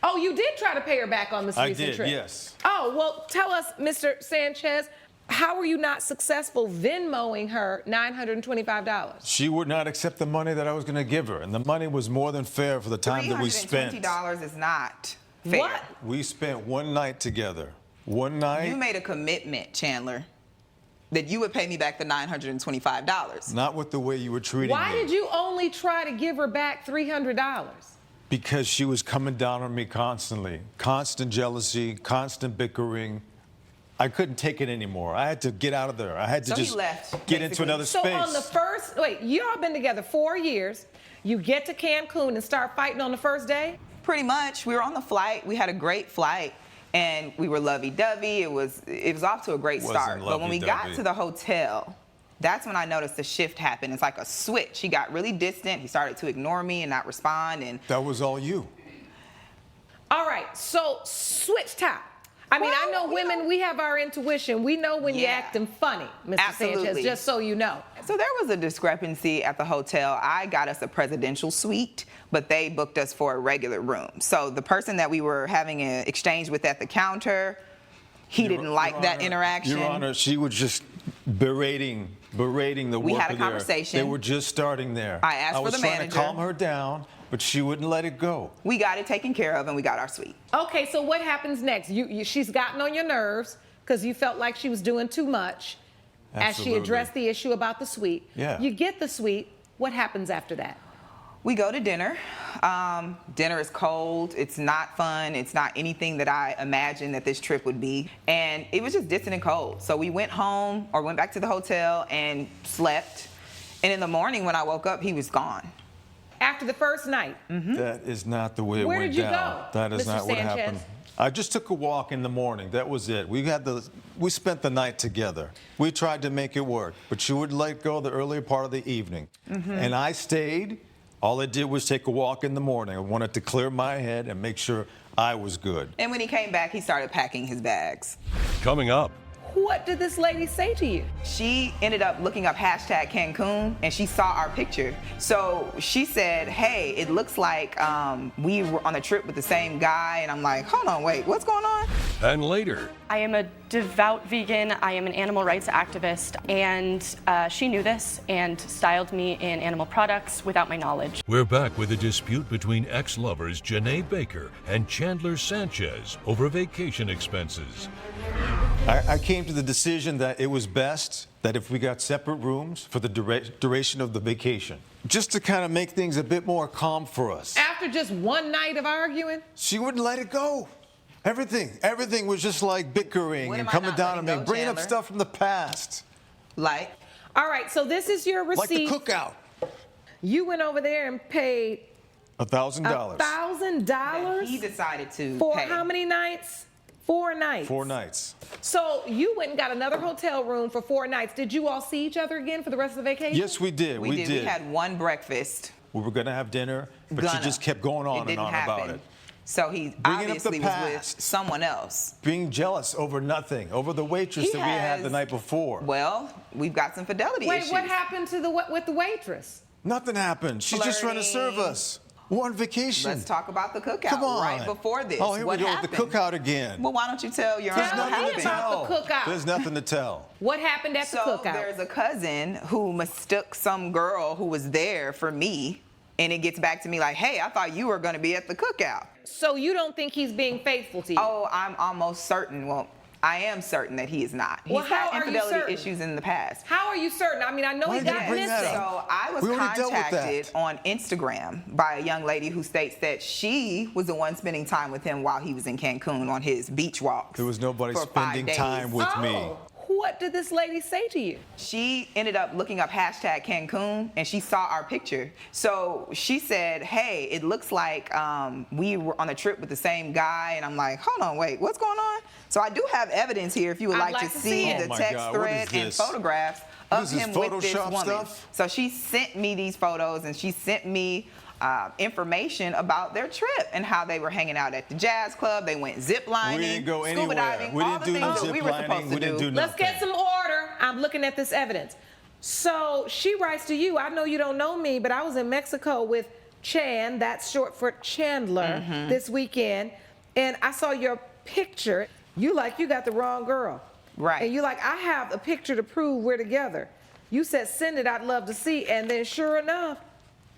[SPEAKER 14] Oh, you did try to pay her back on this
[SPEAKER 7] I
[SPEAKER 14] recent
[SPEAKER 7] did,
[SPEAKER 14] trip?
[SPEAKER 7] yes.
[SPEAKER 14] Oh, well, tell us, Mr. Sanchez, how were you not successful Venmoing her $925?
[SPEAKER 7] She would not accept the money that I was going to give her, and the money was more than fair for the time that we spent.
[SPEAKER 5] $320 is not fair.
[SPEAKER 14] What?
[SPEAKER 7] We spent one night together. One night.
[SPEAKER 5] You made a commitment, Chandler, that you would pay me back the $925.
[SPEAKER 7] Not with the way you were treating
[SPEAKER 14] Why
[SPEAKER 7] me.
[SPEAKER 14] did you only try to give her back $300?
[SPEAKER 7] Because she was coming down on me constantly. Constant jealousy, constant bickering. I couldn't take it anymore. I had to get out of there. I had to
[SPEAKER 14] So he
[SPEAKER 7] just
[SPEAKER 14] left,
[SPEAKER 7] get into another
[SPEAKER 14] So
[SPEAKER 7] space.
[SPEAKER 14] on the first, y'all been together 4 years. You get to Cancun and start fighting on the first day?
[SPEAKER 5] Pretty much. We were on the flight. We had a great flight, and we were lovey-dovey. It was off to a great
[SPEAKER 7] Wasn't
[SPEAKER 5] start. But when we got
[SPEAKER 7] lovey-dovey.
[SPEAKER 5] to the hotel, That's when I noticed the shift happen. It's like a switch. He got really distant. He started to ignore me and not respond. And
[SPEAKER 7] that was all you.
[SPEAKER 3] All right, so switch top. I mean, I know women, we have our intuition. We know when you're acting funny, Mr. Sanchez, just so you know.
[SPEAKER 5] So there was a discrepancy at the hotel. I got us a presidential suite, but they booked us for a regular room. So the person that we were having an exchange with at the counter, he didn't like that interaction.
[SPEAKER 7] Your Honor, she was just berating the worker.
[SPEAKER 5] We had a conversation.
[SPEAKER 7] They were just starting there.
[SPEAKER 5] I asked for the manager.
[SPEAKER 7] I was trying to calm her down, but she wouldn't let it go.
[SPEAKER 5] We got it taken care of, and we got our suite.
[SPEAKER 3] Okay, so what happens next? She's gotten on your nerves because you felt like she was doing too much as she addressed the issue about the suite.
[SPEAKER 7] Yeah.
[SPEAKER 3] You get the suite. What happens after that?
[SPEAKER 5] We go to dinner. Dinner is cold. It's not fun. It's not anything that I imagined that this trip would be. And it was just distant and cold. So we went home or went back to the hotel and slept. And in the morning when I woke up, he was gone.
[SPEAKER 3] After the first night?
[SPEAKER 7] That is not the way it
[SPEAKER 3] Where
[SPEAKER 7] went
[SPEAKER 3] did you
[SPEAKER 7] down.
[SPEAKER 3] go,
[SPEAKER 7] That is
[SPEAKER 3] Mr.
[SPEAKER 7] not what
[SPEAKER 3] Sanchez?
[SPEAKER 7] happened. I just took a walk in the morning. That was it. We spent the night together. We tried to make it work, but she wouldn't let go the earlier part of the evening. And I stayed. All I did was take a walk in the morning. I wanted to clear my head and make sure I was good.
[SPEAKER 5] And when he came back, he started packing his bags.
[SPEAKER 1] Coming up.
[SPEAKER 3] What did this lady say to you?
[SPEAKER 5] She ended up looking up hashtag Cancun, and she saw our picture. So she said, hey, it looks like we were on a trip with the same guy. And I'm like, hold on, wait, what's going on?
[SPEAKER 1] And later.
[SPEAKER 8] I am a devout vegan. I am an animal rights activist. And she knew this and styled me in animal products without my knowledge.
[SPEAKER 1] We're back with a dispute between ex-lovers Janae Baker and Chandler Sanchez over vacation expenses.
[SPEAKER 7] I came to the decision that it was best that if we got separate rooms for the duration of the vacation, just to kind of make things a bit more calm for us.
[SPEAKER 3] After just one night of arguing?
[SPEAKER 7] She wouldn't let it go. Everything was just like bickering and coming down on me, bringing up stuff from the past.
[SPEAKER 5] Like?
[SPEAKER 3] All right, so this is your receipt.
[SPEAKER 7] Like the cookout.
[SPEAKER 3] You went over there and paid
[SPEAKER 7] $1,000.
[SPEAKER 3] $1,000?
[SPEAKER 5] He decided to
[SPEAKER 3] For
[SPEAKER 5] pay.
[SPEAKER 3] how many nights? 4 nights.
[SPEAKER 7] 4 nights.
[SPEAKER 3] So you went and got another hotel room for 4 nights. Did you all see each other again for the rest of the vacation?
[SPEAKER 7] Yes, we did.
[SPEAKER 5] We did. We had one breakfast.
[SPEAKER 7] We were going to have dinner, but she just kept going on and on about it.
[SPEAKER 5] So he obviously was with someone else.
[SPEAKER 7] Being jealous over nothing, over the waitress that we had the night before.
[SPEAKER 5] Well, we've got some fidelity issues.
[SPEAKER 3] Wait, what happened to with the waitress?
[SPEAKER 7] Nothing happened. She's just trying to serve us. We're on vacation.
[SPEAKER 5] Let's talk about the cookout.
[SPEAKER 7] Come on.
[SPEAKER 5] Right before this.
[SPEAKER 7] Oh, here
[SPEAKER 5] what
[SPEAKER 7] we go
[SPEAKER 5] happened?
[SPEAKER 7] with the cookout again.
[SPEAKER 5] Well, why don't you tell Your Honor what happened?
[SPEAKER 3] About the cookout.
[SPEAKER 7] There's nothing to tell.
[SPEAKER 3] What happened at the cookout?
[SPEAKER 5] So there's a cousin who mistook some girl who was there for me, and it gets back to me like, hey, I thought you were going to be at the cookout.
[SPEAKER 3] So you don't think he's being faithful to you?
[SPEAKER 5] Oh, I'm almost certain. Well, I am certain that he is not. He's had infidelity issues in the past.
[SPEAKER 3] How are you certain? I mean, I know he got missing.
[SPEAKER 5] So I was contacted on Instagram by a young lady who states that she was the one spending time with him while he was in Cancun on his beach walks.
[SPEAKER 7] There was nobody spending time with me.
[SPEAKER 3] What did this lady say to you?
[SPEAKER 5] She ended up looking up hashtag Cancun, and she saw our picture. So she said, hey, it looks like we were on a trip with the same guy. And I'm like, hold on, wait, what's going on? So I do have evidence here if you would like to see the text thread and photographs of him with this woman. So she sent me these photos, and she sent me information about their trip and how they were hanging out at the jazz club. They went zip lining,
[SPEAKER 7] we didn't go
[SPEAKER 5] scuba
[SPEAKER 7] anywhere.
[SPEAKER 5] diving,
[SPEAKER 7] We
[SPEAKER 5] all
[SPEAKER 7] didn't
[SPEAKER 5] the
[SPEAKER 7] do no
[SPEAKER 5] things that
[SPEAKER 7] zip
[SPEAKER 5] we were
[SPEAKER 7] lining.
[SPEAKER 5] supposed to
[SPEAKER 7] We didn't do
[SPEAKER 3] Let's get some order. I'm looking at this evidence. So she writes to you, I know you don't know me, but I was in Mexico with Chan, that's short for Chandler, this weekend, and I saw your picture. You got the wrong girl.
[SPEAKER 5] Right.
[SPEAKER 3] And you I have a picture to prove we're together. You said, send it, I'd love to see. And then sure enough,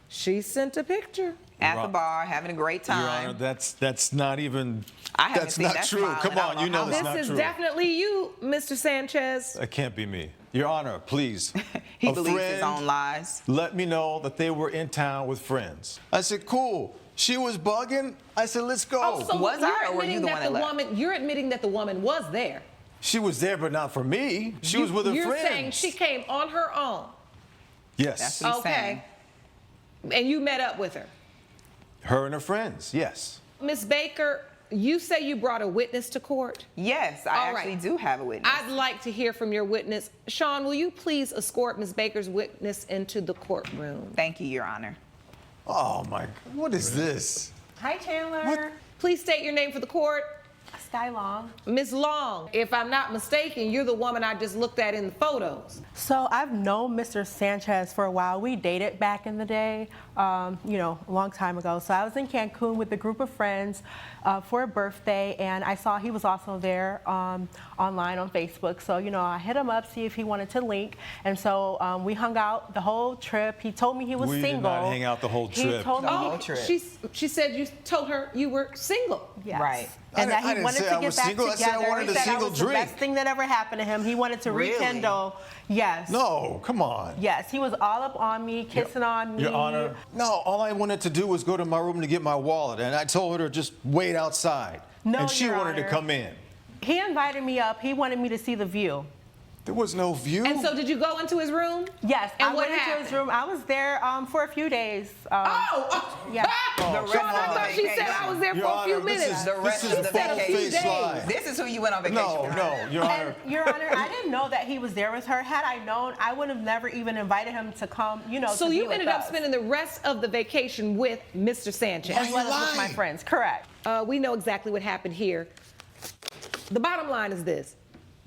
[SPEAKER 3] she sent a picture.
[SPEAKER 5] At the bar, having a great time.
[SPEAKER 7] Your Honor, that's not even,
[SPEAKER 5] I haven't
[SPEAKER 7] that's
[SPEAKER 5] seen
[SPEAKER 7] not
[SPEAKER 5] that
[SPEAKER 7] true.
[SPEAKER 5] smile,
[SPEAKER 7] Come
[SPEAKER 5] and I
[SPEAKER 7] on,
[SPEAKER 5] don't
[SPEAKER 7] you
[SPEAKER 5] know
[SPEAKER 7] know
[SPEAKER 5] how
[SPEAKER 7] that's
[SPEAKER 3] This
[SPEAKER 7] not
[SPEAKER 3] is
[SPEAKER 7] true.
[SPEAKER 3] definitely you, Mr. Sanchez.
[SPEAKER 7] That can't be me. Your Honor, please.
[SPEAKER 5] He
[SPEAKER 7] a
[SPEAKER 5] believes
[SPEAKER 7] friend
[SPEAKER 5] his own lies.
[SPEAKER 7] let me know that they were in town with friends. I said, cool. She was bugging. I said, let's go.
[SPEAKER 3] Oh, so
[SPEAKER 5] Was I, or were you the one that left?
[SPEAKER 3] You're admitting that the woman was there.
[SPEAKER 7] She was there, but not for me. She was with her
[SPEAKER 3] You're
[SPEAKER 7] friends.
[SPEAKER 3] saying she came on her own.
[SPEAKER 7] Yes.
[SPEAKER 5] That's what he's saying.
[SPEAKER 3] And you met up with her.
[SPEAKER 7] Her and her friends, yes.
[SPEAKER 3] Miss Baker,
[SPEAKER 14] you say you brought a witness to court?
[SPEAKER 5] Yes, I actually do have a witness.
[SPEAKER 14] I'd like to hear from your witness. Sean, will you please escort Ms. Baker's witness into the courtroom?
[SPEAKER 5] Thank you, Your Honor.
[SPEAKER 7] Oh my, what is this?
[SPEAKER 14] Hi, Taylor. Please state your name for the court.
[SPEAKER 22] Sky Long.
[SPEAKER 14] Ms. Long, if I'm not mistaken, you're the woman I just looked at in the photos.
[SPEAKER 9] So I've known Mr. Sanchez for a while. We dated back in the day, a long time ago. So I was in Cancun with a group of friends for a birthday, and I saw he was also there online on Facebook. So, I hit him up, see if he wanted to link. And so we hung out the whole trip. He told me he was single.
[SPEAKER 7] We did not hang out the whole trip.
[SPEAKER 9] He told me
[SPEAKER 14] whole trip. She said you told her you were single.
[SPEAKER 9] Yes.
[SPEAKER 5] Right.
[SPEAKER 9] And that he wanted to get back
[SPEAKER 7] single.
[SPEAKER 9] together.
[SPEAKER 7] I said I wanted
[SPEAKER 9] He
[SPEAKER 7] a
[SPEAKER 9] said
[SPEAKER 7] single
[SPEAKER 9] that was the
[SPEAKER 7] drink.
[SPEAKER 9] best thing that ever happened to him. He wanted to rekindle. Yes.
[SPEAKER 7] No, come on.
[SPEAKER 9] Yes, he was all up on me, kissing on me.
[SPEAKER 7] Your Honor, no, all I wanted to do was go to my room to get my wallet, and I told her to just wait outside.
[SPEAKER 9] No,
[SPEAKER 7] and she
[SPEAKER 9] Your
[SPEAKER 7] wanted to
[SPEAKER 9] Honor.
[SPEAKER 7] come in.
[SPEAKER 9] He invited me up. He wanted me to see the view.
[SPEAKER 7] There was no view.
[SPEAKER 14] And so did you go into his room?
[SPEAKER 9] Yes,
[SPEAKER 14] And
[SPEAKER 9] I
[SPEAKER 14] what
[SPEAKER 9] went into his room. I was there for a few days. Yeah.
[SPEAKER 14] Sean, I thought she said I was there
[SPEAKER 7] Your
[SPEAKER 14] for a
[SPEAKER 7] Honor,
[SPEAKER 14] few minutes.
[SPEAKER 5] The rest
[SPEAKER 7] This
[SPEAKER 5] of
[SPEAKER 7] is
[SPEAKER 5] the
[SPEAKER 7] a
[SPEAKER 5] vacation.
[SPEAKER 7] full-face lie.
[SPEAKER 5] This is who you went on vacation with.
[SPEAKER 7] No, Your Honor.
[SPEAKER 9] And, Your Honor, I didn't know that he was there with her. Had I known, I would have never even invited him to come,
[SPEAKER 14] So
[SPEAKER 9] to be
[SPEAKER 14] you
[SPEAKER 9] with
[SPEAKER 14] ended up
[SPEAKER 9] us.
[SPEAKER 14] spending the rest of the vacation with Mr. Sanchez.
[SPEAKER 9] As well as with my friends, correct.
[SPEAKER 14] We know exactly what happened here. The bottom line is this.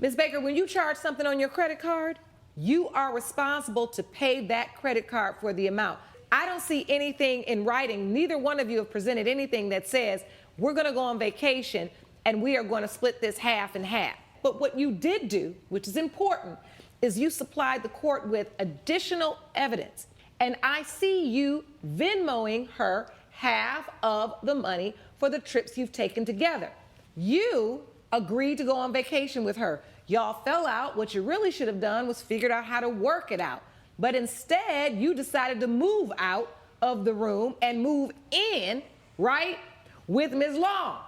[SPEAKER 14] Ms. Baker, when you charge something on your credit card, you are responsible to pay that credit card for the amount. I don't see anything in writing. Neither one of you have presented anything that says we're going to go on vacation and we are going to split this half and half. But what you did do, which is important, is you supplied the court with additional evidence. And I see you Venmoing her half of the money for the trips you've taken together. You agreed to go on vacation with her. Y'all fell out. What you really should have done was figured out how to work it out. But instead, you decided to move out of the room and move in, right, with Ms. Long.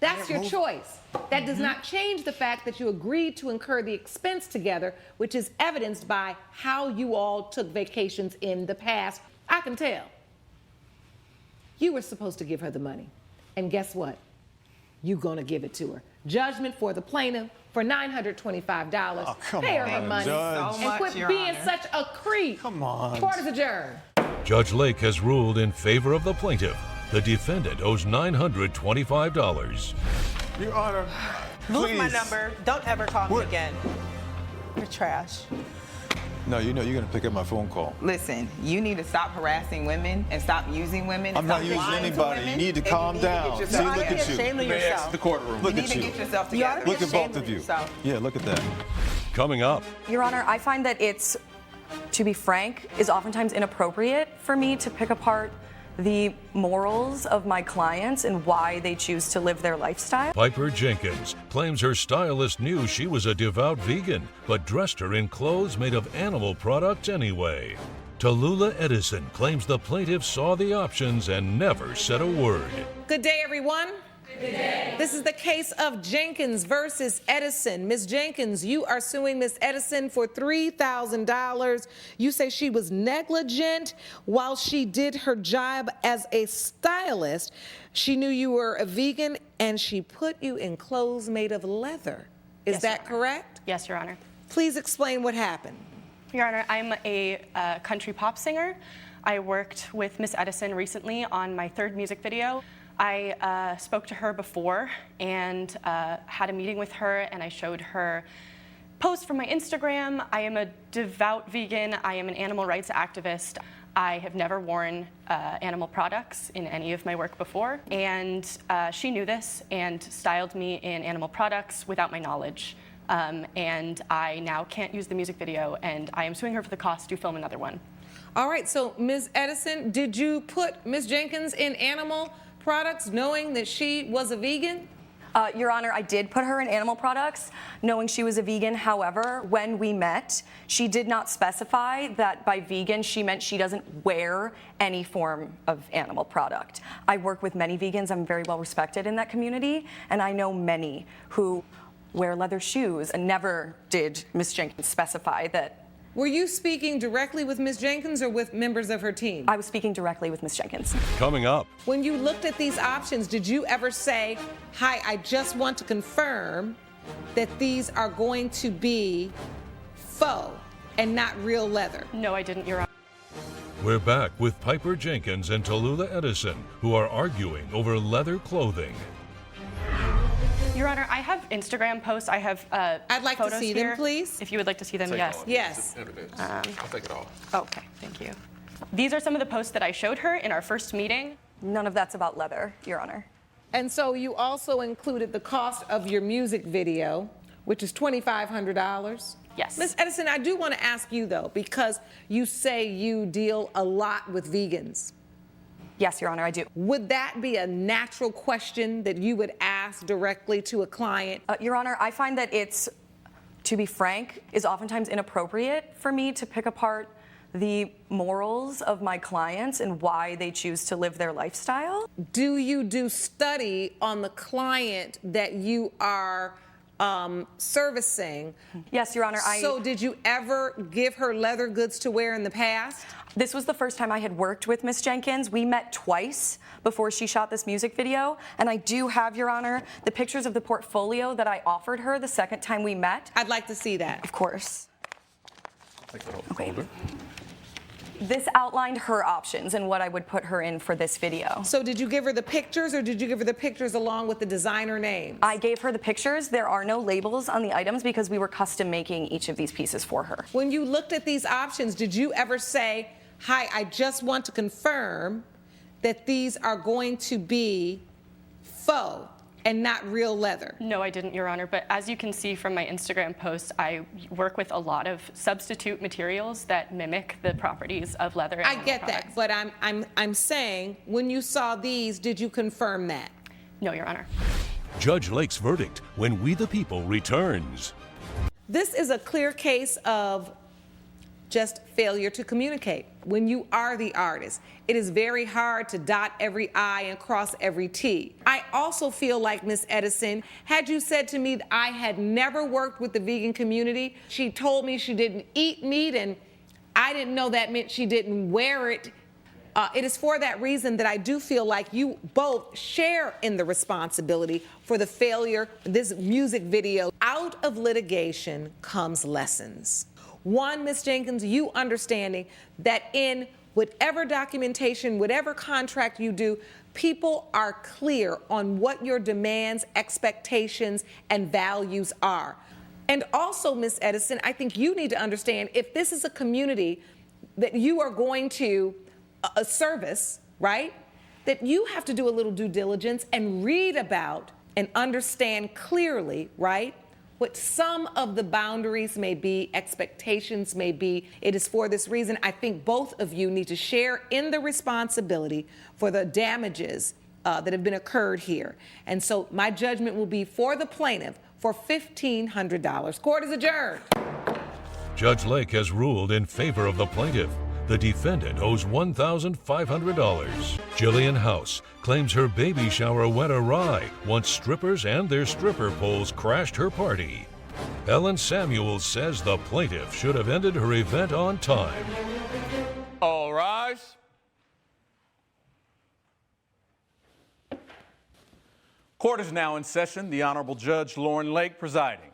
[SPEAKER 14] That's your choice. That does not change the fact that you agreed to incur the expense together, which is evidenced by how you all took vacations in the past. I can tell. You were supposed to give her the money. And guess what? You're going to give it to her. Judgment for the plaintiff for $925.
[SPEAKER 7] Oh, come
[SPEAKER 14] Pay her
[SPEAKER 7] on,
[SPEAKER 14] her money.
[SPEAKER 7] Judge.
[SPEAKER 14] And quit
[SPEAKER 5] Your
[SPEAKER 14] being
[SPEAKER 5] Honor.
[SPEAKER 14] such a creep.
[SPEAKER 7] Come on.
[SPEAKER 14] Court is adjourned.
[SPEAKER 1] Judge Lake has ruled in favor of the plaintiff. The defendant owes $925.
[SPEAKER 7] Your Honor,
[SPEAKER 9] Lose my
[SPEAKER 7] please.
[SPEAKER 9] number. Don't ever call me again. You're trash.
[SPEAKER 7] No, you're going to pick up my phone call.
[SPEAKER 5] Listen, you need to stop harassing women and stop using women. and
[SPEAKER 7] I'm not
[SPEAKER 5] stop
[SPEAKER 7] using
[SPEAKER 5] lying to
[SPEAKER 7] anybody. You
[SPEAKER 5] women,
[SPEAKER 7] need to
[SPEAKER 5] and
[SPEAKER 7] calm
[SPEAKER 5] you need to get
[SPEAKER 7] down.
[SPEAKER 5] yourself
[SPEAKER 7] See, look
[SPEAKER 5] together.
[SPEAKER 7] at you.
[SPEAKER 9] Ashamed of yourself.
[SPEAKER 2] The courtroom.
[SPEAKER 7] Look
[SPEAKER 5] You
[SPEAKER 7] at
[SPEAKER 5] need
[SPEAKER 7] you.
[SPEAKER 5] to get yourself
[SPEAKER 9] You ought to
[SPEAKER 5] together.
[SPEAKER 9] be
[SPEAKER 7] Look at
[SPEAKER 9] ashamed
[SPEAKER 7] both of you.
[SPEAKER 9] yourself.
[SPEAKER 7] Yeah, look at that.
[SPEAKER 1] Coming up,
[SPEAKER 23] Your Honor, I find that it's, to be frank, is oftentimes inappropriate for me to pick apart the morals of my clients and why they choose to live their lifestyle.
[SPEAKER 1] Piper Jenkins claims her stylist knew she was a devout vegan, but dressed her in clothes made of animal products anyway. Tallulah Edison claims the plaintiff saw the options and never said a word.
[SPEAKER 14] Good day, everyone. Good day. This is the case of Jenkins versus Edison. Ms. Jenkins, you are suing Ms. Edison for $3,000. You say she was negligent while she did her job as a stylist. She knew you were a vegan and she put you in clothes made of leather. Is that correct?
[SPEAKER 8] Yes, Your Honor.
[SPEAKER 14] Please explain what happened.
[SPEAKER 8] Your Honor, I'm a country pop singer. I worked with Miss Edison recently on my third music video. I spoke to her before and had a meeting with her, and I showed her posts from my Instagram. I am a devout vegan. I am an animal rights activist. I have never worn animal products in any of my work before, and she knew this and styled me in animal products without my knowledge. And I now can't use the music video, and I am suing her for the cost to film another one.
[SPEAKER 14] All right, so Ms. Edison, did you put Ms. Jenkins in animal products knowing that she was a vegan?
[SPEAKER 23] Your Honor, I did put her in animal products, knowing she was a vegan. However, when we met, she did not specify that by vegan she meant she doesn't wear any form of animal product. I work with many vegans. I'm very well respected in that community, and I know many who wear leather shoes, and never did Ms. Jenkins specify that
[SPEAKER 3] Were you speaking directly with Ms. Jenkins or with members of her team?
[SPEAKER 6] I was speaking directly with Ms. Jenkins.
[SPEAKER 1] Coming up.
[SPEAKER 3] When you looked at these options, did you ever say, hi, I just want to confirm that these are going to be faux and not real leather?
[SPEAKER 8] No, I didn't, Your Honor.
[SPEAKER 1] We're back with Piper Jenkins and Tallulah Edison, who are arguing over leather clothing.
[SPEAKER 8] Your Honor, I have Instagram posts. I have
[SPEAKER 3] I'd like to
[SPEAKER 8] photos
[SPEAKER 3] see
[SPEAKER 8] here.
[SPEAKER 3] them, please.
[SPEAKER 8] If you would like to see them, yes.
[SPEAKER 3] Yes.
[SPEAKER 2] I'll take it all.
[SPEAKER 8] Okay, thank you. These are some of the posts that I showed her in our first meeting.
[SPEAKER 6] None of that's about leather, Your Honor.
[SPEAKER 3] And so you also included the cost of your music video, which is $2,500.
[SPEAKER 8] Yes.
[SPEAKER 3] Ms. Edison, I do want to ask you, though, because you say you deal a lot with vegans.
[SPEAKER 6] Yes, Your Honor, I do.
[SPEAKER 3] Would that be a natural question that you would ask directly to a client?
[SPEAKER 6] Your Honor, I find that it's, to be frank, is oftentimes inappropriate for me to pick apart the morals of my clients and why they choose to live their lifestyle.
[SPEAKER 3] Do you do study on the client that you are servicing?
[SPEAKER 6] Yes, Your Honor.
[SPEAKER 3] So did you ever give her leather goods to wear in the past?
[SPEAKER 6] This was the first time I had worked with Ms. Jenkins. We met twice before she shot this music video, and I do have, Your Honor, the pictures of the portfolio that I offered her the second time we met.
[SPEAKER 3] I'd like to see that.
[SPEAKER 6] Of course.
[SPEAKER 2] Okay.
[SPEAKER 6] This outlined her options and what I would put her in for this video.
[SPEAKER 3] So did you give her the pictures, or did you give her the pictures along with the designer names?
[SPEAKER 6] I gave her the pictures. There are no labels on the items because we were custom making each of these pieces for her.
[SPEAKER 3] When you looked at these options, did you ever say, hi, I just want to confirm that these are going to be faux and not real leather?
[SPEAKER 8] No, I didn't, Your Honor. But as you can see from my Instagram posts, I work with a lot of substitute materials that mimic the properties of leather. And
[SPEAKER 3] I get that, but I'm saying, when you saw these, did you confirm that?
[SPEAKER 8] No, Your Honor.
[SPEAKER 1] Judge Lake's verdict when We the People returns.
[SPEAKER 3] This is a clear case of just failure to communicate. When you are the artist, it is very hard to dot every I and cross every T. I also feel like, Ms. Edison, had you said to me that I had never worked with the vegan community, she told me she didn't eat meat, and I didn't know that meant she didn't wear it. It is for that reason that I do feel like you both share in the responsibility for the failure of this music video. Out of litigation comes lessons. One, Ms. Jenkins, you understanding that in whatever documentation, whatever contract you do, people are clear on what your demands, expectations, and values are. And also, Ms. Edison, I think you need to understand, if this is a community that you are going to service, right, that you have to do a little due diligence and read about and understand clearly, right, what some of the boundaries may be, expectations may be. It is for this reason I think both of you need to share in the responsibility for the damages that have been occurred here. And so my judgment will be for the plaintiff for $1,500. Court is adjourned.
[SPEAKER 1] Judge Lake has ruled in favor of the plaintiff. The defendant owes $1,500. Jillian House claims her baby shower went awry once strippers and their stripper poles crashed her party. Ellen Samuels says the plaintiff should have ended her event on time.
[SPEAKER 2] All rise. Court is now in session. The Honorable Judge Lauren Lake presiding.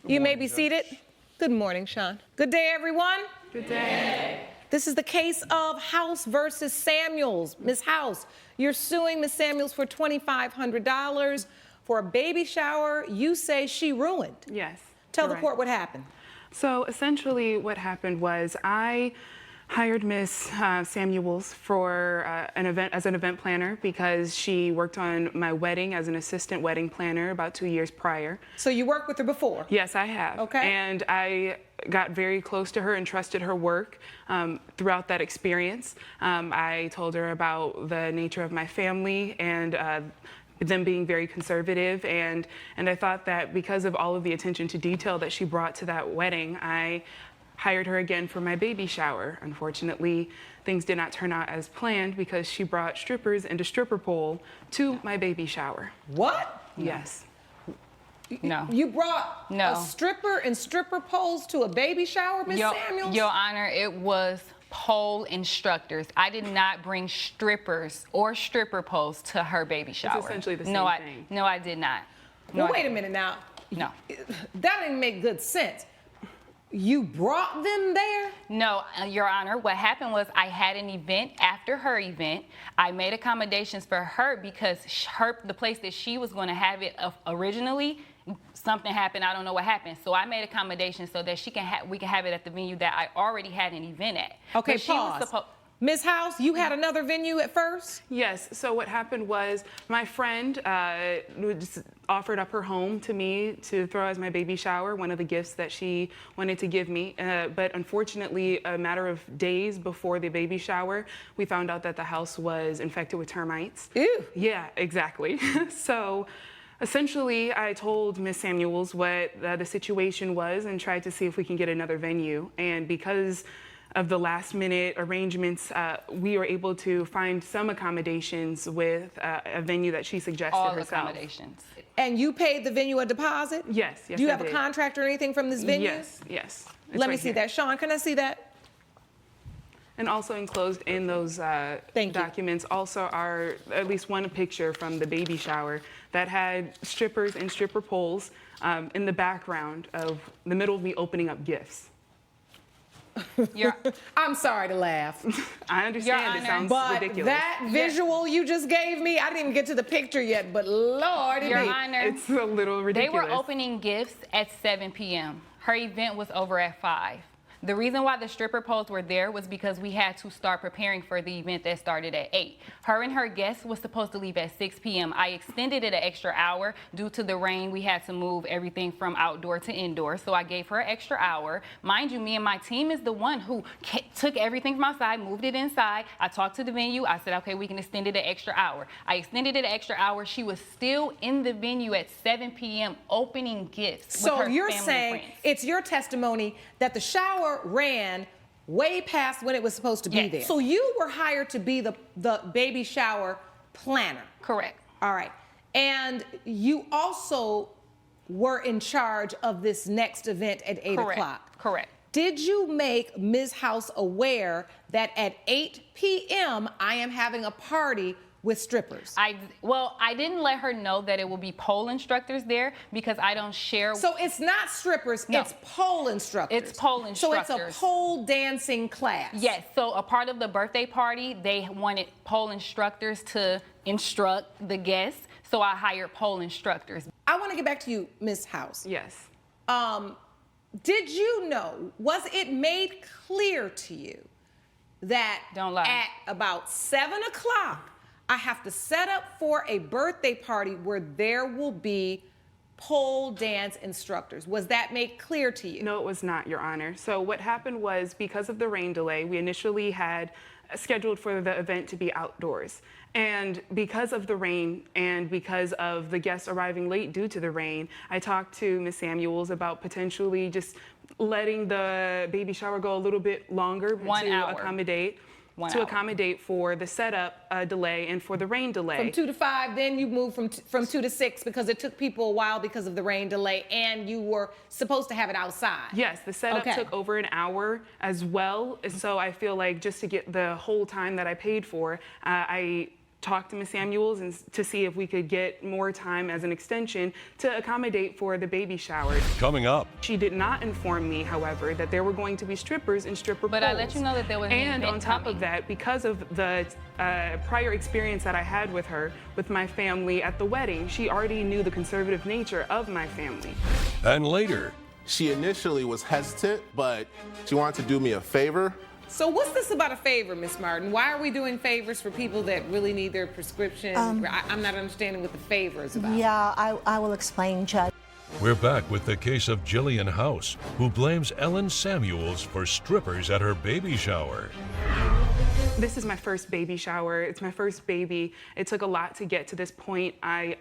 [SPEAKER 3] You may be seated. Good morning, Sean. Good day, everyone.
[SPEAKER 2] Good day.
[SPEAKER 3] This is the case of House versus Samuels. Ms. House, you're suing Ms. Samuels for $2,500 for a baby shower you say she ruined.
[SPEAKER 10] Yes.
[SPEAKER 3] Tell the court what happened.
[SPEAKER 10] So essentially what happened was I hired Ms. Samuels for an event planner because she worked on my wedding as an assistant wedding planner about 2 years prior.
[SPEAKER 3] So you worked with her before?
[SPEAKER 10] Yes, I have.
[SPEAKER 3] Okay.
[SPEAKER 10] And I got very close to her and trusted her work throughout that experience. I told her about the nature of my family and them being very conservative, and I thought that because of all of the attention to detail that she brought to that wedding, I hired her again for my baby shower. Unfortunately, things did not turn out as planned because she brought strippers and a stripper pole to my baby shower.
[SPEAKER 3] What?
[SPEAKER 10] Yes.
[SPEAKER 3] No. You brought a stripper and stripper poles to a baby shower, Miss Samuels?
[SPEAKER 11] Your Honor, it was pole instructors. I did not bring strippers or stripper poles to her baby shower.
[SPEAKER 10] It's essentially the same thing.
[SPEAKER 11] No, I did not. No,
[SPEAKER 3] Well, wait a minute now.
[SPEAKER 11] No.
[SPEAKER 3] That didn't make good sense. You brought them there?
[SPEAKER 11] No, Your Honor. What happened was I had an event after her event. I made accommodations for her because the place that she was going to have it originally, something happened. I don't know what happened. So I made accommodations so that we can have it at the venue that I already had an event at.
[SPEAKER 3] Okay, pause. Ms. House, you had another venue at first?
[SPEAKER 10] Yes. So what happened was my friend just offered up her home to me to throw as my baby shower, one of the gifts that she wanted to give me. But unfortunately, a matter of days before the baby shower, we found out that the house was infected with termites.
[SPEAKER 3] Ew.
[SPEAKER 10] Yeah, exactly. So essentially, I told Ms. Samuels what the situation was and tried to see if we can get another venue. And because of the last minute arrangements, we were able to find some accommodations with a venue that she suggested
[SPEAKER 11] All
[SPEAKER 10] herself.
[SPEAKER 11] accommodations.
[SPEAKER 3] And you paid the venue a deposit?
[SPEAKER 10] Yes,
[SPEAKER 3] Do you
[SPEAKER 10] I
[SPEAKER 3] have
[SPEAKER 10] did.
[SPEAKER 3] a contract or anything from this venue?
[SPEAKER 10] Yes.
[SPEAKER 3] Let me see that. Sean, can I see that?
[SPEAKER 10] And also enclosed in those documents also are at least one picture from the baby shower that had strippers and stripper poles in the background of the middle of me opening up gifts.
[SPEAKER 3] I'm sorry to laugh.
[SPEAKER 10] I understand. It sounds
[SPEAKER 3] but
[SPEAKER 10] ridiculous.
[SPEAKER 3] That visual you just gave me, I didn't even get to the picture yet, but Lord,
[SPEAKER 11] Your Honor,
[SPEAKER 10] it's a little ridiculous.
[SPEAKER 11] They were opening gifts at 7 p.m. Her event was over at 5. The reason why the stripper poles were there was because we had to start preparing for the event that started at 8. Her and her guests was supposed to leave at 6 p.m. I extended it an extra hour. Due to the rain, we had to move everything from outdoor to indoor, so I gave her an extra hour. Mind you, me and my team is the one who took everything from outside, moved it inside. I talked to the venue. I said, okay, we can extend it an extra hour. I extended it an extra hour. She was still in the venue at 7 p.m. opening gifts with
[SPEAKER 3] So
[SPEAKER 11] her
[SPEAKER 3] you're
[SPEAKER 11] family and
[SPEAKER 3] saying
[SPEAKER 11] friends.
[SPEAKER 3] it's your testimony that the shower ran way past when it was supposed to be there. So you were hired to be the baby shower planner.
[SPEAKER 11] Correct.
[SPEAKER 3] All right. And you also were in charge of this next event at 8 o'clock.
[SPEAKER 11] Correct.
[SPEAKER 3] Did you make Ms. House aware that at 8 p.m. I am having a party with strippers?
[SPEAKER 11] Well, I didn't let her know that it will be pole instructors there because I don't share.
[SPEAKER 3] So it's not strippers, it's pole instructors.
[SPEAKER 11] It's pole instructors.
[SPEAKER 3] So it's a pole dancing class.
[SPEAKER 11] Yes, so a part of the birthday party, they wanted pole instructors to instruct the guests, so I hired pole instructors.
[SPEAKER 3] I want to get back to you, Ms. House.
[SPEAKER 10] Yes.
[SPEAKER 3] Did you know, was it made clear to you that at about 7 o'clock, I have to set up for a birthday party where there will be pole dance instructors? Was that made clear to you?
[SPEAKER 10] No, it was not, Your Honor. So what happened was, because of the rain delay, we initially had scheduled for the event to be outdoors. And because of the rain and because of the guests arriving late due to the rain, I talked to Ms. Samuels about potentially just letting the baby shower go a little bit longer to accommodate for the setup delay and for the rain delay.
[SPEAKER 3] From 2 to 5, then you moved from 2 to 6 because it took people a while because of the rain delay, and you were supposed to have it outside.
[SPEAKER 10] Yes, the setup took over an hour as well. So I feel like just to get the whole time that I paid for, I talked to Ms. Samuels and to see if we could get more time as an extension to accommodate for the baby shower.
[SPEAKER 1] Coming up.
[SPEAKER 10] She did not inform me, however, that there were going to be strippers and stripper
[SPEAKER 11] But
[SPEAKER 10] poles.
[SPEAKER 11] I let you know that there was an
[SPEAKER 10] And
[SPEAKER 11] event
[SPEAKER 10] on top
[SPEAKER 11] coming.
[SPEAKER 10] of that, because of the prior experience that I had with her, with my family at the wedding, she already knew the conservative nature of my family.
[SPEAKER 1] And later.
[SPEAKER 12] She initially was hesitant, but she wanted to do me a favor.
[SPEAKER 3] So what's this about a favor, Miss Martin? Why are we doing favors for people that really need their prescription? I'm not understanding what the favor is about.
[SPEAKER 13] Yeah, I will explain, Judge.
[SPEAKER 1] We're back with the case of Jillian House, who blames Ellen Samuels for strippers at her baby shower.
[SPEAKER 10] This is my first baby shower. It's my first baby. It took a lot to get to this point. I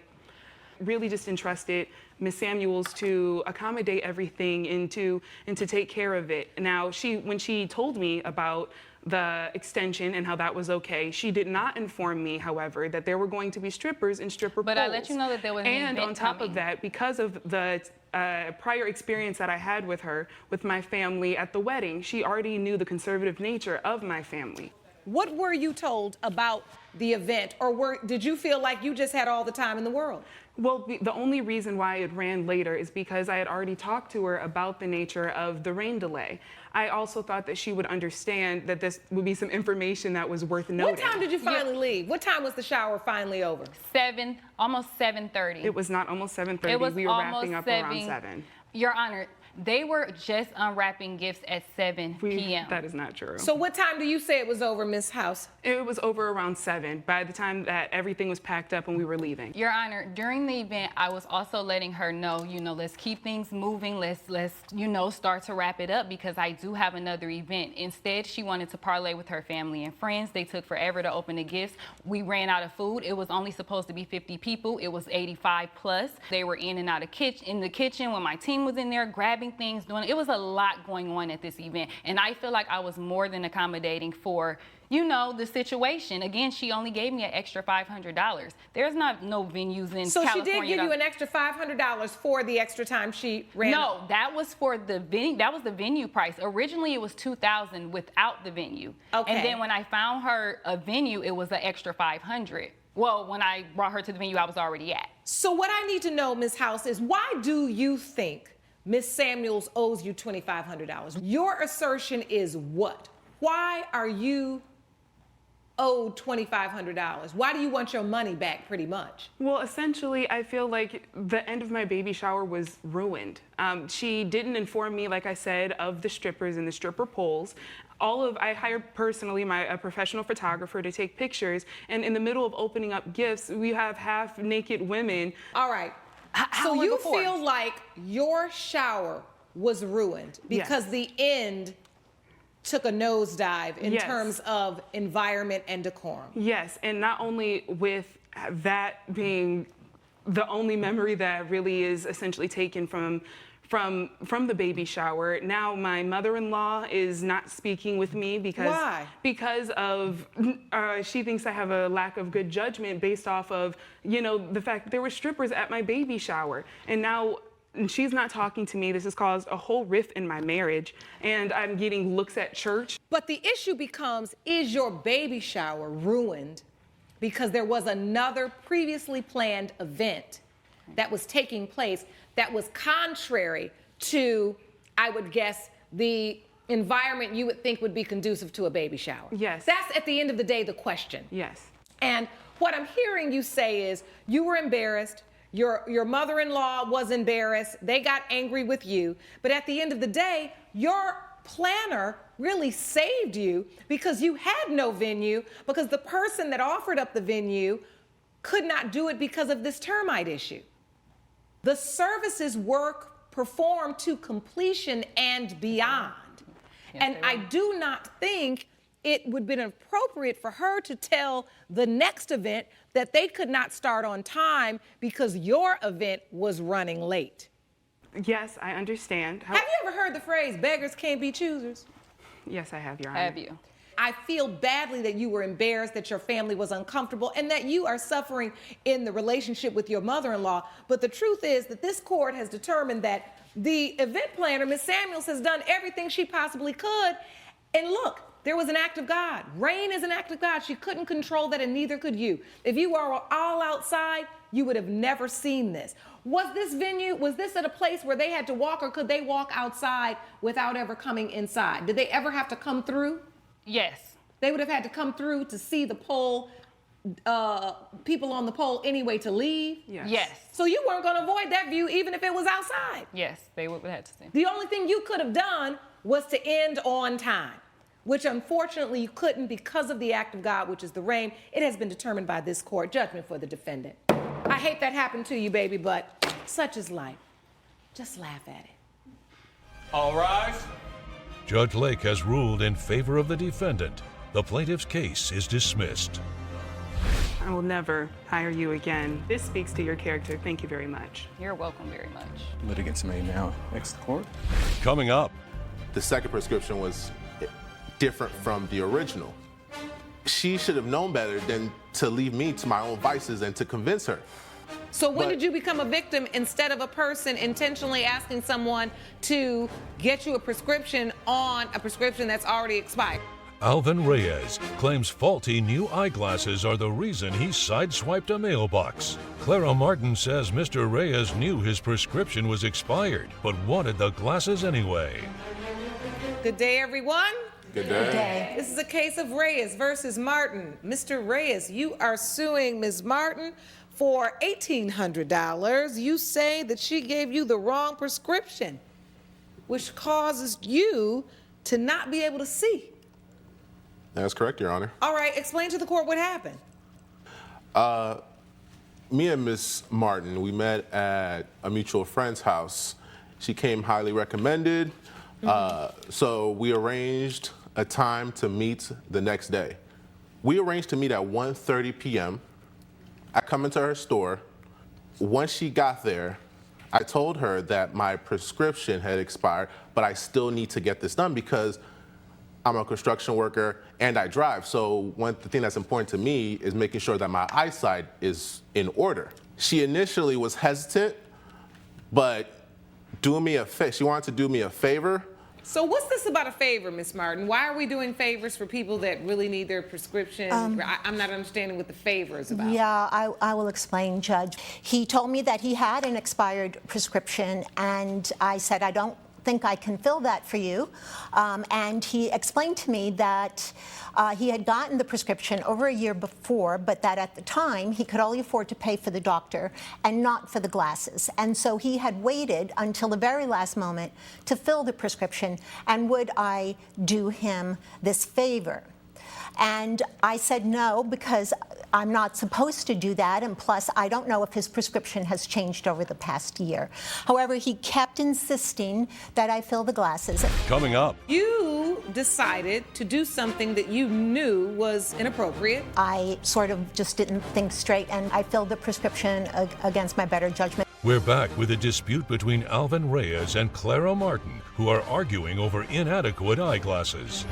[SPEAKER 10] really just entrusted Ms. Samuels to accommodate everything and to take care of it. Now, when she told me about the extension and how that was okay. She did not inform me, however, that there were going to be strippers and stripper
[SPEAKER 11] But
[SPEAKER 10] poles.
[SPEAKER 11] I let you know that there was an
[SPEAKER 10] And
[SPEAKER 11] event
[SPEAKER 10] on top
[SPEAKER 11] coming.
[SPEAKER 10] of that, because of the prior experience that I had with her, with my family at the wedding, she already knew the conservative nature of my family.
[SPEAKER 14] What were you told about the event, or did you feel like you just had all the time in the world?
[SPEAKER 10] Well, the only reason why it ran later is because I had already talked to her about the nature of the rain delay. I also thought that she would understand that this would be some information that was worth noting.
[SPEAKER 14] What time did you finally leave? What time was the shower finally over?
[SPEAKER 11] Almost 7:30.
[SPEAKER 10] It was not almost 7:30.
[SPEAKER 11] It was
[SPEAKER 10] We were
[SPEAKER 11] almost
[SPEAKER 10] wrapping up around 7.
[SPEAKER 11] Your Honor, they were just unwrapping gifts at 7 p.m.
[SPEAKER 10] That is not true.
[SPEAKER 14] So what time do you say it was over, Miss House?
[SPEAKER 10] It was over around 7 by the time that everything was packed up and we were leaving.
[SPEAKER 11] Your Honor, during the event, I was also letting her know, let's keep things moving. Let's start to wrap it up because I do have another event. Instead, she wanted to parlay with her family and friends. They took forever to open the gifts. We ran out of food. It was only supposed to be 50 people. It was 85 plus. They were in and out of in the kitchen when my team was in there grabbing things, it was a lot going on at this event. And I feel like I was more than accommodating for the situation. Again, she only gave me an extra $500. There's no venues in California.
[SPEAKER 14] So she did give you an extra $500 for the extra time she ran?
[SPEAKER 11] No, that was for the venue. That was the venue price. Originally, it was $2,000 without the venue.
[SPEAKER 14] Okay.
[SPEAKER 11] And then when I found her a venue, it was an extra $500. Well, when I brought her to the venue, I was already at.
[SPEAKER 14] So what I need to know, Ms. House, is why do you think Ms. Samuels owes you $2,500? Your assertion is what? Why are you owed $2,500? Why do you want your money back, pretty much?
[SPEAKER 10] Well, essentially, I feel like the end of my baby shower was ruined. She didn't inform me, like I said, of the strippers and the stripper poles. I hired personally a professional photographer to take pictures, and in the middle of opening up gifts, we have half naked women.
[SPEAKER 14] All right. So you feel like your shower was ruined because the end took a nosedive in terms of environment and decorum.
[SPEAKER 10] Yes, and not only with that being the only memory that really is essentially taken from the baby shower. Now my mother-in-law is not speaking with me because
[SPEAKER 14] Why?
[SPEAKER 10] Because of she thinks I have a lack of good judgment based off of the fact that there were strippers at my baby shower, and now she's not talking to me. This has caused a whole rift in my marriage, and I'm getting looks at church.
[SPEAKER 14] But the issue becomes, is your baby shower ruined because there was another previously planned event that was taking place that was contrary to, I would guess, the environment you would think would be conducive to a baby shower?
[SPEAKER 10] Yes.
[SPEAKER 14] That's, at the end of the day, the question.
[SPEAKER 10] Yes.
[SPEAKER 14] And what I'm hearing you say is you were embarrassed, your mother-in-law was embarrassed, they got angry with you, but at the end of the day, your planner really saved you because you had no venue, because the person that offered up the venue could not do it because of this termite issue. The services were performed to completion and beyond. And I do not think it would have been appropriate for her to tell the next event that they could not start on time because your event was running late.
[SPEAKER 10] Yes, I understand.
[SPEAKER 14] Have you ever heard the phrase, beggars can't be choosers?
[SPEAKER 10] Yes, I have, Your Honor.
[SPEAKER 11] Have you?
[SPEAKER 14] I feel badly that you were embarrassed, that your family was uncomfortable, and that you are suffering in the relationship with your mother-in-law. But the truth is that this court has determined that the event planner, Ms. Samuels, has done everything she possibly could. And look, there was an act of God. Rain is an act of God. She couldn't control that, and neither could you. If you were all outside, you would have never seen this. Was this at a place where they had to walk, or could they walk outside without ever coming inside? Did they ever have to come through?
[SPEAKER 11] Yes.
[SPEAKER 14] They would have had to come through to see the pole, people on the pole anyway to leave?
[SPEAKER 11] Yes.
[SPEAKER 14] So you weren't going to avoid that view even if it was outside?
[SPEAKER 11] Yes, they would have had to see.
[SPEAKER 14] The only thing you could have done was to end on time, which unfortunately you couldn't because of the act of God, which is the rain. It has been determined by this court, judgment for the defendant. I hate that happened to you, baby, but such is life. Just laugh at it.
[SPEAKER 2] All rise.
[SPEAKER 1] Judge Lake has ruled in favor of the defendant. The plaintiff's case is dismissed.
[SPEAKER 10] I will never hire you again. This speaks to your character. Thank you very much.
[SPEAKER 11] You're welcome very much.
[SPEAKER 15] Litigants may now exit the court.
[SPEAKER 1] Coming up.
[SPEAKER 12] The second prescription was different from the original. She should have known better than to leave me to my own vices and to convince her.
[SPEAKER 14] So when
[SPEAKER 12] But-
[SPEAKER 14] did you become a victim instead of a person intentionally asking someone to get you a prescription on a prescription that's already expired?
[SPEAKER 1] Alvin Reyes claims faulty new eyeglasses are the reason he sideswiped a mailbox. Clara Martin says Mr. Reyes knew his prescription was expired, but wanted the glasses anyway.
[SPEAKER 14] Good day, everyone.
[SPEAKER 12] Good day.
[SPEAKER 13] Good day.
[SPEAKER 14] This is a case of Reyes versus Martin. Mr. Reyes, you are suing Ms. Martin for $1,800. You say that she gave you the wrong prescription, which causes you to not be able to see.
[SPEAKER 12] That's correct, Your Honor.
[SPEAKER 14] All right, explain to the court what happened.
[SPEAKER 12] Me and Miss Martin, we met at a mutual friend's house. She came highly recommended, so we arranged a time to meet the next day. We arranged to meet at 1:30 p.m. I come into her store. Once she got there, I told her that my prescription had expired, but I still need to get this done because I'm a construction worker and I drive. So the thing that's important to me is making sure that my eyesight is in order. She initially was hesitant, but she wanted to do me a favor.
[SPEAKER 14] So what's this about a favor, Miss Martin? Why are we doing favors for people that really need their prescription? I'm not understanding what the favor is about.
[SPEAKER 13] Yeah, I will explain, Judge. He told me that he had an expired prescription, and I said, I don't think I can fill that for you. And he explained to me that he had gotten the prescription over a year before, but that at the time he could only afford to pay for the doctor and not for the glasses. And so he had waited until the very last moment to fill the prescription, and would I do him this favor? And I said no, because I'm not supposed to do that, and plus I don't know if his prescription has changed over the past year. However, he kept insisting that I fill the glasses.
[SPEAKER 1] Coming up.
[SPEAKER 14] You decided to do something that you knew was inappropriate.
[SPEAKER 13] I sort of just didn't think straight, and I filled the prescription against my better judgment.
[SPEAKER 1] We're back with a dispute between Alvin Reyes and Clara Martin, who are arguing over inadequate eyeglasses.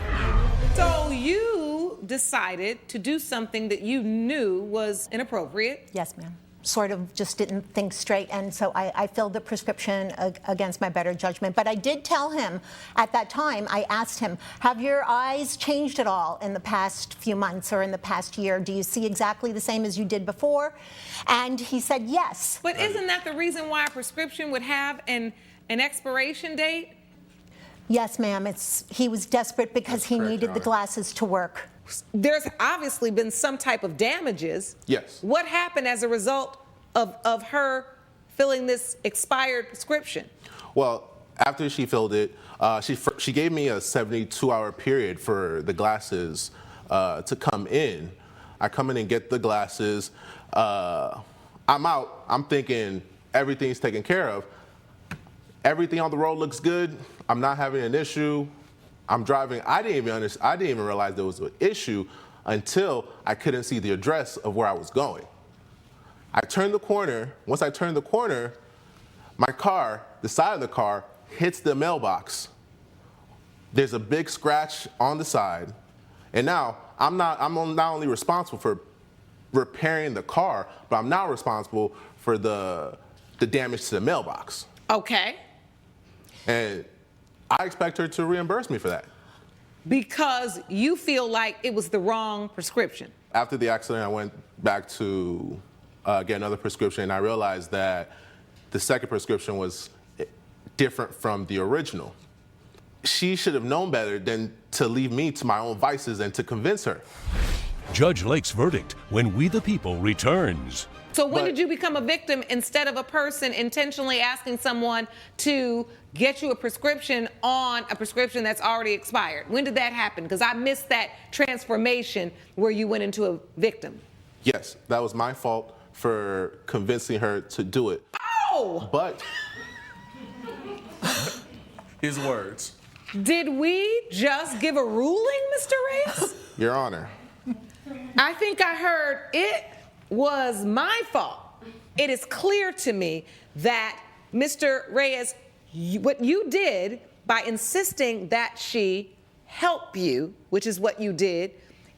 [SPEAKER 14] So you decided to do something that you knew was inappropriate.
[SPEAKER 13] Yes, ma'am. Sort of just didn't think straight, and so I filled the prescription against my better judgment. But I did tell him at that time, I asked him, have your eyes changed at all in the past few months or in the past year? Do you see exactly the same as you did before? And he said yes.
[SPEAKER 14] But isn't that the reason why a prescription would have an expiration date?
[SPEAKER 13] Yes, ma'am. He was desperate because he needed the glasses to work.
[SPEAKER 14] There's obviously been some type of damages.
[SPEAKER 12] Yes.
[SPEAKER 14] What happened as a result of her filling this expired prescription?
[SPEAKER 12] Well, after she filled it, she gave me a 72-hour period for the glasses to come in. I come in and get the glasses. I'm out. I'm thinking everything's taken care of. Everything on the road looks good. I'm not having an issue. I'm driving. I didn't even realize there was an issue until I couldn't see the address of where I was going. I turned the corner. Once I turned the corner, my car, the side of the car, hits the mailbox. There's a big scratch on the side. And now I'm not only responsible for repairing the car, but I'm now responsible for the damage to the mailbox.
[SPEAKER 14] Okay.
[SPEAKER 12] And I expect her to reimburse me for that.
[SPEAKER 14] Because you feel like it was the wrong prescription.
[SPEAKER 12] After the accident, I went back to get another prescription, and I realized that the second prescription was different from the original. She should have known better than to leave me to my own vices and to convince her.
[SPEAKER 1] Judge Lake's verdict when We the People returns.
[SPEAKER 14] So when did you become a victim instead of a person intentionally asking someone to get you a prescription on a prescription that's already expired? When did that happen? Because I missed that transformation where you went into a victim.
[SPEAKER 12] Yes, that was my fault for convincing her to do it.
[SPEAKER 14] Oh!
[SPEAKER 12] But
[SPEAKER 2] his words.
[SPEAKER 14] Did we just give a ruling, Mr. Reyes?
[SPEAKER 12] Your Honor.
[SPEAKER 14] I think I heard it was my fault. It is clear to me that, Mr. Reyes, what you did by insisting that she help you, which is what you did,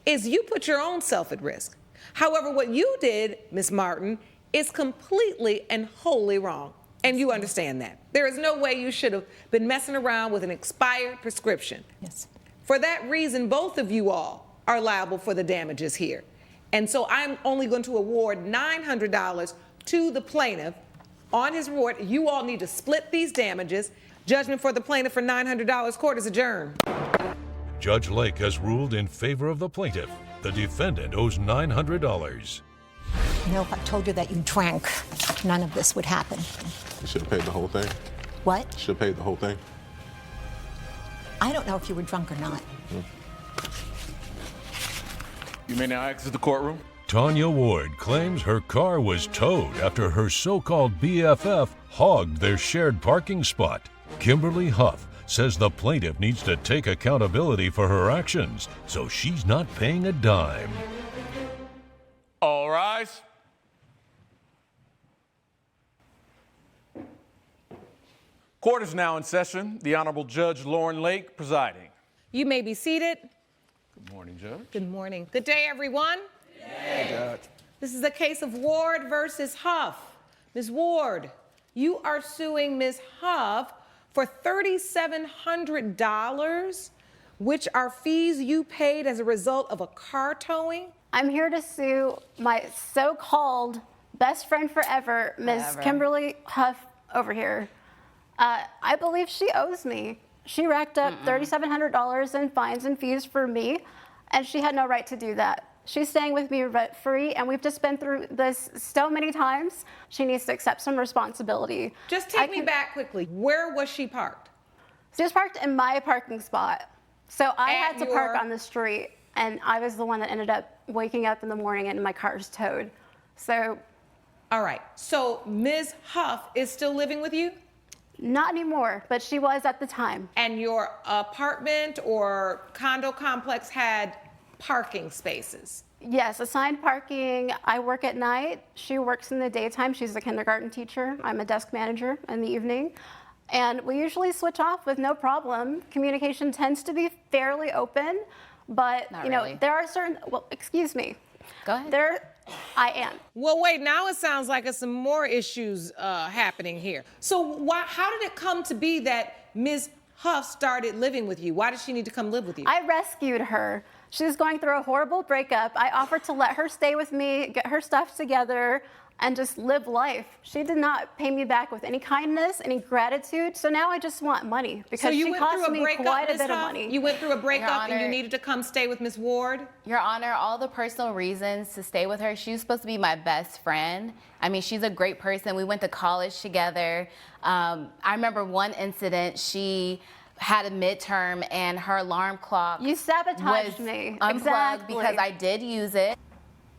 [SPEAKER 14] is you put your own self at risk. However, what you did, Ms. Martin, is completely and wholly wrong. And you understand that. There is no way you should have been messing around with an expired prescription.
[SPEAKER 13] Yes.
[SPEAKER 14] For that reason, both of you all are liable for the damages here. And so I'm only going to award $900 to the plaintiff on his reward. You all need to split these damages. Judgment for the plaintiff for $900. Court is adjourned.
[SPEAKER 1] Judge Lake has ruled in favor of the plaintiff. The defendant owes $900.
[SPEAKER 13] You know, if I told you that you drank, none of this would happen.
[SPEAKER 12] You should have paid the whole thing.
[SPEAKER 13] What?
[SPEAKER 12] You should have paid the whole thing.
[SPEAKER 13] I don't know if you were drunk or not.
[SPEAKER 2] You may now exit the courtroom.
[SPEAKER 1] Tanya Ward claims her car was towed after her so-called BFF hogged their shared parking spot. Kimberly Huff says the plaintiff needs to take accountability for her actions, so she's not paying a dime.
[SPEAKER 2] All rise. Court is now in session. The Honorable Judge Lauren Lake presiding.
[SPEAKER 14] You may be seated.
[SPEAKER 2] Good morning, Judge.
[SPEAKER 14] Good morning. Good day, everyone.
[SPEAKER 2] Hey, Judge.
[SPEAKER 14] This is the case of Ward versus Huff. Ms. Ward, you are suing Ms. Huff for $3,700, which are fees you paid as a result of a car towing.
[SPEAKER 15] I'm here to sue my so-called best friend forever, Ms. Kimberly Huff over here. I believe she owes me. She racked up $3,700 in fines and fees for me, and she had no right to do that. She's staying with me rent-free, and we've just been through this so many times. She needs to accept some responsibility.
[SPEAKER 14] Just take me back quickly. Where was she parked?
[SPEAKER 15] She was parked in my parking spot. So I had to park on the street, and I was the one that ended up waking up in the morning and my car's towed. So.
[SPEAKER 14] All right. So Ms. Huff is still living with you?
[SPEAKER 15] Not anymore, but she was at the time.
[SPEAKER 14] And your apartment or condo complex had parking spaces?
[SPEAKER 15] Yes, assigned parking. I work at night. She works in the daytime. She's a kindergarten teacher. I'm a desk manager in the evening. And we usually switch off with no problem. Communication tends to be fairly open, but
[SPEAKER 11] Not
[SPEAKER 15] you know,
[SPEAKER 11] really.
[SPEAKER 15] there are certain, well, excuse me.
[SPEAKER 11] Go ahead.
[SPEAKER 15] I am.
[SPEAKER 14] Well, wait, now it sounds like there's some more issues happening here. So how did it come to be that Ms. Huff started living with you? Why did she need to come live with you?
[SPEAKER 15] I rescued her. She was going through a horrible breakup. I offered to let her stay with me, get her stuff together, and just live life. She did not pay me back with any kindness, any gratitude. So now I just want money because she cost me quite a bit of money.
[SPEAKER 14] You went through a breakup and you
[SPEAKER 11] Honor.
[SPEAKER 14] needed to come stay with Ms. Ward?
[SPEAKER 11] Your Honor, all the personal reasons to stay with her, she was supposed to be my best friend. I mean, she's a great person. We went to college together. I remember one incident, she had a midterm and her alarm clock
[SPEAKER 15] You sabotaged
[SPEAKER 11] was
[SPEAKER 15] me.
[SPEAKER 11] unplugged
[SPEAKER 15] Exactly.
[SPEAKER 11] because I did use it.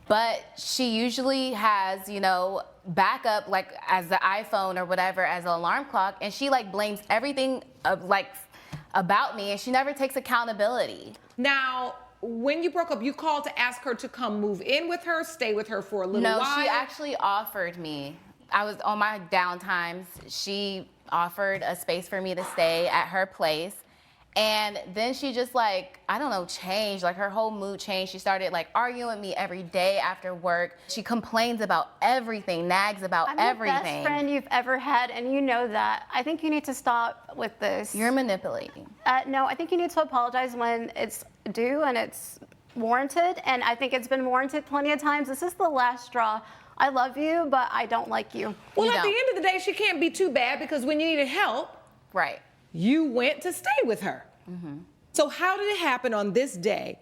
[SPEAKER 11] But she usually has, you know, backup like as the iPhone or whatever as an alarm clock, and she like blames everything about me, and she never takes accountability.
[SPEAKER 14] Now, when you broke up, you called to ask her to come move in with her, stay with her for a little while?
[SPEAKER 11] No, she actually offered me. I was on my downtimes. She offered a space for me to stay at her place. And then she just like, I don't know, changed. Like her whole mood changed. She started like arguing with me every day after work. She complains about everything, nags about everything.
[SPEAKER 15] I'm the best friend you've ever had, and you know that. I think you need to stop with this.
[SPEAKER 11] You're manipulating.
[SPEAKER 15] No, I think you need to apologize when it's due and it's warranted, and I think it's been warranted plenty of times. This is the last straw. I love you, but I don't like you.
[SPEAKER 14] Well, at the end of the day, she can't be too bad because when you needed help,
[SPEAKER 11] right,
[SPEAKER 14] you went to stay with her.
[SPEAKER 11] Mm-hmm.
[SPEAKER 14] So how did it happen on this day?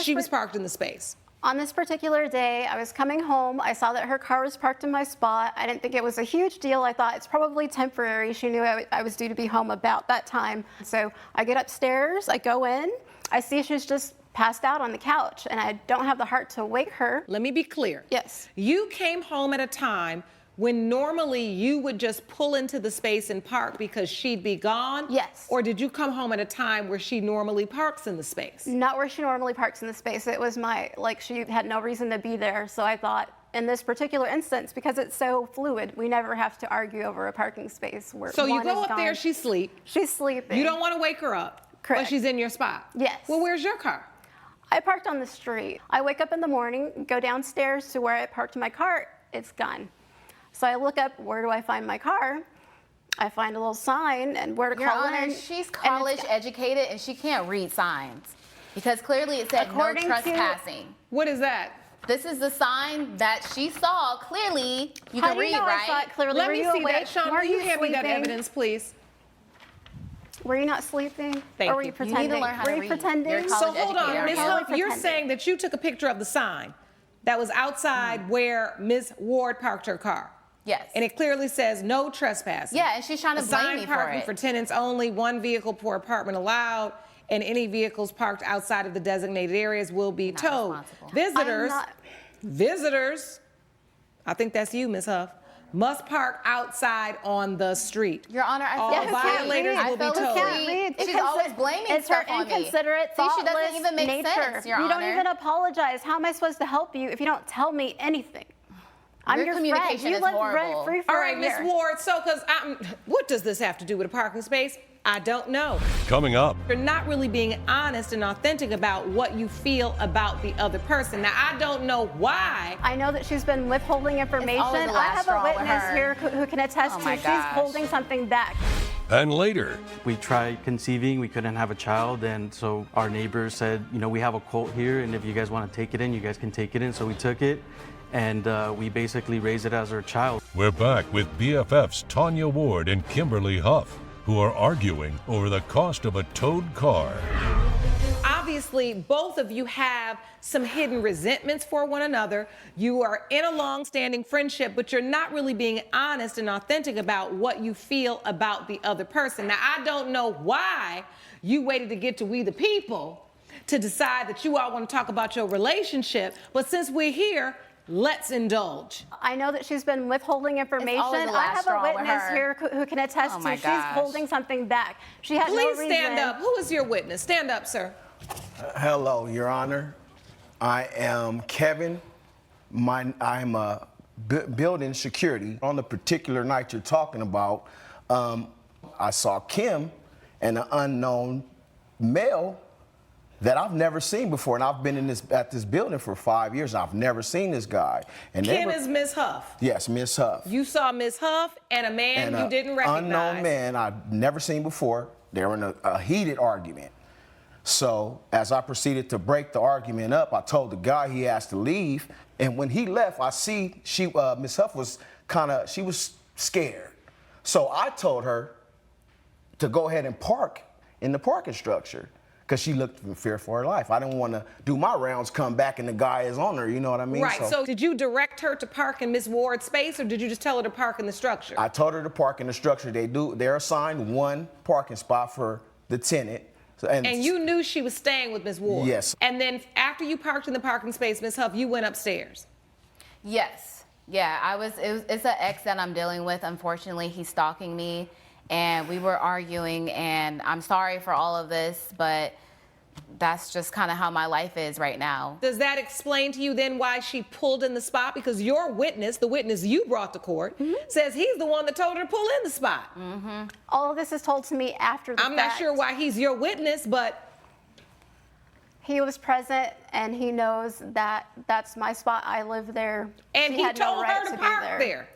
[SPEAKER 14] She was parked in the space.
[SPEAKER 15] On this particular day, I was coming home. I saw that her car was parked in my spot. I didn't think it was a huge deal. I thought it's probably temporary. She knew I was due to be home about that time. So I get upstairs, I go in, I see she's just passed out on the couch, and I don't have the heart to wake her.
[SPEAKER 14] Let me be clear.
[SPEAKER 15] Yes.
[SPEAKER 14] You came home at a time when normally you would just pull into the space and park because she'd be gone?
[SPEAKER 15] Yes.
[SPEAKER 14] Or did you come home at a time where she normally parks in the space?
[SPEAKER 15] Not where she normally parks in the space. It was she had no reason to be there. So I thought, in this particular instance, because it's so fluid, we never have to argue over a parking space. Where
[SPEAKER 14] So you
[SPEAKER 15] one
[SPEAKER 14] go
[SPEAKER 15] is
[SPEAKER 14] up there,
[SPEAKER 15] gone.
[SPEAKER 14] she's asleep.
[SPEAKER 15] She's sleeping.
[SPEAKER 14] You don't want to wake her up.
[SPEAKER 3] Correct. But she's in your spot?
[SPEAKER 15] Yes.
[SPEAKER 3] Well, where's your car?
[SPEAKER 15] I parked on the street. I wake up in the morning, go downstairs to where I parked my car, it's gone. So I look up, where do I find my car? I find a little sign and where to
[SPEAKER 16] Your
[SPEAKER 15] call
[SPEAKER 16] Honor,
[SPEAKER 15] in.
[SPEAKER 16] she's college educated and she can't read signs because clearly it said no trespassing.
[SPEAKER 3] What is that?
[SPEAKER 16] This is the sign that she saw. Clearly, you
[SPEAKER 15] How
[SPEAKER 16] can
[SPEAKER 15] do you
[SPEAKER 16] read,
[SPEAKER 15] know I
[SPEAKER 16] right?
[SPEAKER 15] saw it clearly?
[SPEAKER 3] Let
[SPEAKER 15] Were
[SPEAKER 3] me
[SPEAKER 15] you
[SPEAKER 3] see
[SPEAKER 15] awake?
[SPEAKER 3] that. Sean,
[SPEAKER 15] Were
[SPEAKER 3] will you
[SPEAKER 15] you
[SPEAKER 3] hand me that
[SPEAKER 15] sleeping?
[SPEAKER 3] evidence, please?
[SPEAKER 15] Were you not sleeping?
[SPEAKER 3] Thank
[SPEAKER 15] or were
[SPEAKER 3] you.
[SPEAKER 15] you pretending?
[SPEAKER 16] You need to learn how
[SPEAKER 15] were
[SPEAKER 16] to
[SPEAKER 15] you
[SPEAKER 16] read.
[SPEAKER 15] pretending?
[SPEAKER 16] You're a
[SPEAKER 3] So
[SPEAKER 16] college
[SPEAKER 3] hold on,
[SPEAKER 16] educator.
[SPEAKER 3] Ms.
[SPEAKER 15] Totally
[SPEAKER 3] Huff, you're
[SPEAKER 15] pretending.
[SPEAKER 3] saying that you took a picture of the sign that was outside where Ms. Ward parked her car.
[SPEAKER 16] Yes.
[SPEAKER 3] And it clearly says no trespassing.
[SPEAKER 16] Yeah, and she's trying to blame
[SPEAKER 3] Assigned
[SPEAKER 16] me for
[SPEAKER 3] parking
[SPEAKER 16] it.
[SPEAKER 3] for tenants only, one vehicle per apartment allowed, and any vehicles parked outside of the designated areas will be towed. Visitors, I think that's you, Ms. Huff, must park outside on the street.
[SPEAKER 16] Your Honor, I
[SPEAKER 3] All
[SPEAKER 16] feel
[SPEAKER 3] violators will be towed.
[SPEAKER 16] She's always blaming
[SPEAKER 15] It's her
[SPEAKER 16] stuff on me.
[SPEAKER 15] inconsiderate,
[SPEAKER 16] See, she
[SPEAKER 15] thoughtless
[SPEAKER 16] doesn't even make
[SPEAKER 15] nature.
[SPEAKER 16] sense, Your
[SPEAKER 15] You don't
[SPEAKER 16] Honor.
[SPEAKER 15] even apologize. How am I supposed to help you if you don't tell me anything? I'm
[SPEAKER 16] Your
[SPEAKER 15] your friend.
[SPEAKER 16] communication
[SPEAKER 15] You
[SPEAKER 16] is
[SPEAKER 15] lived
[SPEAKER 16] horrible.
[SPEAKER 15] rent-free for
[SPEAKER 3] All right,
[SPEAKER 15] a
[SPEAKER 3] Ms.
[SPEAKER 15] year.
[SPEAKER 3] Ward, so what does this have to do with a parking space? I don't know.
[SPEAKER 1] Coming up.
[SPEAKER 3] You're not really being honest and authentic about what you feel about the other person. Now, I don't know why.
[SPEAKER 15] I know that she's been withholding information.
[SPEAKER 16] always the
[SPEAKER 15] I
[SPEAKER 16] last
[SPEAKER 15] have a
[SPEAKER 16] straw with
[SPEAKER 15] witness
[SPEAKER 16] her.
[SPEAKER 15] here who can attest
[SPEAKER 16] Oh
[SPEAKER 15] to
[SPEAKER 16] my
[SPEAKER 15] she's
[SPEAKER 16] gosh.
[SPEAKER 15] holding something back.
[SPEAKER 1] And later,
[SPEAKER 17] we tried conceiving, we couldn't have a child, and so our neighbors said, you know, we have a colt here, and if you guys want to take it in, you guys can take it in. So we took it, and we basically raised it as our child.
[SPEAKER 1] we're back with BFFs Tanya Ward and Kimberly Huff, who are arguing over the cost of a towed car.
[SPEAKER 3] Obviously, both of you have some hidden resentments for one another. You are in a long-standing friendship, but you're not really being honest and authentic about what you feel about the other person. Now, I don't know why you waited to get to We the People to decide that you all want to talk about your relationship, but since we're here, let's indulge.
[SPEAKER 15] I know that she's been withholding information.
[SPEAKER 16] always the
[SPEAKER 15] I
[SPEAKER 16] last
[SPEAKER 15] have a
[SPEAKER 16] straw with
[SPEAKER 15] witness
[SPEAKER 16] her.
[SPEAKER 15] here who can attest
[SPEAKER 16] Oh
[SPEAKER 15] to
[SPEAKER 16] my
[SPEAKER 15] she's
[SPEAKER 16] gosh.
[SPEAKER 15] holding something back. She has no
[SPEAKER 3] Please
[SPEAKER 15] reason.
[SPEAKER 3] stand up. Who is your witness? Stand up, sir.
[SPEAKER 20] Hello, Your Honor. I am Kevin. I'm a building security. On the particular night you're talking about, I saw Kim and an unknown male that I've never seen before, and I've been at this building for 5 years. I've never seen this guy. And
[SPEAKER 3] Kim is Ms. Huff.
[SPEAKER 20] Yes, Miss Huff.
[SPEAKER 3] You saw Ms. Huff and a man
[SPEAKER 20] And
[SPEAKER 3] you
[SPEAKER 20] a
[SPEAKER 3] didn't recognize.
[SPEAKER 20] unknown man I've never seen before. They were in a heated argument. So as I proceeded to break the argument up, I told the guy he has to leave. And when he left, I see Miss Huff was she was scared. So I told her to go ahead and park in the parking structure because she looked in fear for her life. I didn't want to do my rounds, come back, and the guy is on her, you know what I mean?
[SPEAKER 3] Right, so did you direct her to park in Ms. Ward's space, or did you just tell her to park in the structure?
[SPEAKER 20] I told her to park in the structure. They're assigned one parking spot for the tenant.
[SPEAKER 3] And you knew she was staying with Ms. Ward?
[SPEAKER 20] Yes.
[SPEAKER 3] And then after you parked in the parking space, Ms. Huff, you went upstairs?
[SPEAKER 16] Yes. Yeah, it's an ex that I'm dealing with. Unfortunately, he's stalking me, and we were arguing, and I'm sorry for all of this, but that's just kind of how my life is right now.
[SPEAKER 3] Does that explain to you then why she pulled in the spot? Because your witness, the witness you brought to court, says he's the one that told her to pull in the spot.
[SPEAKER 15] All of this is told to me after the fact.
[SPEAKER 3] I'm not sure why he's your witness, but
[SPEAKER 15] he was present and he knows that that's my spot. I live there.
[SPEAKER 3] And
[SPEAKER 15] She
[SPEAKER 3] he
[SPEAKER 15] had no
[SPEAKER 3] told
[SPEAKER 15] right
[SPEAKER 3] her to
[SPEAKER 15] be
[SPEAKER 3] park there.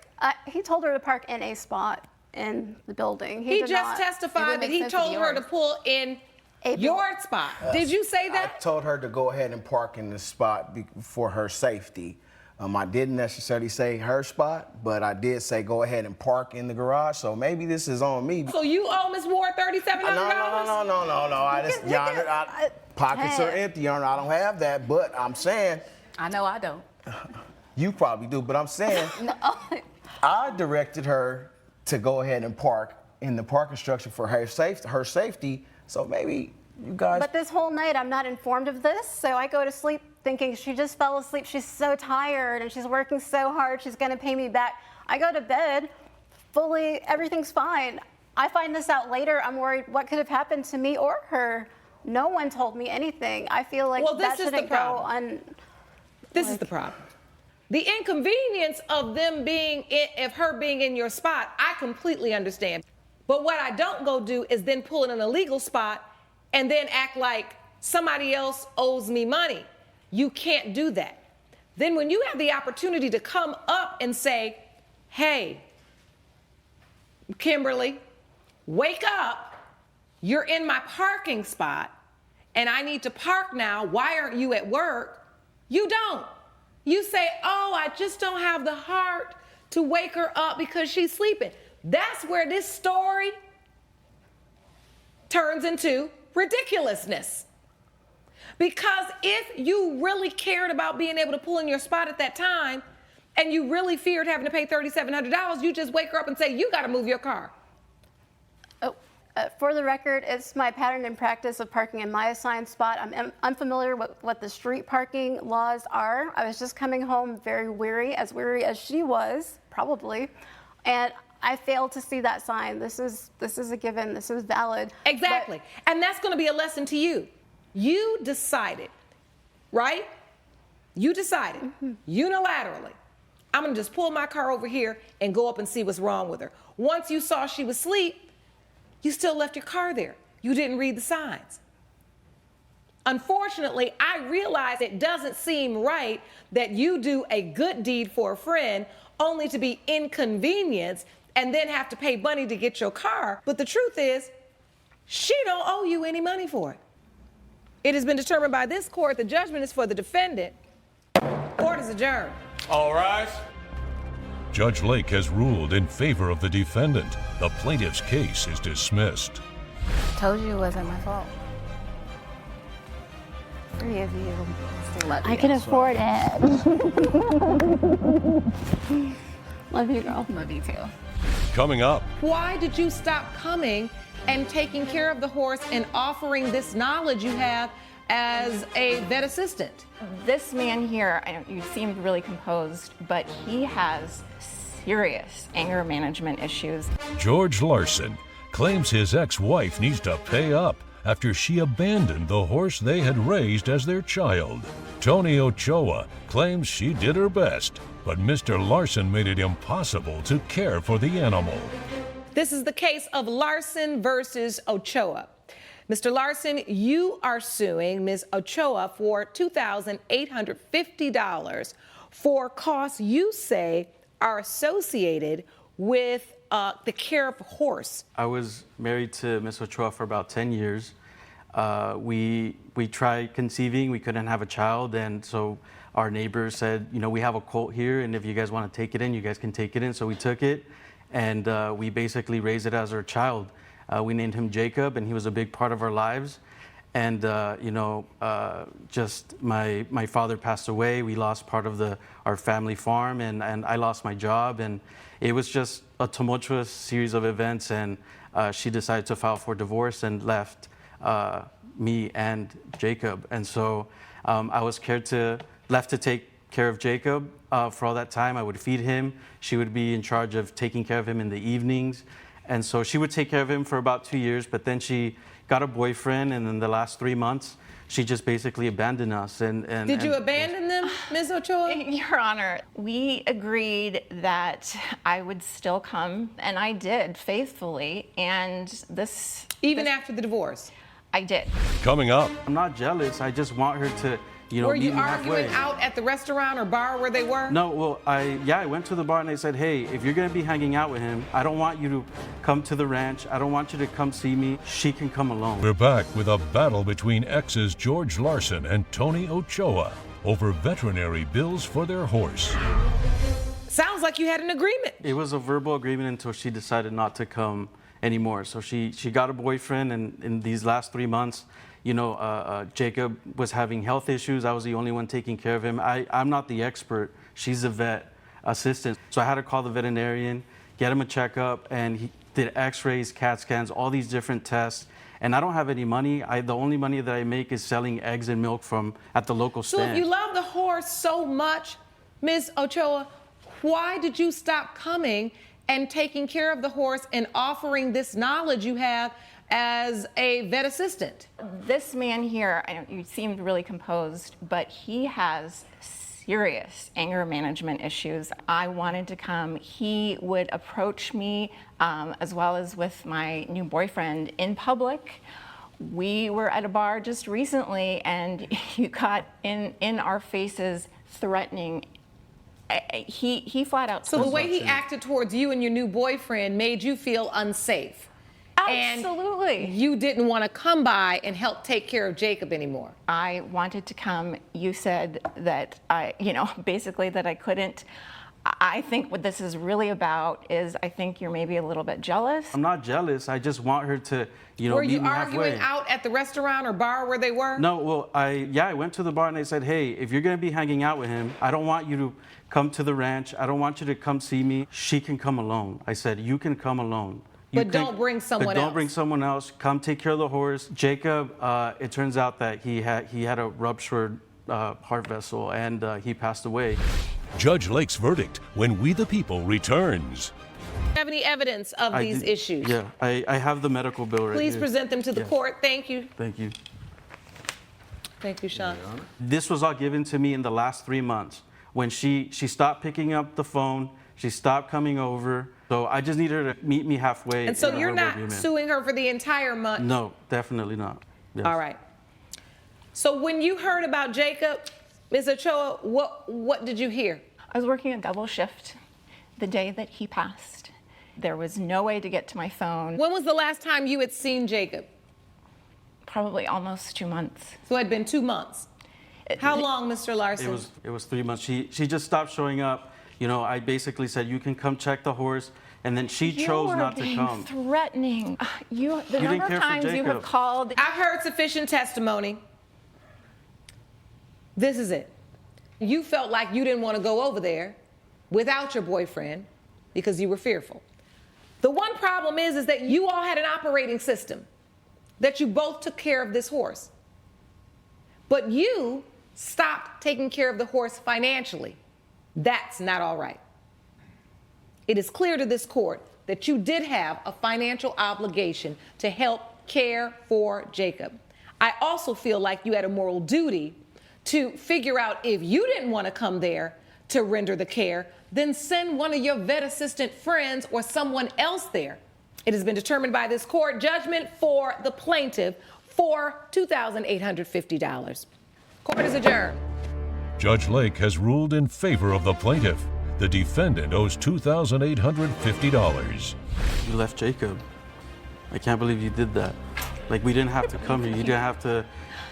[SPEAKER 15] He told her to park in a spot in the building.
[SPEAKER 3] he
[SPEAKER 15] did
[SPEAKER 3] just
[SPEAKER 15] not.
[SPEAKER 3] testified that he told her to pull in your spot. Did you say
[SPEAKER 20] I
[SPEAKER 3] that?
[SPEAKER 20] told her to go ahead and park in the spot for her safety. I didn't necessarily say her spot, but I did say go ahead and park in the garage. So maybe this is on me.
[SPEAKER 3] So you owe Ms. Ward $3,700?
[SPEAKER 20] No. Pockets are empty, Your Honor. I don't have that, but I'm saying.
[SPEAKER 16] I know I don't.
[SPEAKER 20] You probably do, but I'm saying. I directed her to go ahead and park in the parking structure for her safety. So maybe you guys.
[SPEAKER 15] But this whole night, I'm not informed of this, so I go to sleep thinking she just fell asleep. She's so tired and she's working so hard. She's going to pay me back. I go to bed fully, everything's fine. I find this out later. I'm worried what could have happened to me or her. No one told me anything. I feel like that shouldn't go on.
[SPEAKER 3] This is the problem. The inconvenience of her being in your spot, I completely understand. But what I don't go do is then pull in an illegal spot
[SPEAKER 14] and then act like somebody else owes me money. You can't do that. Then when you have the opportunity to come up and say, hey, Kimberly, wake up. You're in my parking spot and I need to park now. Why aren't you at work? You don't. You say, oh, I just don't have the heart to wake her up because she's sleeping. That's where this story turns into ridiculousness. Because if you really cared about being able to pull in your spot at that time and you really feared having to pay $3,700, you just wake her up and say, you got to move your car.
[SPEAKER 15] For the record, it's my pattern and practice of parking in my assigned spot. I'm unfamiliar with what the street parking laws are. I was just coming home very weary as she was, probably, and I failed to see that sign. This is a given. This is valid.
[SPEAKER 14] Exactly. And that's going to be a lesson to you. You decided, right? You decided unilaterally, I'm going to just pull my car over here and go up and see what's wrong with her. Once you saw she was asleep, you still left your car there. You didn't read the signs. Unfortunately, I realize it doesn't seem right that you do a good deed for a friend only to be inconvenienced and then have to pay money to get your car. But the truth is, she don't owe you any money for it. It has been determined by this court the judgment is for the defendant. Court is adjourned.
[SPEAKER 2] All rise.
[SPEAKER 1] Judge Lake has ruled in favor of the defendant. The plaintiff's case is dismissed.
[SPEAKER 16] Told you it wasn't my fault. 3 of you. Love you.
[SPEAKER 15] I can afford it. Love you, girl.
[SPEAKER 16] Love you too.
[SPEAKER 1] Coming up.
[SPEAKER 14] Why did you stop coming and taking care of the horse and offering this knowledge you have as a vet assistant?
[SPEAKER 18] This man here, you seemed really composed, but he has serious anger management issues.
[SPEAKER 1] George Larson claims his ex-wife needs to pay up after she abandoned the horse they had raised as their child. Tony Ochoa claims she did her best, but Mr. Larson made it impossible to care for the animal.
[SPEAKER 14] This is the case of Larson versus Ochoa. Mr. Larson, you are suing Ms. Ochoa for $2,850 for costs you say are associated with the care of a horse.
[SPEAKER 17] I was married to Ms. Ochoa for about 10 years. We tried conceiving, we couldn't have a child, and so our neighbors said, you know, we have a colt here, and if you guys want to take it in, you guys can take it in. So we took it, and we basically raised it as our child. We named him Jacob, and he was a big part of our lives. And just my father passed away. We lost part of our family farm, and I lost my job, and it was just a tumultuous series of events. And she decided to file for divorce and left me and Jacob. And so I was left to take care of Jacob for all that time. I would feed him. She would be in charge of taking care of him in the evenings. And so she would take care of him for about 2 years, but then she got a boyfriend, and in the last 3 months, she just basically abandoned us.
[SPEAKER 14] Did you abandon them, Ms. Ochoa?
[SPEAKER 18] Your Honor, we agreed that I would still come, and I did faithfully. And this,
[SPEAKER 14] even after the divorce,
[SPEAKER 18] I did.
[SPEAKER 1] Coming up.
[SPEAKER 17] I'm not jealous. I just want her to,
[SPEAKER 14] were
[SPEAKER 17] meet
[SPEAKER 14] you
[SPEAKER 17] me
[SPEAKER 14] arguing
[SPEAKER 17] halfway.
[SPEAKER 14] out at the restaurant or bar where they were?
[SPEAKER 17] No, well, I went to the bar and they said, hey, if you're gonna be hanging out with him, I don't want you to come to the ranch. I don't want you to come see me. She can come alone.
[SPEAKER 1] We're back with a battle between exes George Larson and Tony Ochoa over veterinary bills for their horse.
[SPEAKER 14] Sounds like you had an agreement.
[SPEAKER 17] It was a verbal agreement until she decided not to come anymore. So she got a boyfriend, and in these last 3 months, Jacob was having health issues. I was the only one taking care of him. I'm not the expert. She's a vet assistant. So I had to call the veterinarian, get him a checkup, and he did x-rays, CAT scans, all these different tests. And I don't have any money. The only money that I make is selling eggs and milk at the local stand.
[SPEAKER 14] So if you love the horse so much, Ms. Ochoa, why did you stop coming and taking care of the horse and offering this knowledge you have as a vet assistant?
[SPEAKER 18] This man here, you seemed really composed, but he has serious anger management issues. I wanted to come. He would approach me, as well as with my new boyfriend, in public We were at a bar just recently, and you got in our faces threatening. He flat out.
[SPEAKER 3] So the way he acted towards you and your new boyfriend made you feel unsafe.
[SPEAKER 18] Absolutely.
[SPEAKER 3] And you didn't want to come by and help take care of Jacob anymore.
[SPEAKER 18] I wanted to come. You said that basically that I couldn't. I think what this is really about is I think you're maybe a little bit jealous.
[SPEAKER 17] I'm not jealous. I just want her to,
[SPEAKER 3] Were
[SPEAKER 17] meet
[SPEAKER 3] you
[SPEAKER 17] me
[SPEAKER 3] arguing
[SPEAKER 17] halfway.
[SPEAKER 3] out at the restaurant or bar where they were?
[SPEAKER 17] No, well, I went to the bar and I said, hey, if you're going to be hanging out with him, I don't want you to come to the ranch. I don't want you to come see me. She can come alone. I said, you can come alone.
[SPEAKER 3] But don't bring someone else.
[SPEAKER 17] But don't bring someone else. Come take care of the horse. Jacob, it turns out that he had a ruptured heart vessel and he passed away.
[SPEAKER 1] Judge Lake's verdict when We the People returns.
[SPEAKER 3] Do you have any evidence of these issues?
[SPEAKER 17] Yeah, I have the medical bill right
[SPEAKER 3] Please
[SPEAKER 17] here.
[SPEAKER 3] present them to the court. Thank you.
[SPEAKER 17] Thank you.
[SPEAKER 3] Thank you, Sean.
[SPEAKER 17] This was all given to me in the last 3 months. When she stopped picking up the phone, she stopped coming over. So I just need her to meet me halfway.
[SPEAKER 3] And so
[SPEAKER 17] in a
[SPEAKER 3] you're
[SPEAKER 17] verbal
[SPEAKER 3] not
[SPEAKER 17] agreement.
[SPEAKER 3] suing her for the entire month?
[SPEAKER 17] No, definitely not. Yes.
[SPEAKER 3] All right. So when you heard about Jacob, Ms. Ochoa, what did you hear?
[SPEAKER 18] I was working a double shift the day that he passed. There was no way to get to my phone.
[SPEAKER 3] When was the last time you had seen Jacob?
[SPEAKER 18] Probably almost 2 months.
[SPEAKER 3] So it had been 2 months. How long, Mr. Larson?
[SPEAKER 17] It was 3 months. She just stopped showing up. I basically said, you can come check the horse. And then she chose not to come.
[SPEAKER 18] Threatening. The
[SPEAKER 17] didn't
[SPEAKER 18] number
[SPEAKER 17] care
[SPEAKER 18] of
[SPEAKER 17] for
[SPEAKER 18] times you have
[SPEAKER 17] Jacob.
[SPEAKER 18] called.
[SPEAKER 3] I've heard sufficient testimony. This is it. You felt like you didn't want to go over there without your boyfriend because you were fearful. The one problem is that you all had an operating system, that you both took care of this horse. But you stopped taking care of the horse financially. That's not all right. It is clear to this court that you did have a financial obligation to help care for Jacob. I also feel like you had a moral duty to figure out if you didn't want to come there to render the care, then send one of your vet assistant friends or someone else there. It has been determined by this court, judgment for the plaintiff for $2,850. Court is adjourned.
[SPEAKER 1] Judge Lake has ruled in favor of the plaintiff. The defendant owes $2,850.
[SPEAKER 17] You left Jacob. I can't believe you did that. Like, we didn't have to come here. You didn't have to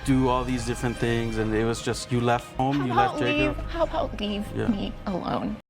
[SPEAKER 17] do all these different things. And it was just, you left home, you left Jacob.
[SPEAKER 18] How about leave me alone?